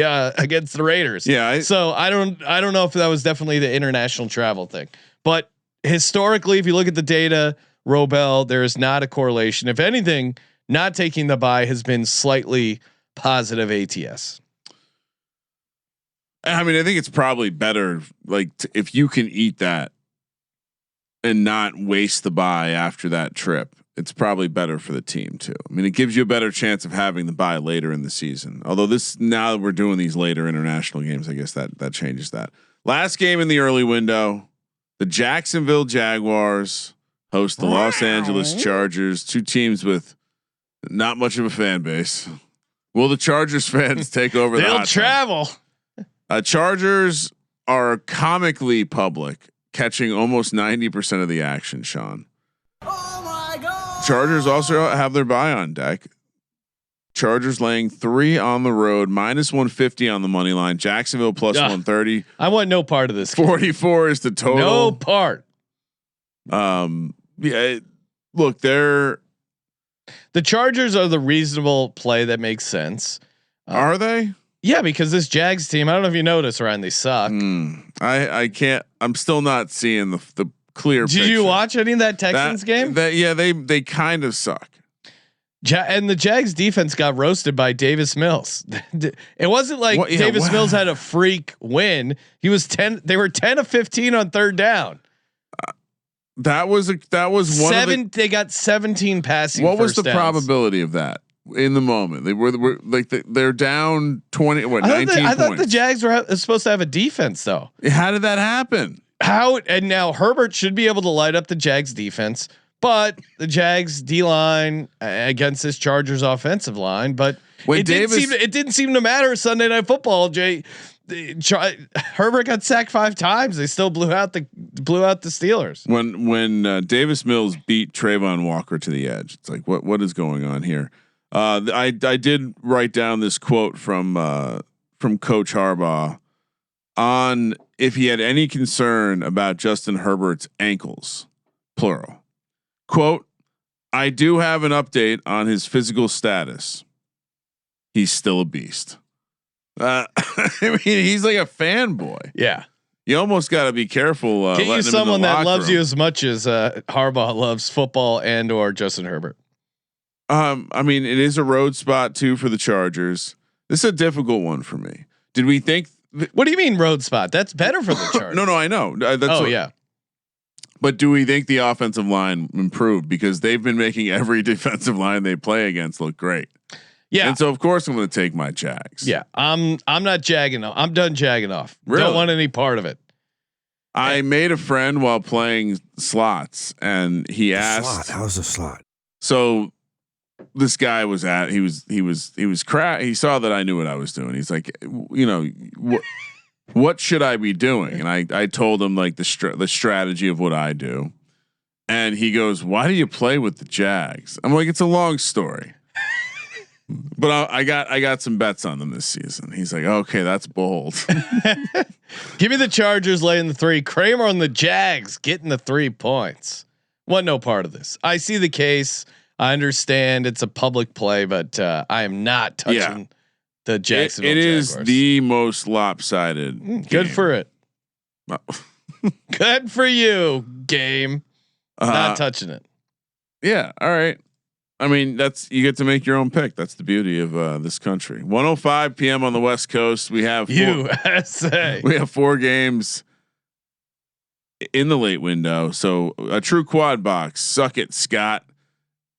Raiders. Yeah. So I don't know if that was definitely the international travel thing, but historically, if you look at the data, Robel, there is not a correlation. If anything, not taking the bye has been slightly positive ATS. I mean, I think it's probably better, like if you can eat that and not waste the bye after that trip, it's probably better for the team too. I mean, it gives you a better chance of having the bye later in the season. Although now that we're doing these later international games, I guess that changes that. Last game in the early window, the Jacksonville Jaguars host the Los Angeles Chargers, two teams with not much of a fan base. Will the Chargers fans take over? They'll travel. Chargers are comically public, catching almost 90% of the action. Sean. Oh my God! Chargers also have their bye on deck. Chargers laying 3 on the road, -150 on the money line. Jacksonville +130. I want no part of this. 44 is the total. No part. Yeah. Look, the Chargers are the reasonable play that makes sense. Are they? Yeah, because this Jags team, I don't know if you noticed, Ryan, they suck. I can't. I'm still not seeing the clear. Did you watch any of that Texans game? Yeah, they kind of suck. And the Jags defense got roasted by Davis Mills. It wasn't like Davis Mills had a freak win. He was 10. They were 10 of 15 on third down. That was one. They got 17 passing. What was the downs. probability of that in the moment? They were like they're down 20. What 19 points? I thought the Jags were supposed to have a defense though. How did that happen? And now Herbert should be able to light up the Jags defense, but the Jags D line against this Chargers offensive line. But it didn't seem to matter Sunday Night Football. Herbert got sacked 5 times. They still blew out the Steelers. When Davis Mills beat Trayvon Walker to the edge, it's like what is going on here? I did write down this quote from Coach Harbaugh on if he had any concern about Justin Herbert's ankles, plural. Quote, I do have an update on his physical status. He's still a beast. I mean, he's like a fanboy. Yeah. You almost got to be careful. Get you someone that loves you as much as Harbaugh loves football and or Justin Herbert. I mean, it is a road spot too for the Chargers. This is a difficult one for me. Did we think? What do you mean road spot? That's better for the Chargers. No, I know. Yeah. But do we think the offensive line improved because they've been making every defensive line they play against look great? Yeah. And so of course I'm going to take my Jags. Yeah. I'm not jagging off. I'm done jagging off. Really? Don't want any part of it. I made a friend while playing slots and he asked, how's the slot? So this guy was he saw that I knew what I was doing. He's like, what should I be doing? And I told him like the strategy of what I do. And he goes, why do you play with the Jags? I'm like, it's a long story. But I got some bets on them this season. He's like, okay, that's bold. Give me the Chargers laying the 3. Kramer on the Jags getting the 3 points. What no part of this. I see the case. I understand it's a public play, but I am not touching the Jacksonville. It Jaguars. Is the most lopsided. Good for it. Good for you, game. Not touching it. Yeah. All right. I mean, you get to make your own pick. That's the beauty of this country. 1:05 p.m. on the West Coast. We have USA. We have 4 games in the late window. So a true quad box. Suck it, Scott.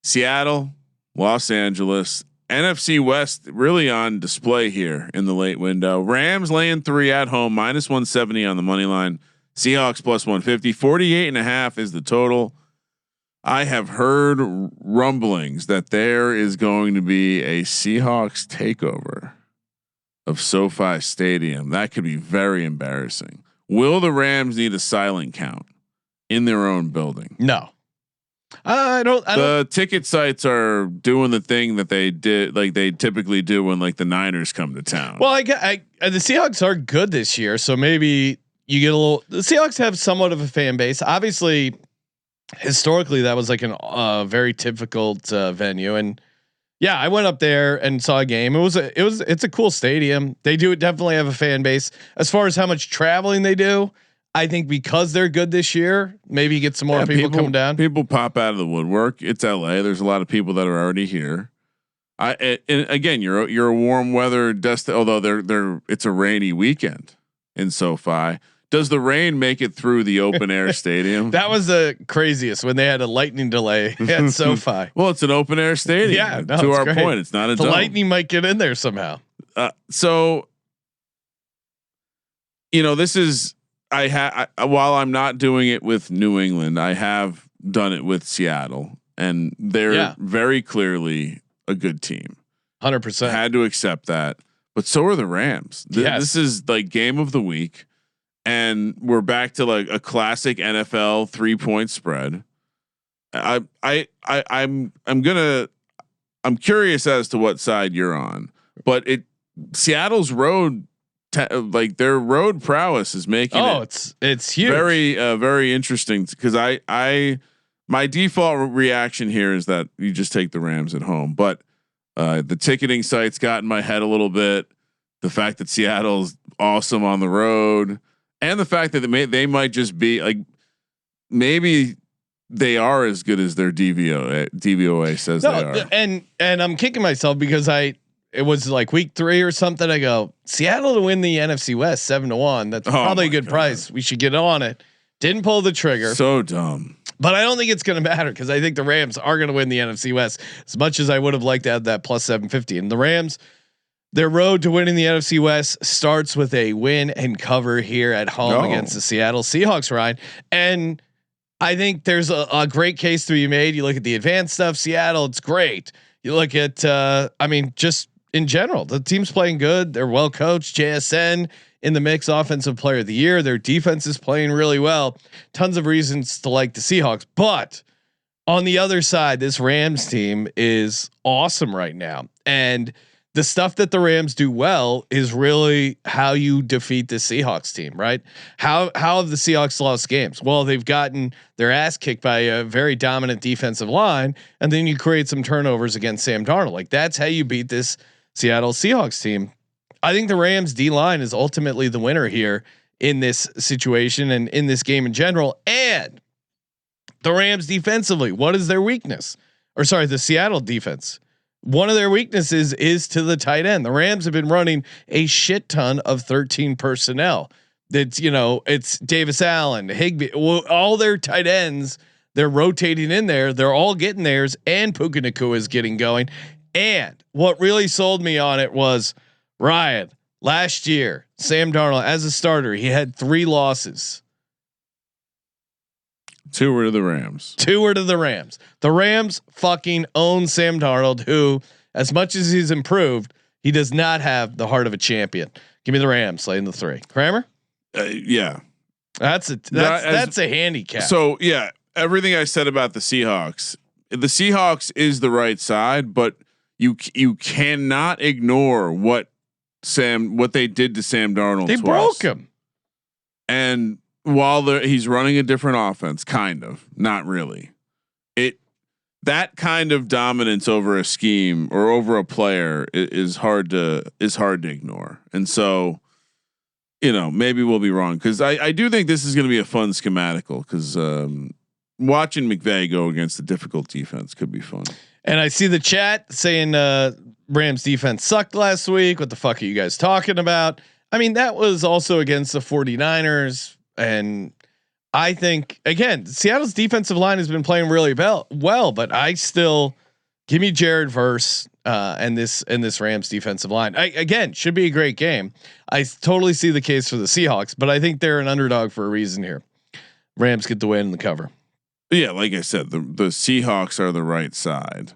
Seattle, Los Angeles, NFC West really on display here in the late window. Rams laying 3 at home, -170 on the money line. Seahawks +150. 48.5 is the total. I have heard rumblings that there is going to be a Seahawks takeover of SoFi Stadium. That could be very embarrassing. Will the Rams need a silent count in their own building? No. I don't. The ticket sites are doing the thing that they did, like they typically do when like the Niners come to town. Well, the Seahawks are good this year, so maybe you get a little. The Seahawks have somewhat of a fan base. Obviously, historically that was like an very difficult venue. And yeah, I went up there and saw a game. It's a cool stadium. They definitely have a fan base. As far as how much traveling they do, I think because they're good this year, maybe you get some more people coming down. People pop out of the woodwork. It's LA. There's a lot of people that are already here. And again, you're a warm weather although it's a rainy weekend in SoFi. Does the rain make it through the open air stadium? That was the craziest when they had a lightning delay at SoFi. Well, it's an open air stadium. Yeah, no, to our great. point, it's not a the dome. lightning might get in there somehow. So, this is while I'm not doing it with New England, I have done it with Seattle, and they're very clearly a good team. 100%. Had to accept that, but so are the Rams. This is like game of the week. And we're back to like a classic NFL 3-point spread. I'm curious as to what side you're on, but Seattle's road, their road prowess is making it's huge. Very, very interesting because my default reaction here is that you just take the Rams at home, but the ticketing sites got in my head a little bit. The fact that Seattle's awesome on the road. And the fact that they might just be like, maybe they are as good as their DVOA says they are. And I'm kicking myself because it was like week 3 or something. I go Seattle to win the NFC West 7-1. That's probably a good price. We should get on it. Didn't pull the trigger. So dumb. But I don't think it's going to matter because I think the Rams are going to win the NFC West as much as I would have liked to have that plus 750. And the Rams, their road to winning the NFC West starts with a win and cover here at home against the Seattle Seahawks, Ryan. And I think there's a great case to be made. You look at the advanced stuff, Seattle, it's great. You look at, just in general, the team's playing good. They're well coached. JSN in the mix, offensive player of the year. Their defense is playing really well. Tons of reasons to like the Seahawks, but on the other side, this Rams team is awesome right now. And the stuff that the Rams do well is really how you defeat the Seahawks team, right? How have the Seahawks lost games? Well, they've gotten their ass kicked by a very dominant defensive line, and then you create some turnovers against Sam Darnold. Like that's how you beat this Seattle Seahawks team. I think the Rams D line is ultimately the winner here in this situation and in this game in general. And the Rams defensively, what is their weakness? Or sorry, the Seattle defense. One of their weaknesses is to the tight end. The Rams have been running a shit ton of 13 personnel. It's Davis Allen, Higbee, all their tight ends. They're rotating in there. They're all getting theirs, and Puka Nacua is getting going. And what really sold me on it was Ryan last year. Sam Darnold as a starter, he had 3 losses. 2 were to the Rams. 2 were to the Rams. The Rams fucking own Sam Darnold, who, as much as he's improved, he does not have the heart of a champion. Give me the Rams laying the 3. Kramer? Yeah, that's a handicap. So yeah, everything I said about the Seahawks is the right side, but you cannot ignore what they did to Sam Darnold. They broke him. And while he's running a different offense, kind of, not really. That kind of dominance over a scheme or over a player is hard to ignore. And so, maybe we'll be wrong because I do think this is going to be a fun schematical because watching McVay go against a difficult defense could be fun. And I see the chat saying Rams defense sucked last week. What the fuck are you guys talking about? I mean, that was also against the 49ers. And I think again, Seattle's defensive line has been playing really well, but I still give me Jared Verse and this Rams defensive line. Again, should be a great game. I totally see the case for the Seahawks, but I think they're an underdog for a reason here. Rams get the win and the cover. Yeah, like I said, the Seahawks are the right side,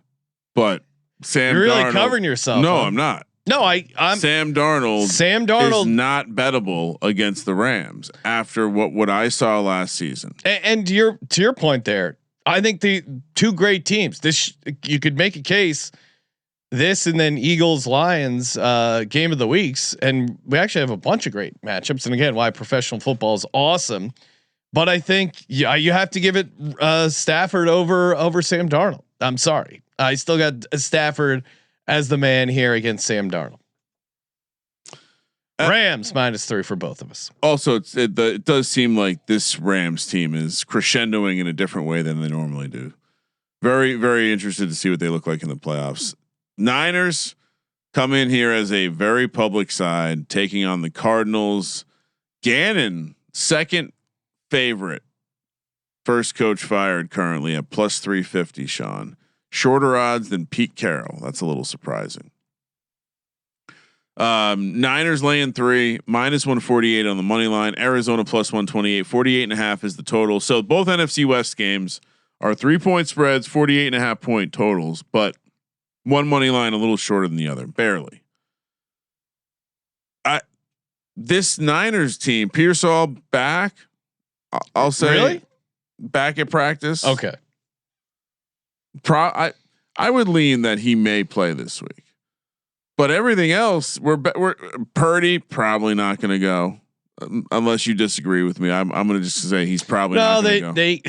but Sam, you're really Darnold, covering yourself. No, I'm not. No, I'm Sam Darnold is not bettable against the Rams after what I saw last season. And to your point there, I think the 2 great teams. You could make a case. This and then Eagles Lions game of the weeks, and we actually have a bunch of great matchups. And again, why professional football is awesome. But I think you have to give it Stafford over Sam Darnold. I'm sorry, I still got Stafford as the man here against Sam Darnold. Rams -3 for both of us. Also, it does seem like this Rams team is crescendoing in a different way than they normally do. Very, very interested to see what they look like in the playoffs. Niners come in here as a very public side, taking on the Cardinals. Gannon, second favorite, first coach fired currently at +350. Sean, shorter odds than Pete Carroll. That's a little surprising. Niners laying 3, -148 on the money line. Arizona +128. 48.5 is the total. So both NFC West games are 3-point spreads, 48.5 point totals, but one money line a little shorter than the other, barely. This Niners team, Pearsall back. I'll say really back at practice. Okay. I would lean that he may play this week. But everything else, we're Purdy probably not going to go unless you disagree with me. I'm going to just say he's probably not going to go. They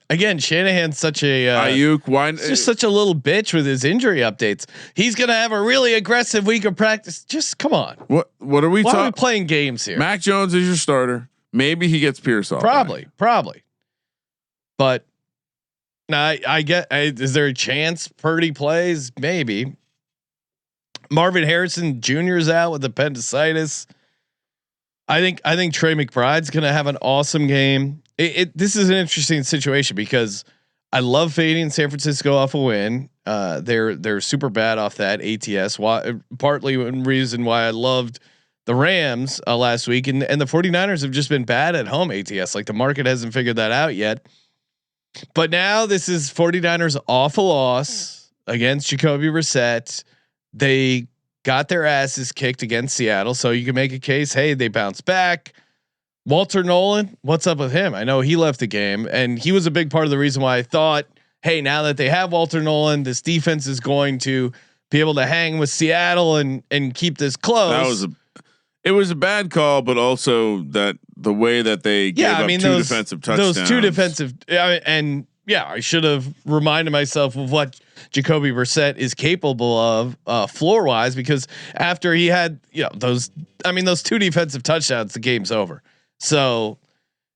again, Shanahan's such a Ayuk. Why? Just such a little bitch with his injury updates. He's going to have a really aggressive week of practice. Just come on. What are we Why talking? are we playing games here? Mac Jones is your starter. Maybe he gets Pearsall. Probably. But now I get. Is there a chance Purdy plays? Maybe. Marvin Harrison Jr. is out with appendicitis. I think Trey McBride's going to have an awesome game. This is an interesting situation because I love fading San Francisco off a win. They're super bad off that ATS. Partly one reason why I loved the Rams last week, and the 49ers have just been bad at home ATS. Like the market hasn't figured that out yet. But now this is 49ers awful loss against Jacoby Brissett. They got their asses kicked against Seattle, so you can make a case. Hey, they bounced back. Walter Nolan, what's up with him? I know he left the game, and he was a big part of the reason why I thought, hey, now that they have Walter Nolan, this defense is going to be able to hang with Seattle and keep this close. It was a bad call, but also that the way that they gave up two defensive touchdowns. Those two defensive, and I should have reminded myself of what Jacoby Brissett is capable of floor wise, because after he had those two defensive touchdowns, the game's over. So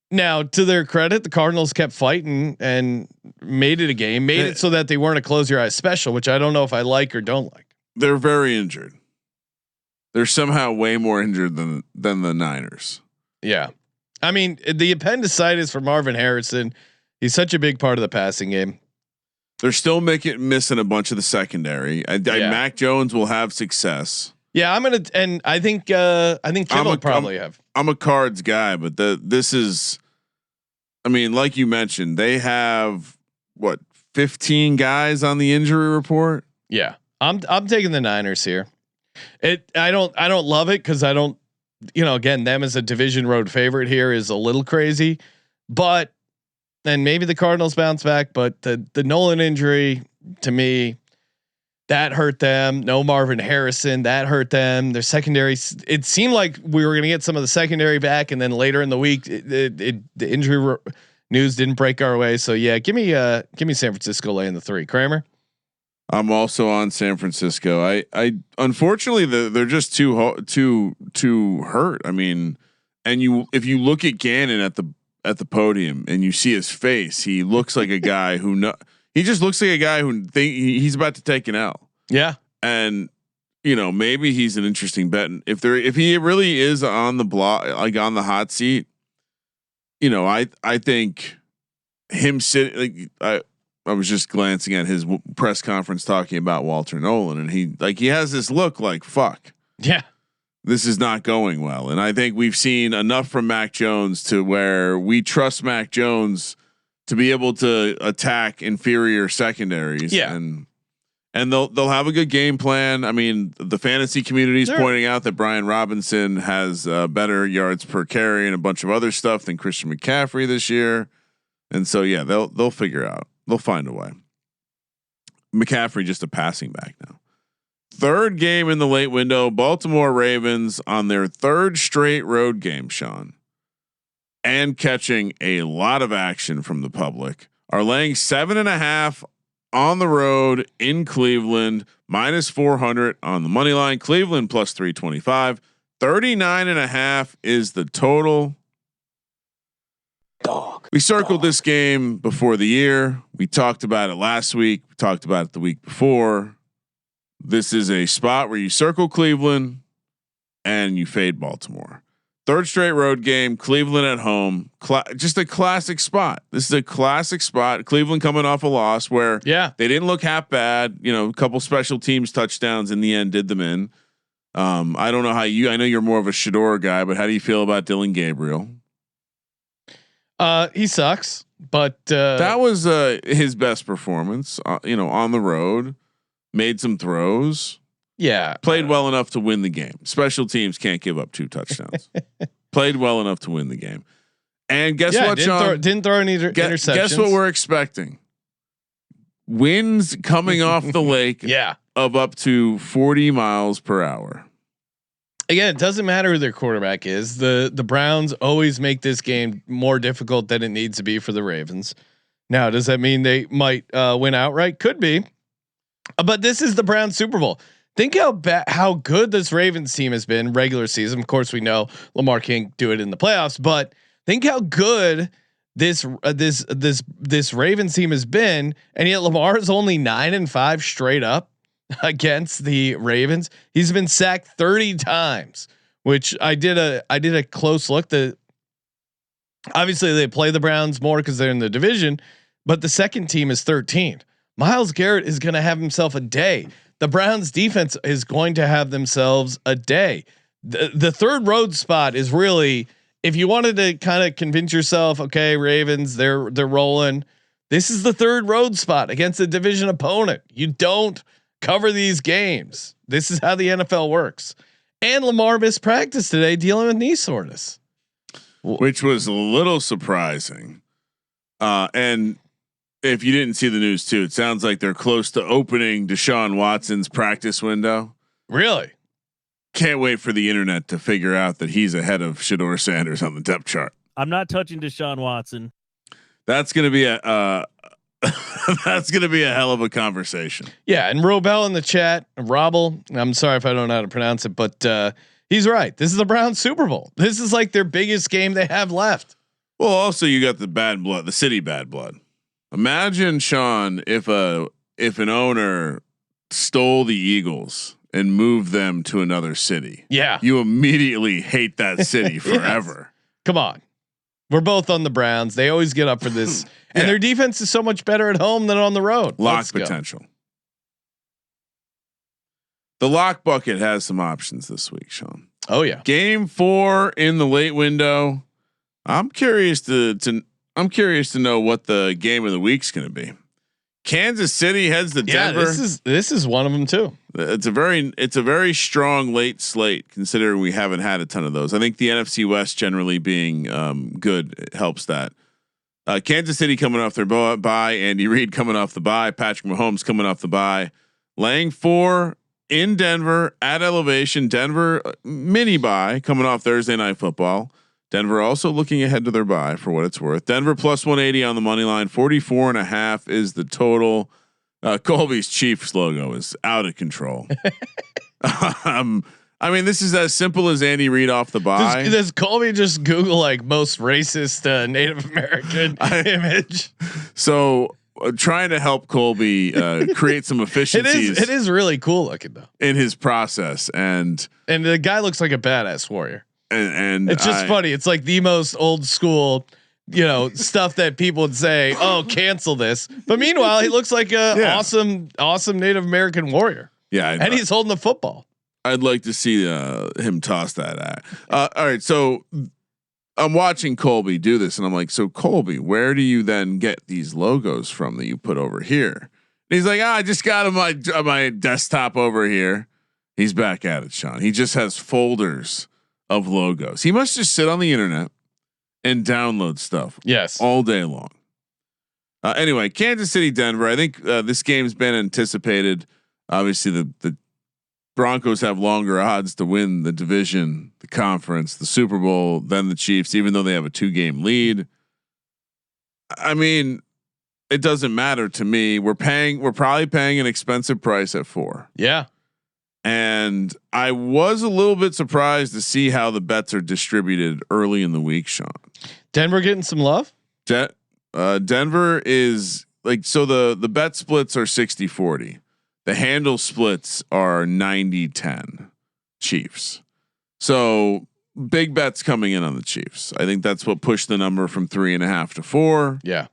now, to their credit, the Cardinals kept fighting and made it a game, made it so that they weren't a close your eyes special, which I don't know if I like or don't like. They're very injured. They're somehow way more injured than the Niners. Yeah. I mean, the appendicitis for Marvin Harrison, he's such a big part of the passing game. They're still missing a bunch of the secondary. Mac Jones will have success. Yeah, I think Kittle probably have. I'm a Cards guy, but this is, I mean, like you mentioned, they have 15 guys on the injury report. Yeah, I'm taking the Niners here. I don't love it because I don't, again, them as a division road favorite here is a little crazy, but then maybe the Cardinals bounce back. But the Nolan injury to me, that hurt them. No Marvin Harrison, that hurt them. Their secondary, it seemed like we were going to get some of the secondary back, and then later in the week, the injury news didn't break our way. So yeah, give me San Francisco laying the 3. Kramer. I'm also on San Francisco. I unfortunately they're just too hurt. I mean, and if you look at Gannon at the podium and you see his face, he looks like a guy he just looks like a guy who he's about to take an L. Yeah, and maybe he's an interesting bet. If he really is on the block, like on the hot seat, I think him sitting I was just glancing at his press conference talking about Walter Nolan, and he has this look like, fuck. Yeah. This is not going well. And I think we've seen enough from Mac Jones to where we trust Mac Jones to be able to attack inferior secondaries. Yeah. And they'll have a good game plan. I mean, the fantasy community is pointing out that Brian Robinson has better yards per carry and a bunch of other stuff than Christian McCaffrey this year. And so, yeah, they'll figure out. They'll find a way. McCaffrey just a passing back now. Third game in the late window, Baltimore Ravens on their third straight road game, Sean. and catching a lot of action from the public, are laying 7.5 on the road in Cleveland, -400 on the money line. Cleveland +325. 39.5 is the total. We circled this game before the year. We talked about it last week. We talked about it the week before. This is a spot where you circle Cleveland and you fade Baltimore. Third straight road game, Cleveland at home. Just a classic spot. This is a classic spot. Cleveland coming off a loss where they didn't look half bad. You know, a couple special teams touchdowns in the end did them in. I don't know how I know you're more of a Shador guy, but how do you feel about Dylan Gabriel? He sucks, but that was his best performance. On the road, made some throws. Yeah, played well enough to win the game. Special teams can't give up 2 touchdowns. Played well enough to win the game. And guess what, Sean? Didn't throw any interceptions. Guess what we're expecting? Winds coming off the lake. Of up to 40 miles per hour. Again, it doesn't matter who their quarterback is. The Browns always make this game more difficult than it needs to be for the Ravens. Now, does that mean they might win outright? Could be. But this is the Browns Super Bowl. Think how good this Ravens team has been regular season. Of course, we know Lamar can't do it in the playoffs, but think how good this Ravens team has been, and yet Lamar is only 9-5 straight up against the Ravens. He's been sacked 30 times, which I did a close look. Obviously they play the Browns more because they're in the division, but the second team is 13. Myles Garrett is going to have himself a day. The Browns defense is going to have themselves a day. The third road spot is really, if you wanted to kind of convince yourself, okay, Ravens, they're rolling. This is the third road spot against a division opponent. You don't cover these games. This is how the NFL works. And Lamar missed practice today dealing with knee soreness, which was a little surprising. And if you didn't see the news too, it sounds like they're close to opening Deshaun Watson's practice window. Really? Can't wait for the internet to figure out that he's ahead of Shador Sanders on the depth chart. I'm not touching Deshaun Watson. That's going to be a that's going to be a hell of a conversation. Yeah, and Robel in the chat, Robel, I'm sorry if I don't know how to pronounce it, but he's right. This is the Browns Super Bowl. This is like their biggest game they have left. Well, also you got the bad blood, the city bad blood. Imagine, Sean, if an owner stole the Eagles and moved them to another city. Yeah, you immediately hate that city forever. Yes. Come on, we're both on the Browns. They always get up for this, and their defense is so much better at home than on the road. Lock potential. The lock bucket has some options this week, Sean. Oh yeah, Game 4 in the late window. I'm curious to know what the game of the week's going to be. Kansas City heads to Denver. This is one of them too. It's a very strong late slate considering we haven't had a ton of those. I think the NFC West generally being good helps that. Kansas City coming off their bye, Andy Reid coming off the bye, Patrick Mahomes coming off the bye, laying 4 in Denver at elevation. Denver mini bye coming off Thursday Night Football. Denver also looking ahead to their bye for what it's worth. Denver +180 on the money line. 44.5 is the total. Colby's Chiefs logo is out of control. I mean, this is as simple as Andy Reid off the bye. Does Colby just Google like most racist Native American image? So trying to help Colby create some efficiencies. It is really cool looking though in his process, and the guy looks like a badass warrior. And it's just funny. It's like the most old school, stuff that people would say, "Oh, cancel this." But meanwhile, he looks like a awesome Native American warrior. Yeah, and he's holding the football. I'd like to see him toss that at. All right, so I'm watching Colby do this, and I'm like, "So Colby, where do you then get these logos from that you put over here?" And he's like, "I just got them on my desktop over here." He's back at it, Sean. He just has folders of logos. He must just sit on the internet and download stuff. Yes, all day long. Anyway, Kansas City, Denver. I think this game's been anticipated. Obviously, the Broncos have longer odds to win the division, the conference, the Super Bowl than the Chiefs, even though they have a 2-game lead. I mean, it doesn't matter to me. We're probably paying an expensive price at 4. Yeah. And I was a little bit surprised to see how the bets are distributed early in the week, Sean. Denver getting some love. Denver is like, so the bet splits are 60-40. The handle splits are 90-10 Chiefs. So big bets coming in on the Chiefs. I think that's what pushed the number from 3.5 to 4. Yeah.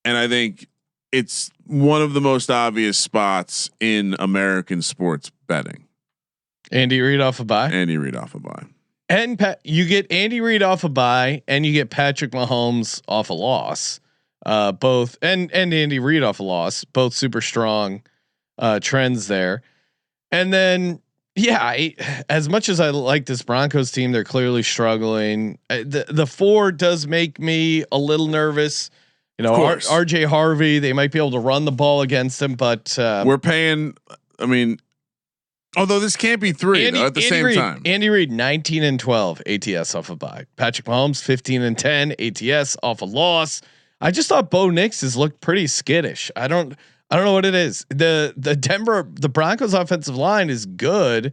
And I think it's one of the most obvious spots in American sports betting. Andy Reid off a bye. And you get Andy Reid off a bye, and you get Patrick Mahomes off a loss. Both and Andy Reid off a loss. Both super strong trends there. And then as much as I like this Broncos team, they're clearly struggling. The 4 does make me a little nervous. You know, RJ Harvey, they might be able to run the ball against him, but we're paying. I mean, although this can't be 3 at the same time. Andy Reid 19-12 ATS off a bye. Patrick Mahomes 15-10 ATS off a loss. I just thought Bo Nix has looked pretty skittish. I don't know what it is. The Broncos offensive line is good,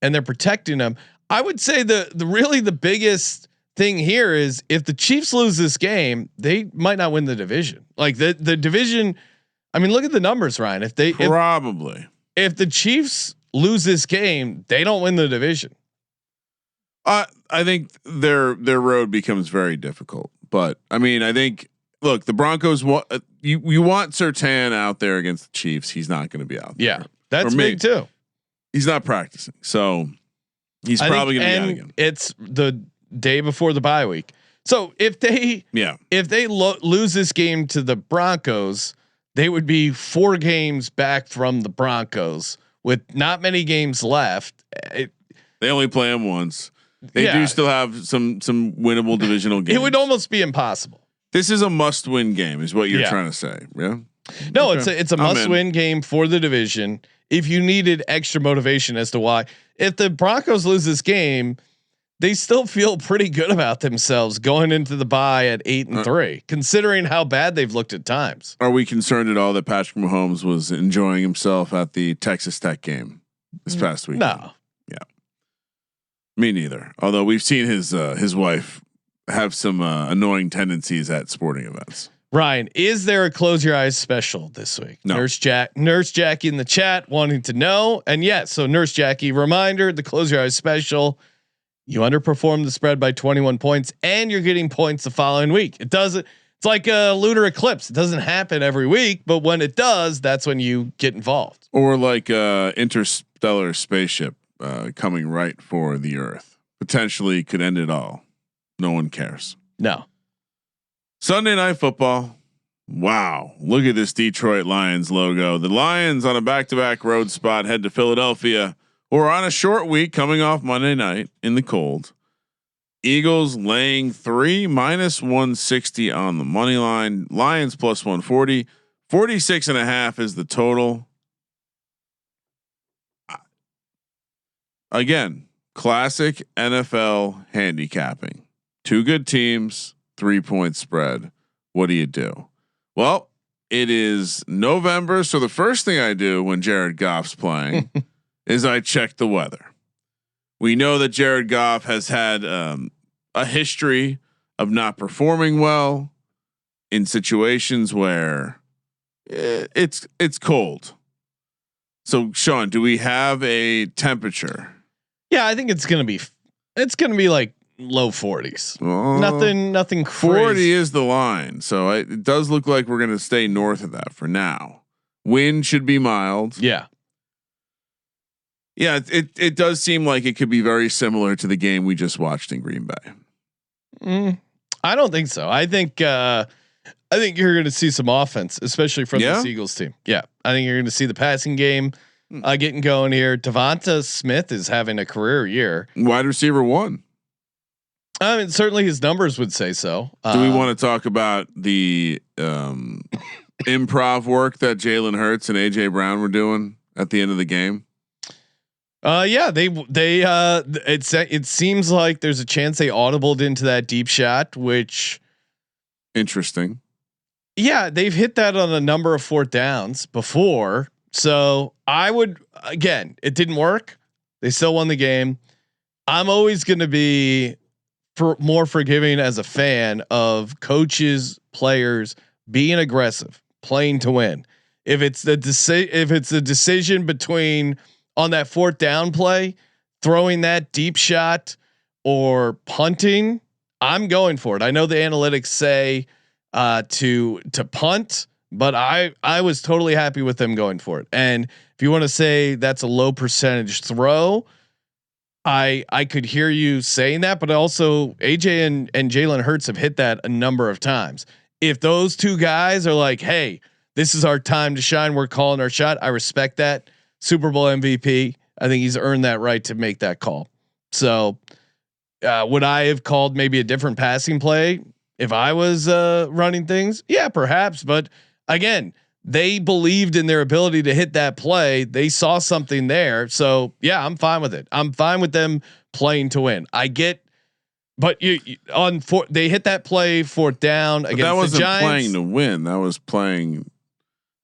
and they're protecting them. I would say the biggest thing here is if the Chiefs lose this game, they might not win the division. Like the division. I mean, look at the numbers, Ryan. If the Chiefs lose this game, they don't win the division. I think their road becomes very difficult. But I mean, I think look, the Broncos want you want Surtain out there against the Chiefs. He's not going to be out there. Yeah, that's big too. He's not practicing, so he's probably going to be out again. It's the day before the bye week. So if they lose this game to the Broncos, they would be 4 games back from the Broncos with not many games left. They only play them once. They do still have some winnable divisional games. It would almost be impossible. This is a must-win game, is what you're trying to say. Yeah. No, it's a must-win game for the division. If you needed extra motivation as to why, if the Broncos lose this game, they still feel pretty good about themselves going into the bye at 8-3, considering how bad they've looked at times. Are we concerned at all that Patrick Mahomes was enjoying himself at the Texas Tech game this past week? No. Yeah. Me neither. Although we've seen his wife have some annoying tendencies at sporting events. Ryan, is there a close your eyes special this week? No. Nurse Jackie in the chat wanting to know. And so Nurse Jackie, reminder, the close your eyes special. You underperform the spread by 21 points and you're getting points the following week. It's like a lunar eclipse. It doesn't happen every week, but when it does, that's when you get involved. Or like interstellar spaceship coming right for the Earth. Potentially could end it all. No one cares. No. Sunday Night Football. Wow. Look at this Detroit Lions logo. The Lions on a back-to-back road spot head to Philadelphia, or on a short week coming off Monday night in the cold. Eagles laying 3 -160 on the money line. Lions +140. 46.5 is the total. Again, classic NFL handicapping. 2 good teams, 3-point spread. What do you do? Well, it is November, so the first thing I do when Jared Goff's playing is I check the weather. We know that Jared Goff has had a history of not performing well in situations where it's cold. So, Sean, do we have a temperature? Yeah, I think it's gonna be like low 40s. Nothing crazy. 40 is the line, so it does look like we're gonna stay north of that for now. Wind should be mild. Yeah. Yeah, it does seem like it could be very similar to the game we just watched in Green Bay. I don't think so. I think you're going to see some offense, especially from this Eagles team. Yeah, I think you're going to see the passing game getting going here. Devonta Smith is having a career year. Wide receiver 1. I mean, certainly his numbers would say so. Do we want to talk about the improv work that Jalen Hurts and AJ Brown were doing at the end of the game? Yeah, it seems like there's a chance they audibled into that deep shot, which interesting. Yeah, they've hit that on a number of fourth downs before. So I would, again, it didn't work. They still won the game. I'm always going to be more forgiving as a fan of coaches, players being aggressive, playing to win. If it's the decision between on that fourth down play, throwing that deep shot or punting, I'm going for it. I know the analytics say to punt, but I was totally happy with them going for it. And if you want to say that's a low percentage throw, I could hear you saying that, but also AJ and Jalen Hurts have hit that a number of times. If those two guys are like, hey, this is our time to shine, we're calling our shot, I respect that. Super Bowl MVP, I think he's earned that right to make that call. So would I have called maybe a different passing play if I was running things? Yeah, perhaps. But again, they believed in their ability to hit that play. They saw something there. So yeah, I'm fine with it. I'm fine with them playing to win. I get, but they hit that play fourth down against that wasn't the Giants. Playing to win. That was playing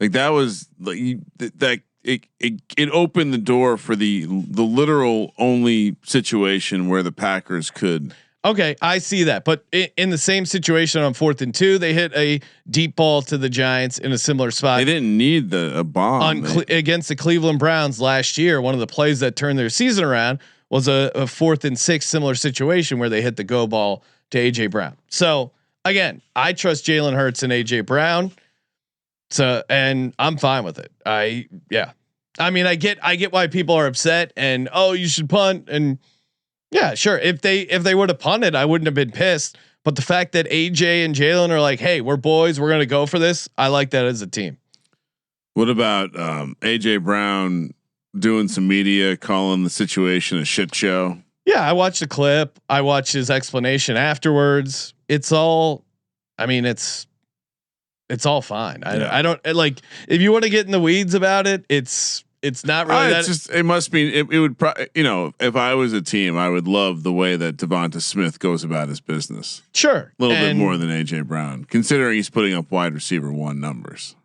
like that was like that. It opened the door for the literal only situation where the Packers could. Okay, I see that, but in the same situation on 4th and 2, they hit a deep ball to the Giants in a similar spot. They didn't need a bomb against the Cleveland Browns last year. One of the plays that turned their season around was a 4th and 6 similar situation where they hit the go ball to AJ Brown. So again, I trust Jalen Hurts and AJ Brown. So, and I'm fine with it. I mean, I get why people are upset and, oh, you should punt. And yeah, sure. If they would have punted, I wouldn't have been pissed. But the fact that AJ and Jalen are like, hey, we're boys, we're going to go for this. I like that as a team. What about AJ Brown doing some media, calling the situation a shit show? Yeah. I watched the clip. I watched his explanation afterwards. It's all, I mean, it's all fine. I don't like, if you want to get in the weeds about it, it's not really that. It's just, it must be, it would if I was a team, I would love the way that Devonta Smith goes about his business. Sure. A little bit more than AJ Brown, considering he's putting up wide receiver 1 numbers.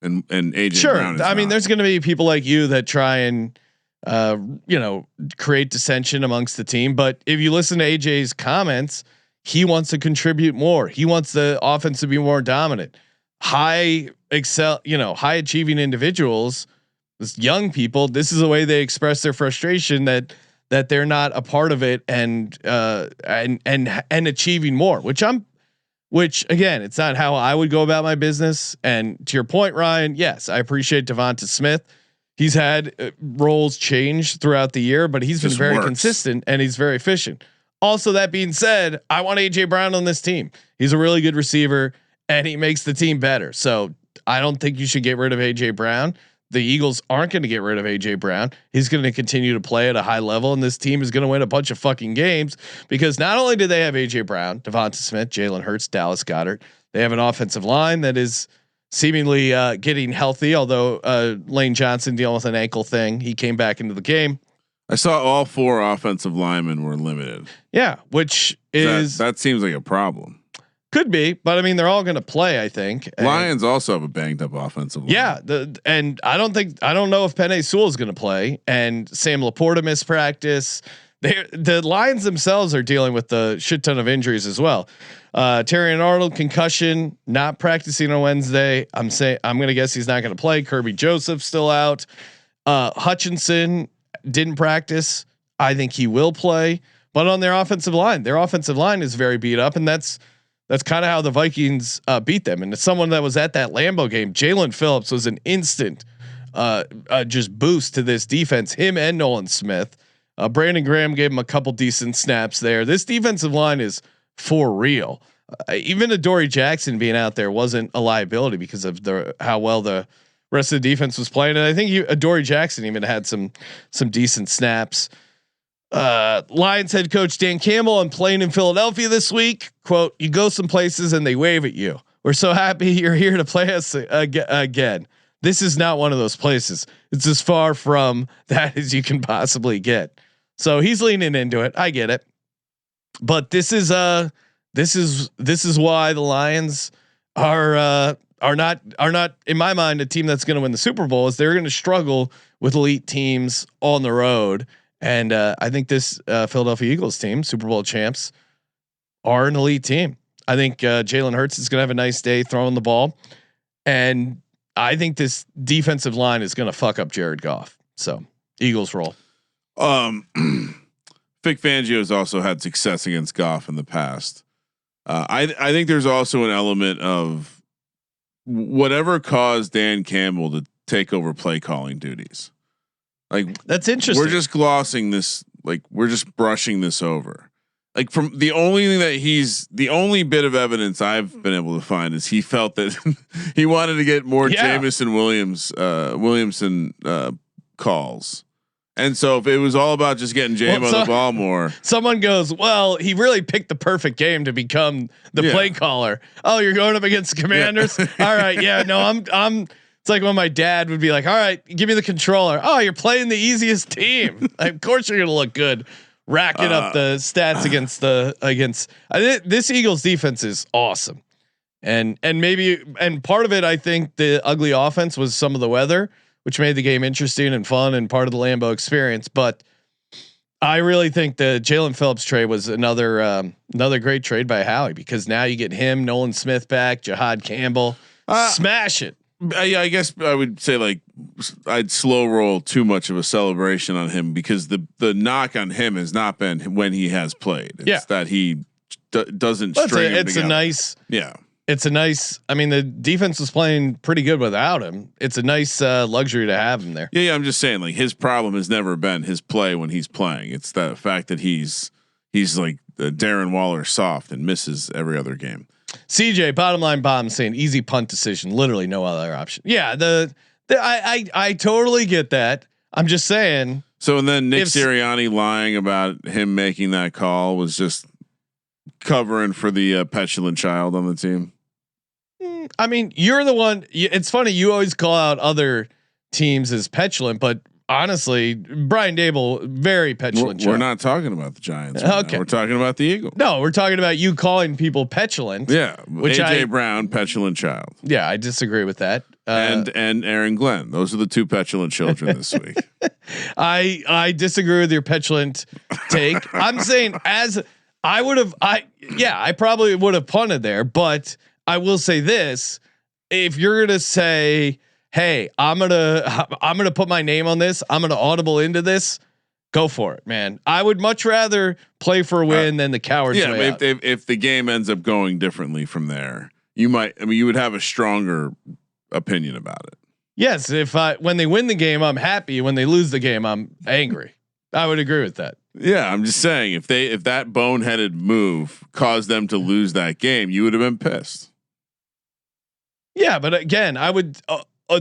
And AJ Brown is I mean, not. there's going to be people like you that try and, create dissension amongst the team. But if you listen to AJ's comments, he wants to contribute more. He wants the offense to be more dominant. High achieving individuals, this young people, this is the way they express their frustration that they're not a part of it and achieving more, which again, it's not how I would go about my business. And to your point, Ryan, yes, I appreciate Devonta Smith. He's had roles change throughout the year, but he's been very consistent and he's very efficient. Also, that being said, I want AJ Brown on this team. He's a really good receiver and he makes the team better. So I don't think you should get rid of AJ Brown. The Eagles aren't going to get rid of AJ Brown. He's going to continue to play at a high level, and this team is going to win a bunch of fucking games because not only do they have AJ Brown, Devonta Smith, Jalen Hurts, Dallas Goedert, they have an offensive line that is seemingly getting healthy. Although Lane Johnson dealing with an ankle thing, he came back into the game. I saw all 4 offensive linemen were limited. Yeah, which is that seems like a problem. Could be, but I mean, they're all going to play, I think. Lions also have a banged up offensive line. Yeah. And I don't know if Penei Sewell is going to play, and Sam Laporta missed practice. The Lions themselves are dealing with the shit ton of injuries as well. Terry and Arnold concussion, not practicing on Wednesday. I'm going to guess he's not going to play. Kirby Joseph still out. Hutchinson didn't practice. I think he will play, but on their offensive line is very beat up, and that's kind of how the Vikings beat them. And as someone that was at that Lambeau game, Jalen Phillips was an instant just boost to this defense. Him and Nolan Smith. Brandon Graham gave him a couple decent snaps there. This defensive line is for real. Even Adoree Jackson being out there wasn't a liability because of how well the rest of the defense was playing. And I think Adoree Jackson even had some decent snaps. Lions head coach Dan Campbell on playing in Philadelphia this week. Quote, "You go some places and they wave at you. We're so happy you're here to play us again. this is not one of those places. It's as far from that as you can possibly get. So he's leaning into it. I get it, but this is why the Lions are not in my mind a team that's going to win the Super Bowl. Is they're going to struggle with elite teams on the road, and I think this Philadelphia Eagles team, Super Bowl champs, are an elite team. I think Jalen Hurts is going to have a nice day throwing the ball, and I think this defensive line is going to fuck up Jared Goff. So Eagles roll. Vic Fangio has also had success against Goff in the past. I think there's also an element of whatever caused Dan Campbell to take over play calling duties. Like, that's interesting. We're just glossing this. Like, we're just brushing this over. Like, from the only bit of evidence I've been able to find is he felt that he wanted to get more Jamison Williamson calls. And so if it was all about just getting Jamo the ball more, someone goes, well, he really picked the perfect game to become the play caller. Oh, you're going up against the Commanders. All right. Yeah, no, I'm, it's like when my dad would be like, all right, give me the controller. Oh, you're playing the easiest team. Like, of course you're going to look good. Racking up the stats against this Eagles defense is awesome. And part of it, I think the ugly offense was some of the weather, which made the game interesting and fun and part of the Lambeau experience. But I really think the Jalen Phillips trade was another great trade by Howie, because now you get him, Nolan Smith back, Jahad Campbell, smash it. I guess I would say, like, I'd slow roll too much of a celebration on him, because the knock on him has not been when he has played. It's that he doesn't string him together. It's a nice. I mean, the defense was playing pretty good without him. It's a nice luxury to have him there. Yeah. I'm just saying, like, his problem has never been his play when he's playing. It's the fact that he's like Darren Waller soft and misses every other game. CJ, bottom line bomb saying easy punt decision, literally no other option. Yeah, I totally get that. I'm just saying. So, and then Nick Sirianni lying about him making that call was just covering for the petulant child on the team. I mean, you're the one. It's funny, you always call out other teams as petulant, but honestly, Brian Daboll, very petulant. We're not talking about the Giants. Right now. We're talking about the Eagles. No, we're talking about you calling people petulant. Yeah, which AJ Brown, petulant child. Yeah, I disagree with that. And Aaron Glenn, those are the two petulant children this week. I disagree with your petulant take. I'm saying, as I would have, I probably would have punted there, but I will say this: if you're gonna say, hey, I'm gonna put my name on this, I'm gonna audible into this, go for it, man. I would much rather play for a win than the coward's way out. If the game ends up going differently from there, you would have a stronger opinion about it. Yes, when they win the game, I'm happy. When they lose the game, I'm angry. I would agree with that. Yeah, I'm just saying, if that boneheaded move caused them to lose that game, you would have been pissed. Yeah, but again, I would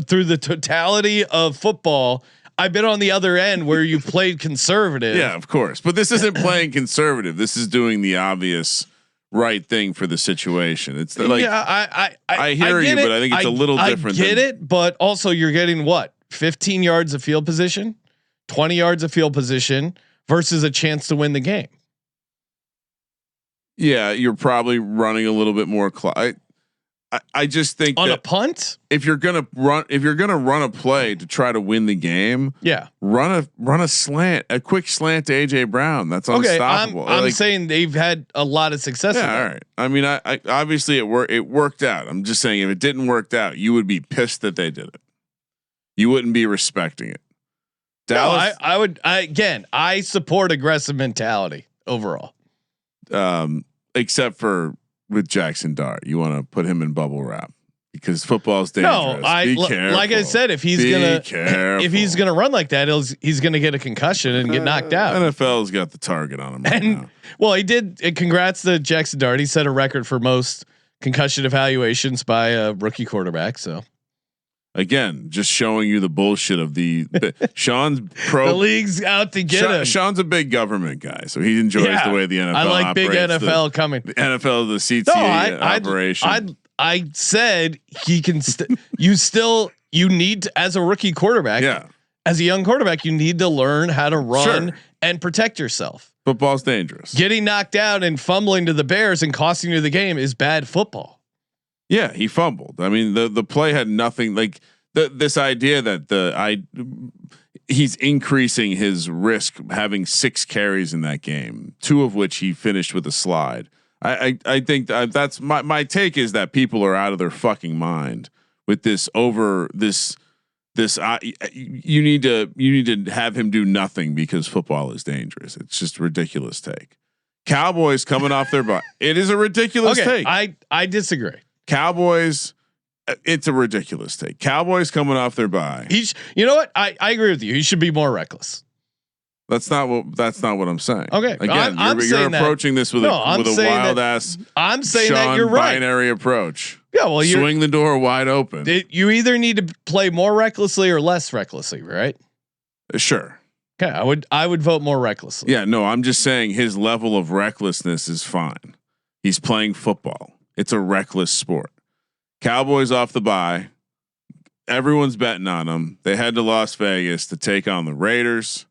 through the totality of football, I've been on the other end where you played conservative. Yeah, of course, but this isn't playing conservative. This is doing the obvious right thing for the situation. It's like, I hear you, but I think it's a little different. I get it, but also you're getting what, 15 yards of field position, 20 yards of field position versus a chance to win the game. Yeah, you're probably running a little bit more. I just think on a punt, if you're gonna run a play to try to win the game, run a slant, a quick slant to AJ Brown. That's unstoppable. I'm saying they've had a lot of success. Yeah, all right. I mean, I obviously it worked out. I'm just saying, if it didn't work out, you would be pissed that they did it. You wouldn't be respecting it. Dallas, no, I would. I support aggressive mentality overall. Except for with Jackson Dart, you want to put him in bubble wrap because football's dangerous. No, be careful. Like I said, if he's gonna run like that, he's gonna get a concussion and get knocked out. NFL's got the target on him right now. Well, he did. Congrats to Jackson Dart. He set a record for most concussion evaluations by a rookie quarterback. So. Again, just showing you the bullshit of Sean's pro. The league's out to get him. Sean's a big government guy, so he enjoys the way the NFL. I like operates. big NFL coming. The NFL, the CTA operation. I said he can. You still you need to, as a rookie quarterback, as a young quarterback, you need to learn how to run and protect yourself. Football's dangerous. Getting knocked out and fumbling to the Bears and costing you the game is bad football. Yeah, he fumbled. I mean, the play had nothing like this idea that he's increasing his risk having 6 carries in that game, 2 of which he finished with a slide. I think that's my take is that people are out of their fucking mind with this you need to have him do nothing because football is dangerous. It's just a ridiculous take. Cowboys coming off their butt. It is a ridiculous take. I disagree. Cowboys, it's a ridiculous take. Cowboys coming off their bye. You know what? I agree with you. He should be more reckless. That's not what I'm saying. Okay, again, you're approaching this with a wild ass. I'm saying Sean that you're right. Binary approach. Yeah, well, swing the door wide open. You either need to play more recklessly or less recklessly, right? Sure. Okay, I would vote more recklessly. Yeah, no, I'm just saying his level of recklessness is fine. He's playing football. It's a reckless sport. Cowboys off the bye. Everyone's betting on them. They head to Las Vegas to take on the Raiders.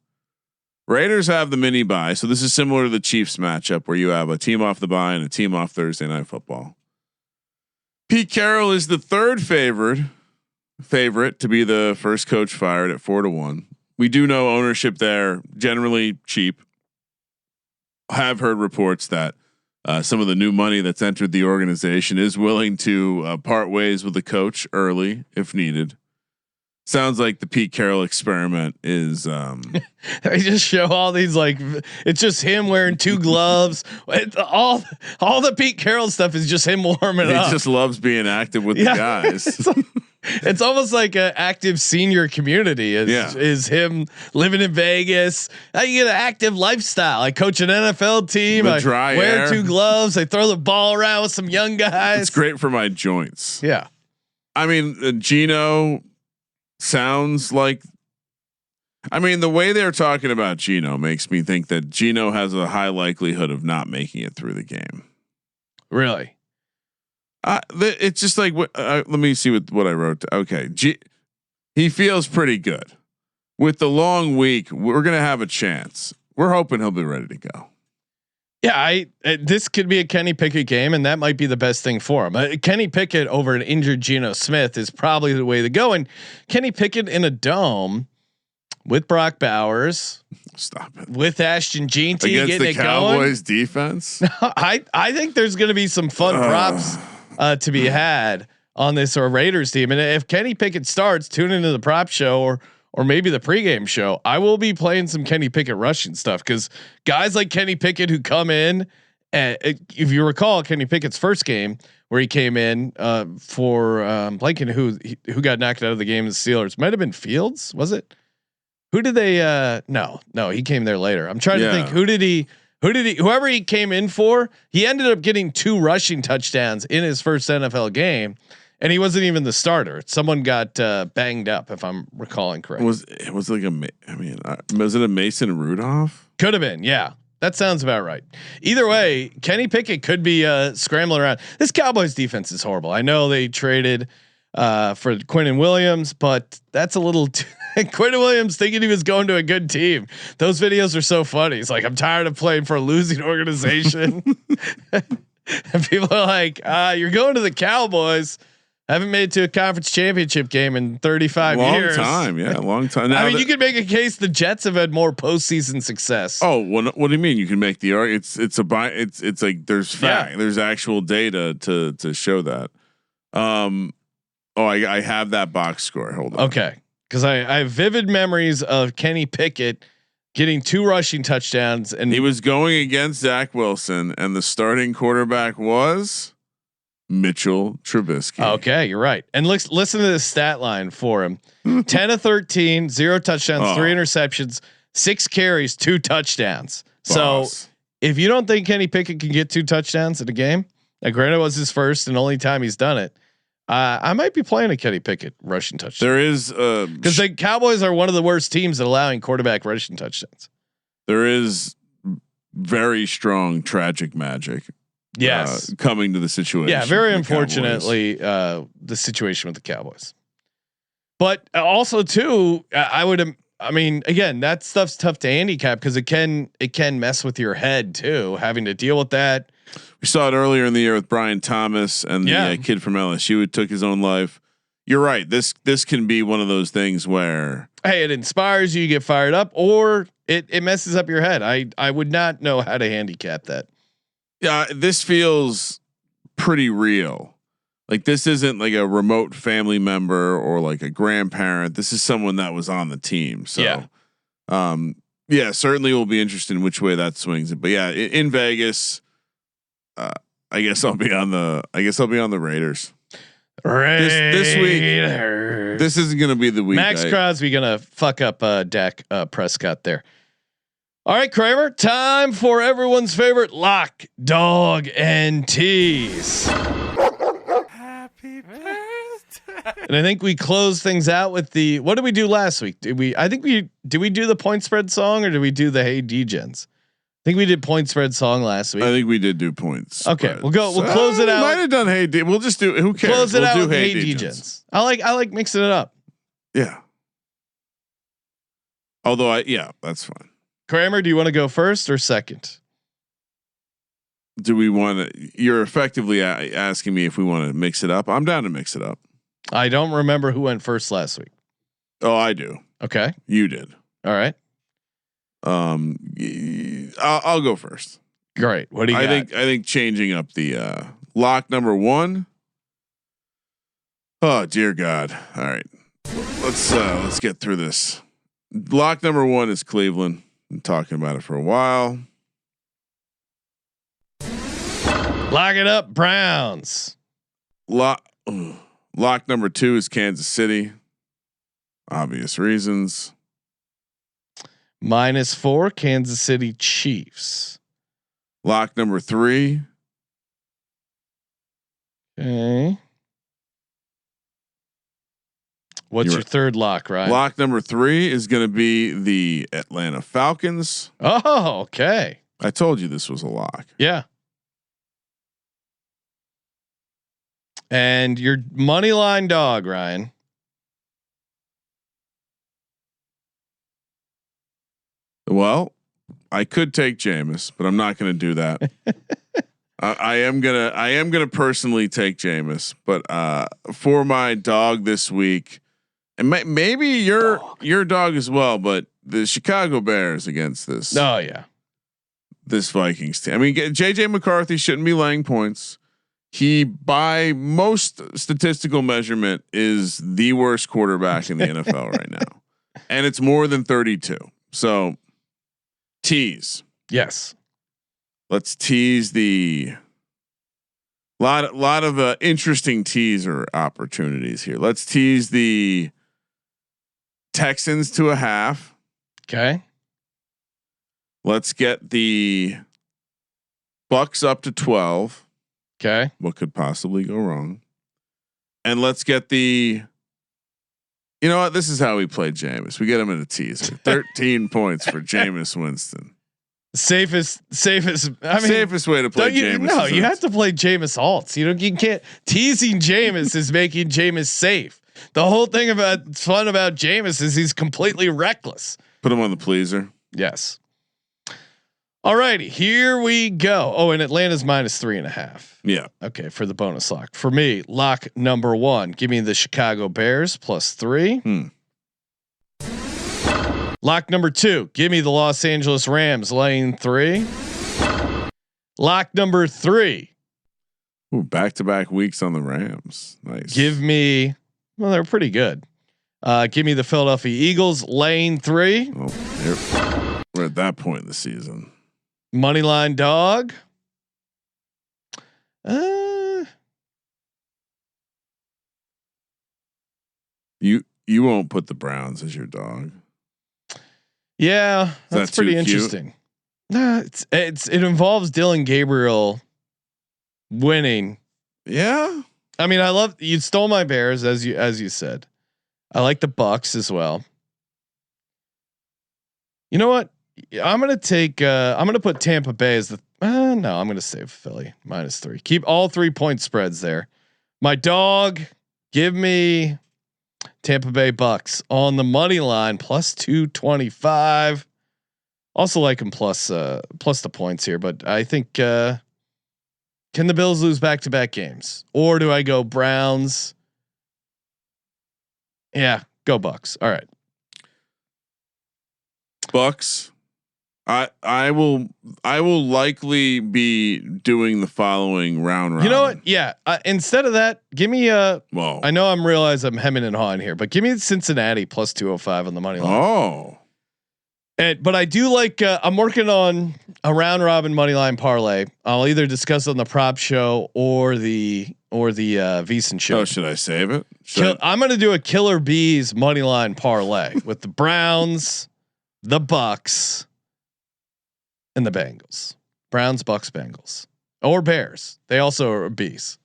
Raiders have the mini bye, so this is similar to the Chiefs matchup where you have a team off the bye and a team off Thursday Night Football. Pete Carroll is the third favorite to be the first coach fired at 4-1. We do know ownership there generally cheap. Have heard reports that some of the new money that's entered the organization is willing to part ways with the coach early if needed. Sounds like the Pete Carroll experiment is. They just show all these it's just him wearing 2 gloves. All the Pete Carroll stuff is just him warming up. He just loves being active with the guys. It's almost like an active senior community. Is him living in Vegas? How you get an active lifestyle? I coach an NFL team. I wear 2 gloves. I throw the ball around with some young guys. It's great for my joints. Yeah, I mean Gino. Sounds like, I mean, the way they're talking about Gino makes me think that Gino has a high likelihood of not making it through the game. Really? It's just like, let me see what I wrote. Okay. He feels pretty good with the long week. We're going to have a chance. We're hoping he'll be ready to go. Yeah, this could be a Kenny Pickett game, and that might be the best thing for him. Kenny Pickett over an injured Geno Smith is probably the way to go. And Kenny Pickett in a dome with Brock Bowers, stop it, with Ashton Jeanty against getting the Cowboys defense. I think there's going to be some fun props to be had on this Raiders team. And if Kenny Pickett starts, tune into the prop show or maybe the pregame show. I will be playing some Kenny Pickett rushing stuff because guys like Kenny Pickett who come in, if you recall Kenny Pickett's first game where he came in for blanking who got knocked out of the game, the Steelers. Might have been Fields, was it? Who did they? No, he came there later. I'm trying to think. Whoever he came in for, he ended up getting 2 rushing touchdowns in his first NFL game. And he wasn't even the starter. Someone got banged up, if I'm recalling correctly. Was it a Mason Rudolph? Could have been, yeah. That sounds about right. Either way, Kenny Pickett could be scrambling around. This Cowboys defense is horrible. I know they traded for Quinnen Williams, but that's a little. Quinnen Williams thinking he was going to a good team. Those videos are so funny. He's like, I'm tired of playing for a losing organization. And people are like, you're going to the Cowboys. Haven't made it to a conference championship game in 35 years. Long time. Now I mean, you could make a case the Jets have had more postseason succce. Oh, what do you mean? You can make the argument. It's like there's fact. There's actual data to show that. I have that box score. Hold on. Okay, because I have vivid memories of Kenny Pickett getting 2 rushing touchdowns, and he was going against Zach Wilson, and the starting quarterback was Mitchell Trubisky. Okay, you're right. And listen to this stat line for him: 10 of 13, 0 touchdowns, 3 interceptions, 6 carries, 2 touchdowns. Boss. So if you don't think Kenny Pickett can get 2 touchdowns in a game, now granted it was his first and only time he's done it, I might be playing a Kenny Pickett rushing touchdown. There is because the Cowboys are one of the worst teams at allowing quarterback rushing touchdowns. There is very strong tragic magic. Yes, coming to the situation. Yeah, very unfortunately, the situation with the Cowboys. But also too, I would. I mean, again, that stuff's tough to handicap because it can mess with your head too, having to deal with that. We saw it earlier in the year with Brian Thomas and the kid from LSU who took his own life. You're right. This can be one of those things where, hey, it inspires you, get fired up, or it messes up your head. I would not know how to handicap that. Yeah, this feels pretty real. Like this isn't like a remote family member or like a grandparent. This is someone that was on the team. So, certainly will be interested in which way that swings it. But yeah, in Vegas, I guess I'll be on the Raiders. This week, this isn't going to be the week. Max Crosby gonna fuck up Dak Prescott there. All right, Kramer, time for everyone's favorite lock, dog, and tease. Happy birthday. And I think we closed things out with the. What did we do last week? Did we do the point spread song or did we do the Hey D-Gens? I think we did point spread song last week. I think we did do points. Okay, we'll close it out. Might have done Hey D. We'll just do. Who cares? Close it out with Hey D-Gens. I like mixing it up. Yeah. Although that's fine. Kramer, do you want to go first or second? Do we want to? You're effectively asking me if we want to mix it up. I'm down to mix it up. I don't remember who went first last week. Oh, I do. Okay, you did. All right. I'll go first. Great. What do you got? I think changing up the lock number 1. Oh dear God! All right, let's get through this. Lock number 1 is Cleveland. Been talking about it for a while. Lock it up, Browns. Lock number 2 is Kansas City. Obvious reasons. -4, Kansas City Chiefs. Lock number 3. Okay. What's your third lock, Ryan? Lock number 3 is going to be the Atlanta Falcons. Oh, okay. I told you this was a lock. Yeah. And your money line dog, Ryan. Well, I could take Jameis, but I'm not going to do that. I am gonna personally take Jameis, but for my dog this week, and maybe your dog as well, but the Chicago Bears against this. Oh yeah, this Vikings team. I mean, JJ McCarthy shouldn't be laying points. He, by most statistical measurement, is the worst quarterback in the NFL right now, and it's more than 32. So, tease. Yes. Let's tease the lot of interesting teaser opportunities here. Let's tease the Texans to a half. Okay. Let's get the Bucks up to 12. Okay. What could possibly go wrong? And let's get the. You know what? This is how we play Jameis. We get him in a teaser. 13 points for Jameis Winston. Safest. I mean, safest way to play Jameis. No, you have to play Jameis alts. You can't teasing Jameis is making Jameis safe. The whole thing fun about Jameis is he's completely reckless. Put him on the pleaser. Yes. All righty, here we go. Oh, and Atlanta's -3.5. Yeah. Okay, for the bonus lock. For me, lock number 1. Give me the Chicago Bears +3. Lock number 2. Give me the Los Angeles Rams laying 3. Lock number 3. Ooh, back-to-back weeks on the Rams. Nice. Give me. Well, they're pretty good. Give me the Philadelphia Eagles laying 3. Oh, we're at that point in the season. Moneyline dog. You won't put the Browns as your dog. Yeah, that's pretty interesting. Nah, it involves Dylan Gabriel winning. Yeah. I mean, I love you stole my Bears as you said. I like the Bucks as well. You know what? I'm gonna put Tampa Bay as the. No, I'm gonna save Philly -3. Keep all 3 point spreads there. My dog, give me Tampa Bay Bucks on the money line plus 225. Also like him plus the points here, but I think can the Bills lose back-to-back games, or do I go Browns? Yeah, go Bucks. All right, Bucks. I will likely be doing the following round. You know what? Yeah. Instead of that, give me Whoa. I know I'm hemming and hawing here, but give me Cincinnati plus 205 on the money line. Oh. But I do like. I'm working on a round robin money line parlay. I'll either discuss on the prop show or the VSiN show. Oh, should I save it? I'm going to do a Killer Bees money line parlay with the Browns, the Bucks, and the Bengals. Browns, Bucks, Bengals, or Bears. They also are bees.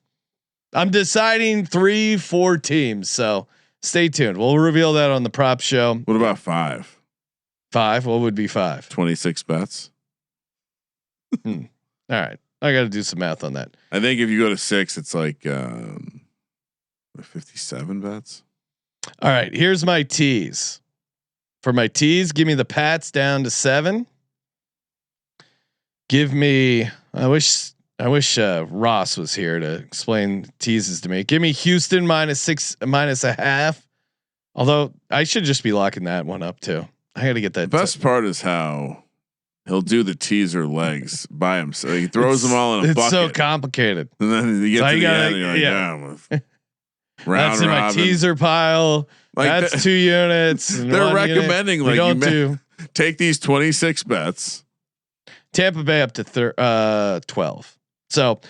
I'm deciding 3-4 teams, so stay tuned. We'll reveal that on the prop show. What about 5? 5? What would be 5? 26 bets. All right, I got to do some math on that. I think if you go to 6, it's like 57 bets. All right, here's my tease. For my tease, give me the Pats down to 7. Give me. I wish Ross was here to explain teases to me. Give me Houston -6, -0.5. Although I should just be locking that one up too. I got to get that. The best part is how he'll do the teaser legs by himself. He throws them all in a bucket. It's so complicated. And then you get to the end, and you're like, That's in my teaser pile. Like that's 2 units. They're recommending unit. Take these 26 bets. Tampa Bay up to 12. So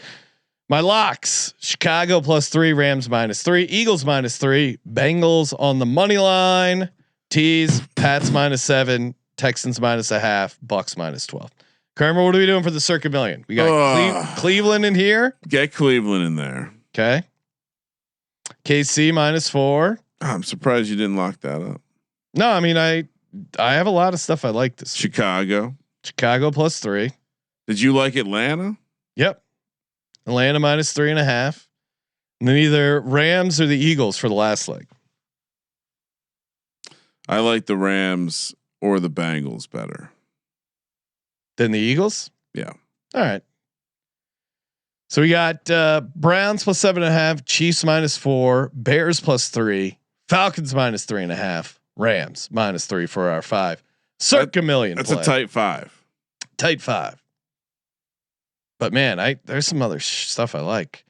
my locks: Chicago +3, Rams -3, Eagles -3, Bengals on the money line. Tease, Pats -7, Texans -0.5, Bucks -12. Kramer, what are we doing for the Circa Million? We got Cleveland in here. Get Cleveland in there. Okay. KC -4. I'm surprised you didn't lock that up. No, I mean I have a lot of stuff I like this. Chicago +3. Did you like Atlanta? Yep. Atlanta -3.5. And then either Rams or the Eagles for the last leg. I like the Rams or the Bengals better than the Eagles. Yeah. All right. So we got Browns +7.5, Chiefs -4, Bears +3, Falcons -3.5, Rams -3 for our 5. Circa million. That's play. a tight 5. Tight 5. But man, there's some other stuff I like.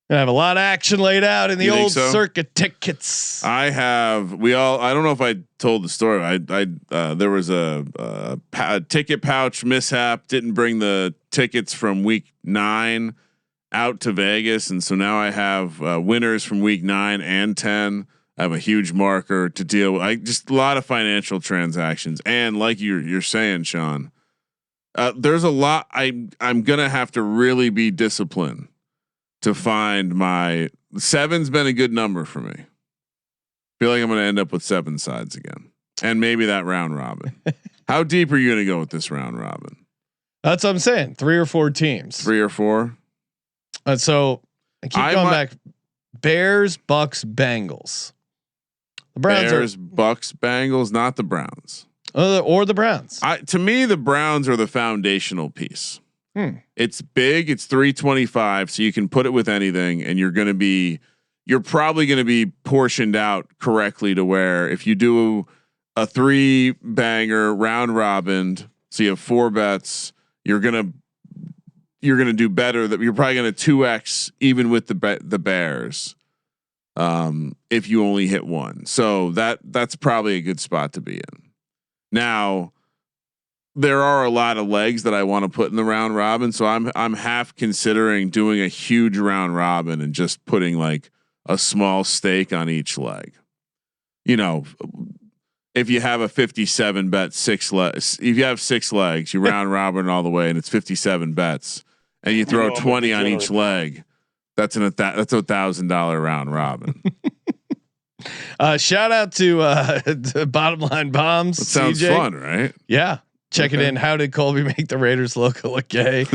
I have a lot of action laid out in the old Circa tickets. I don't know if I told the story. There was a ticket pouch mishap. Didn't bring the tickets from week 9 out to Vegas, and so now I have winners from week 9 and 10. I have a huge marker to deal with. Just a lot of financial transactions, and like you're saying, Sean, there's a lot. I'm gonna have to really be disciplined to find my 7's been a good number for me. Feel like I'm going to end up with 7 sides again, and maybe that round robin. How deep are you going to go with this round robin? That's what I'm saying. 3 or 4 teams. 3 or 4. So I keep going back. Bears, Bucks, Bengals. The Browns Bucks, Bengals, not the Browns. Or the Browns. To me, the Browns are the foundational piece. It's big. It's 325, so you can put it with anything, and you're probably going to be portioned out correctly to where if you do a 3-banger round robin, so you have 4 bets, you're gonna do better. That you're probably going to 2x even with the Bears, if you only hit 1. So that's probably a good spot to be in. Now, there are a lot of legs that I want to put in the round robin, so I'm half considering doing a huge round robin and just putting like a small stake on each leg. You know, if you have a 57 bet 6 legs, if you have 6 legs, you round robin all the way, and it's 57 bets, and you throw 20 on each leg. That's $1,000 round robin. Shout out to Bottom Line Bombs. That sounds CJ. fun, right? Yeah. Check it in. How did Colby make the Raiders logo look gay?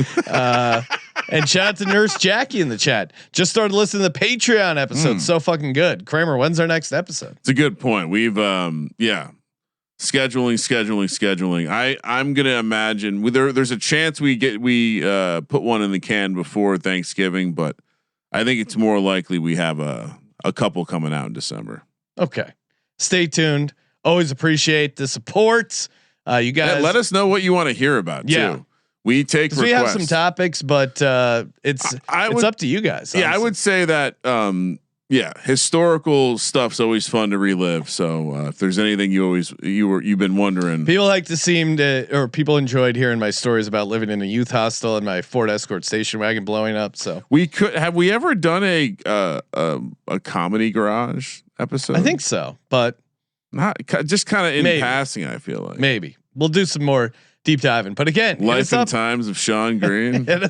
And shout out to Nurse Jackie in the chat. Just started listening to the Patreon episode. So fucking good. Kramer, when's our next episode? It's a good point. We've scheduling. I'm gonna imagine there's a chance we put one in the can before Thanksgiving, but I think it's more likely we have a couple coming out in December. Okay, stay tuned. Always appreciate the support. You guys, let us know what you want to hear about too. We take requests. We have some topics, but it's up to you guys. Yeah, honestly. I would say that historical stuff's always fun to relive. So if there's anything you've been wondering, people like to people enjoyed hearing my stories about living in a youth hostel and my Ford Escort station wagon blowing up. So we ever done a comedy garage episode? I think so, but not just kind of in passing. I feel like maybe we'll do some more deep diving. But again, Life and Times of Sean Green. hit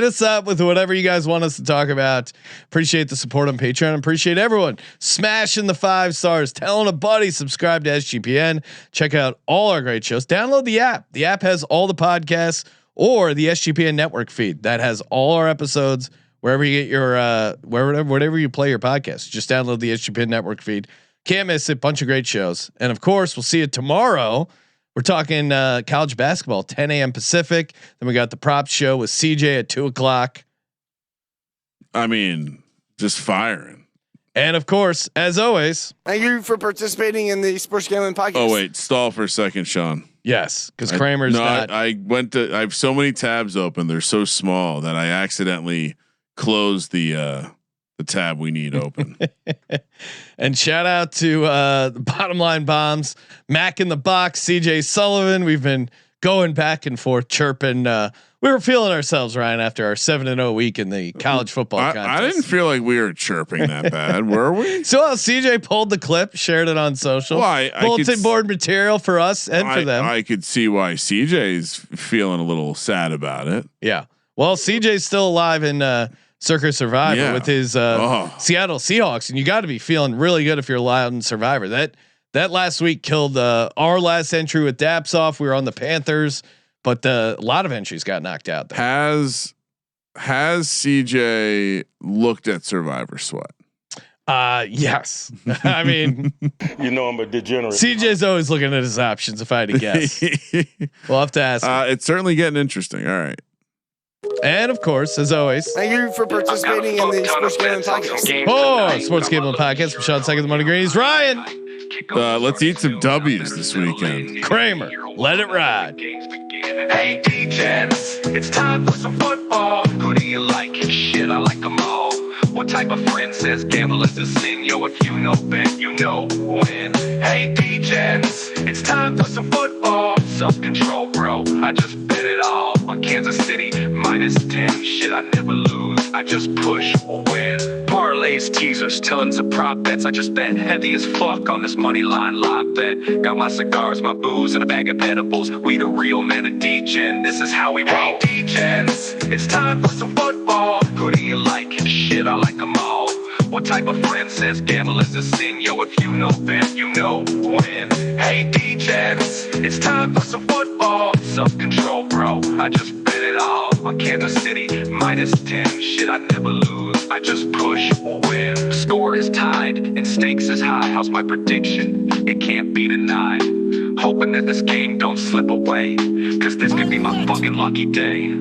us up with whatever you guys want us to talk about. Appreciate the support on Patreon. Appreciate everyone smashing the 5 stars, telling a buddy, subscribe to SGPN, check out all our great shows. Download the app. The app has all the podcasts or the SGPN network feed that has all our episodes. Wherever you get your whatever you play your podcast, just download the SGPN network feed. Can't miss it. Bunch of great shows. And of course, we'll see you tomorrow. We're talking college basketball, 10 a.m. Pacific. Then we got the prop show with CJ at 2:00. I mean, just firing. And of course, as always, thank you for participating in the Sports Gambling Podcast. Oh wait, stall for a second, Sean. Yes, because Kramer's not. I have so many tabs open. They're so small that I accidentally closed the tab we need open. And shout out to the Bottom Line Bombs, Mac in the Box, CJ Sullivan. We've been going back and forth chirping. We were feeling ourselves, Ryan, after our 7-0 week in the college football contest. I didn't feel like we were chirping that bad, were we? So CJ pulled the clip, shared it on social. Well, bulletin board material for us and for them. I could see why CJ's feeling a little sad about it. Yeah. Well, CJ's still alive in Circa Survivor with his Seattle Seahawks, and you got to be feeling really good if you're alive in Survivor. That last week killed our last entry with Dapsoff. We were on the Panthers, but a lot of entries got knocked out there. Has CJ looked at Survivor Sweat? Yes. I mean, I'm a degenerate. CJ's always looking at his options. If I had to guess, we'll have to ask. It's certainly getting interesting. All right. And of course, as always, thank you for participating in the Sports Gambling Podcast. Oh, Sports Gambling Podcast from Sean Second, the Money Greenies. Ryan, let's eat some W's this weekend. Kramer, let it ride. Hey, DJs, it's time for some football. Who do you like? Shit, I like them all. What type of friend says gamble is a sin? Yo, if you know bet, you know win. Hey, DJs, it's time for some football. Self-control, bro. I just bet it all on Kansas City -10. Shit, I never lose. I just push or win. Parlays, teasers, tons of prop bets. I just bet heavy as fuck on this money line live bet. Got my cigars, my booze, and a bag of edibles. We the real men of D-Gen. This is how we roll. Hey, D-Gens, it's time for some football. Who do you like? Shit, I like them all. What type of friend says gamble is a sin? Yo, if you know bet, you know win. Hey, D-Gens, it's time for some football. Self-control, bro. I just bet it all on Kansas City -10. Shit, I never lose. I just push or win. Score is tied and stakes is high. How's my prediction? It can't be denied. Hoping that this game don't slip away, cause this could be my fucking lucky day.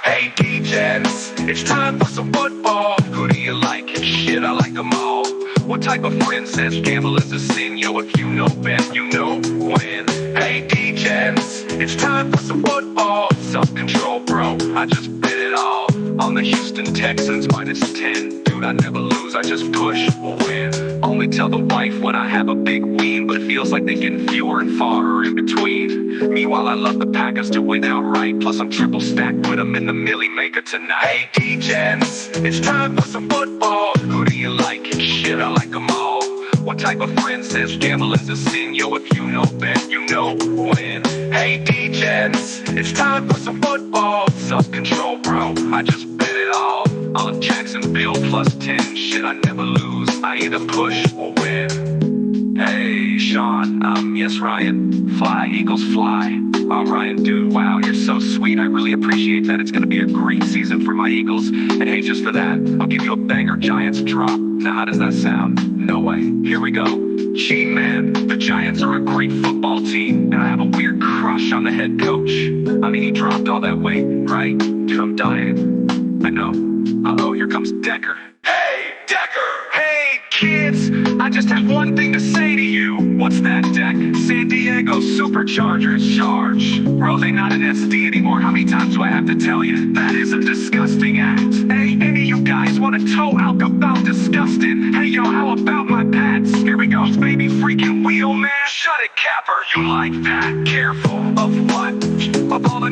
Hey, D-Gens, it's time for some football. Who do you like? Shit, I like them all. What type of friend says gamble is a sin? Yo, if you know bet, you know win. Hey, D-Gens, it's time for some football. Self-control, bro. I just bet it all on the Houston Texans -10. Dude, I never lose. I just push or win. Only tell the wife when I have a big win, but it feels like they're getting fewer and far in between. Meanwhile, I love the Packers to win outright. Plus, I'm triple stacked with them in the Millie Maker tonight. Hey, D-Gens, it's time for some football. Who do you like? Shit, I like them all. What type of friend says gamble is a sin? Yo, if you know bet, you know win. Hey, D-Gens, it's time for some football. Self-control, bro. I just bet it all on Jacksonville +10. Shit, I never lose. I either push or win. Hey, Sean. Yes, Ryan. Fly, Eagles, fly. Oh, Ryan, dude, wow, you're so sweet. I really appreciate that. It's going to be a great season for my Eagles. And hey, just for that, I'll give you a banger Giants drop. Now, how does that sound? No way. Here we go. Gee, man, the Giants are a great football team, and I have a weird crush on the head coach. I mean, he dropped all that weight, right? Dude, I'm dying. I know. Uh-oh, here comes Decker. Hey, Decker! Hey, kids! I just have one thing to say to you. What's that, Deck? San Diego Superchargers charge. Bro, they not an SD anymore. How many times do I have to tell you? That is a disgusting act. Hey, any of you guys want to toe Alk about disgusting? Hey, yo, how about my pats? Here we go, baby freaking wheel, man. Shut it, Capper. You like that? Careful. Of what? Of all the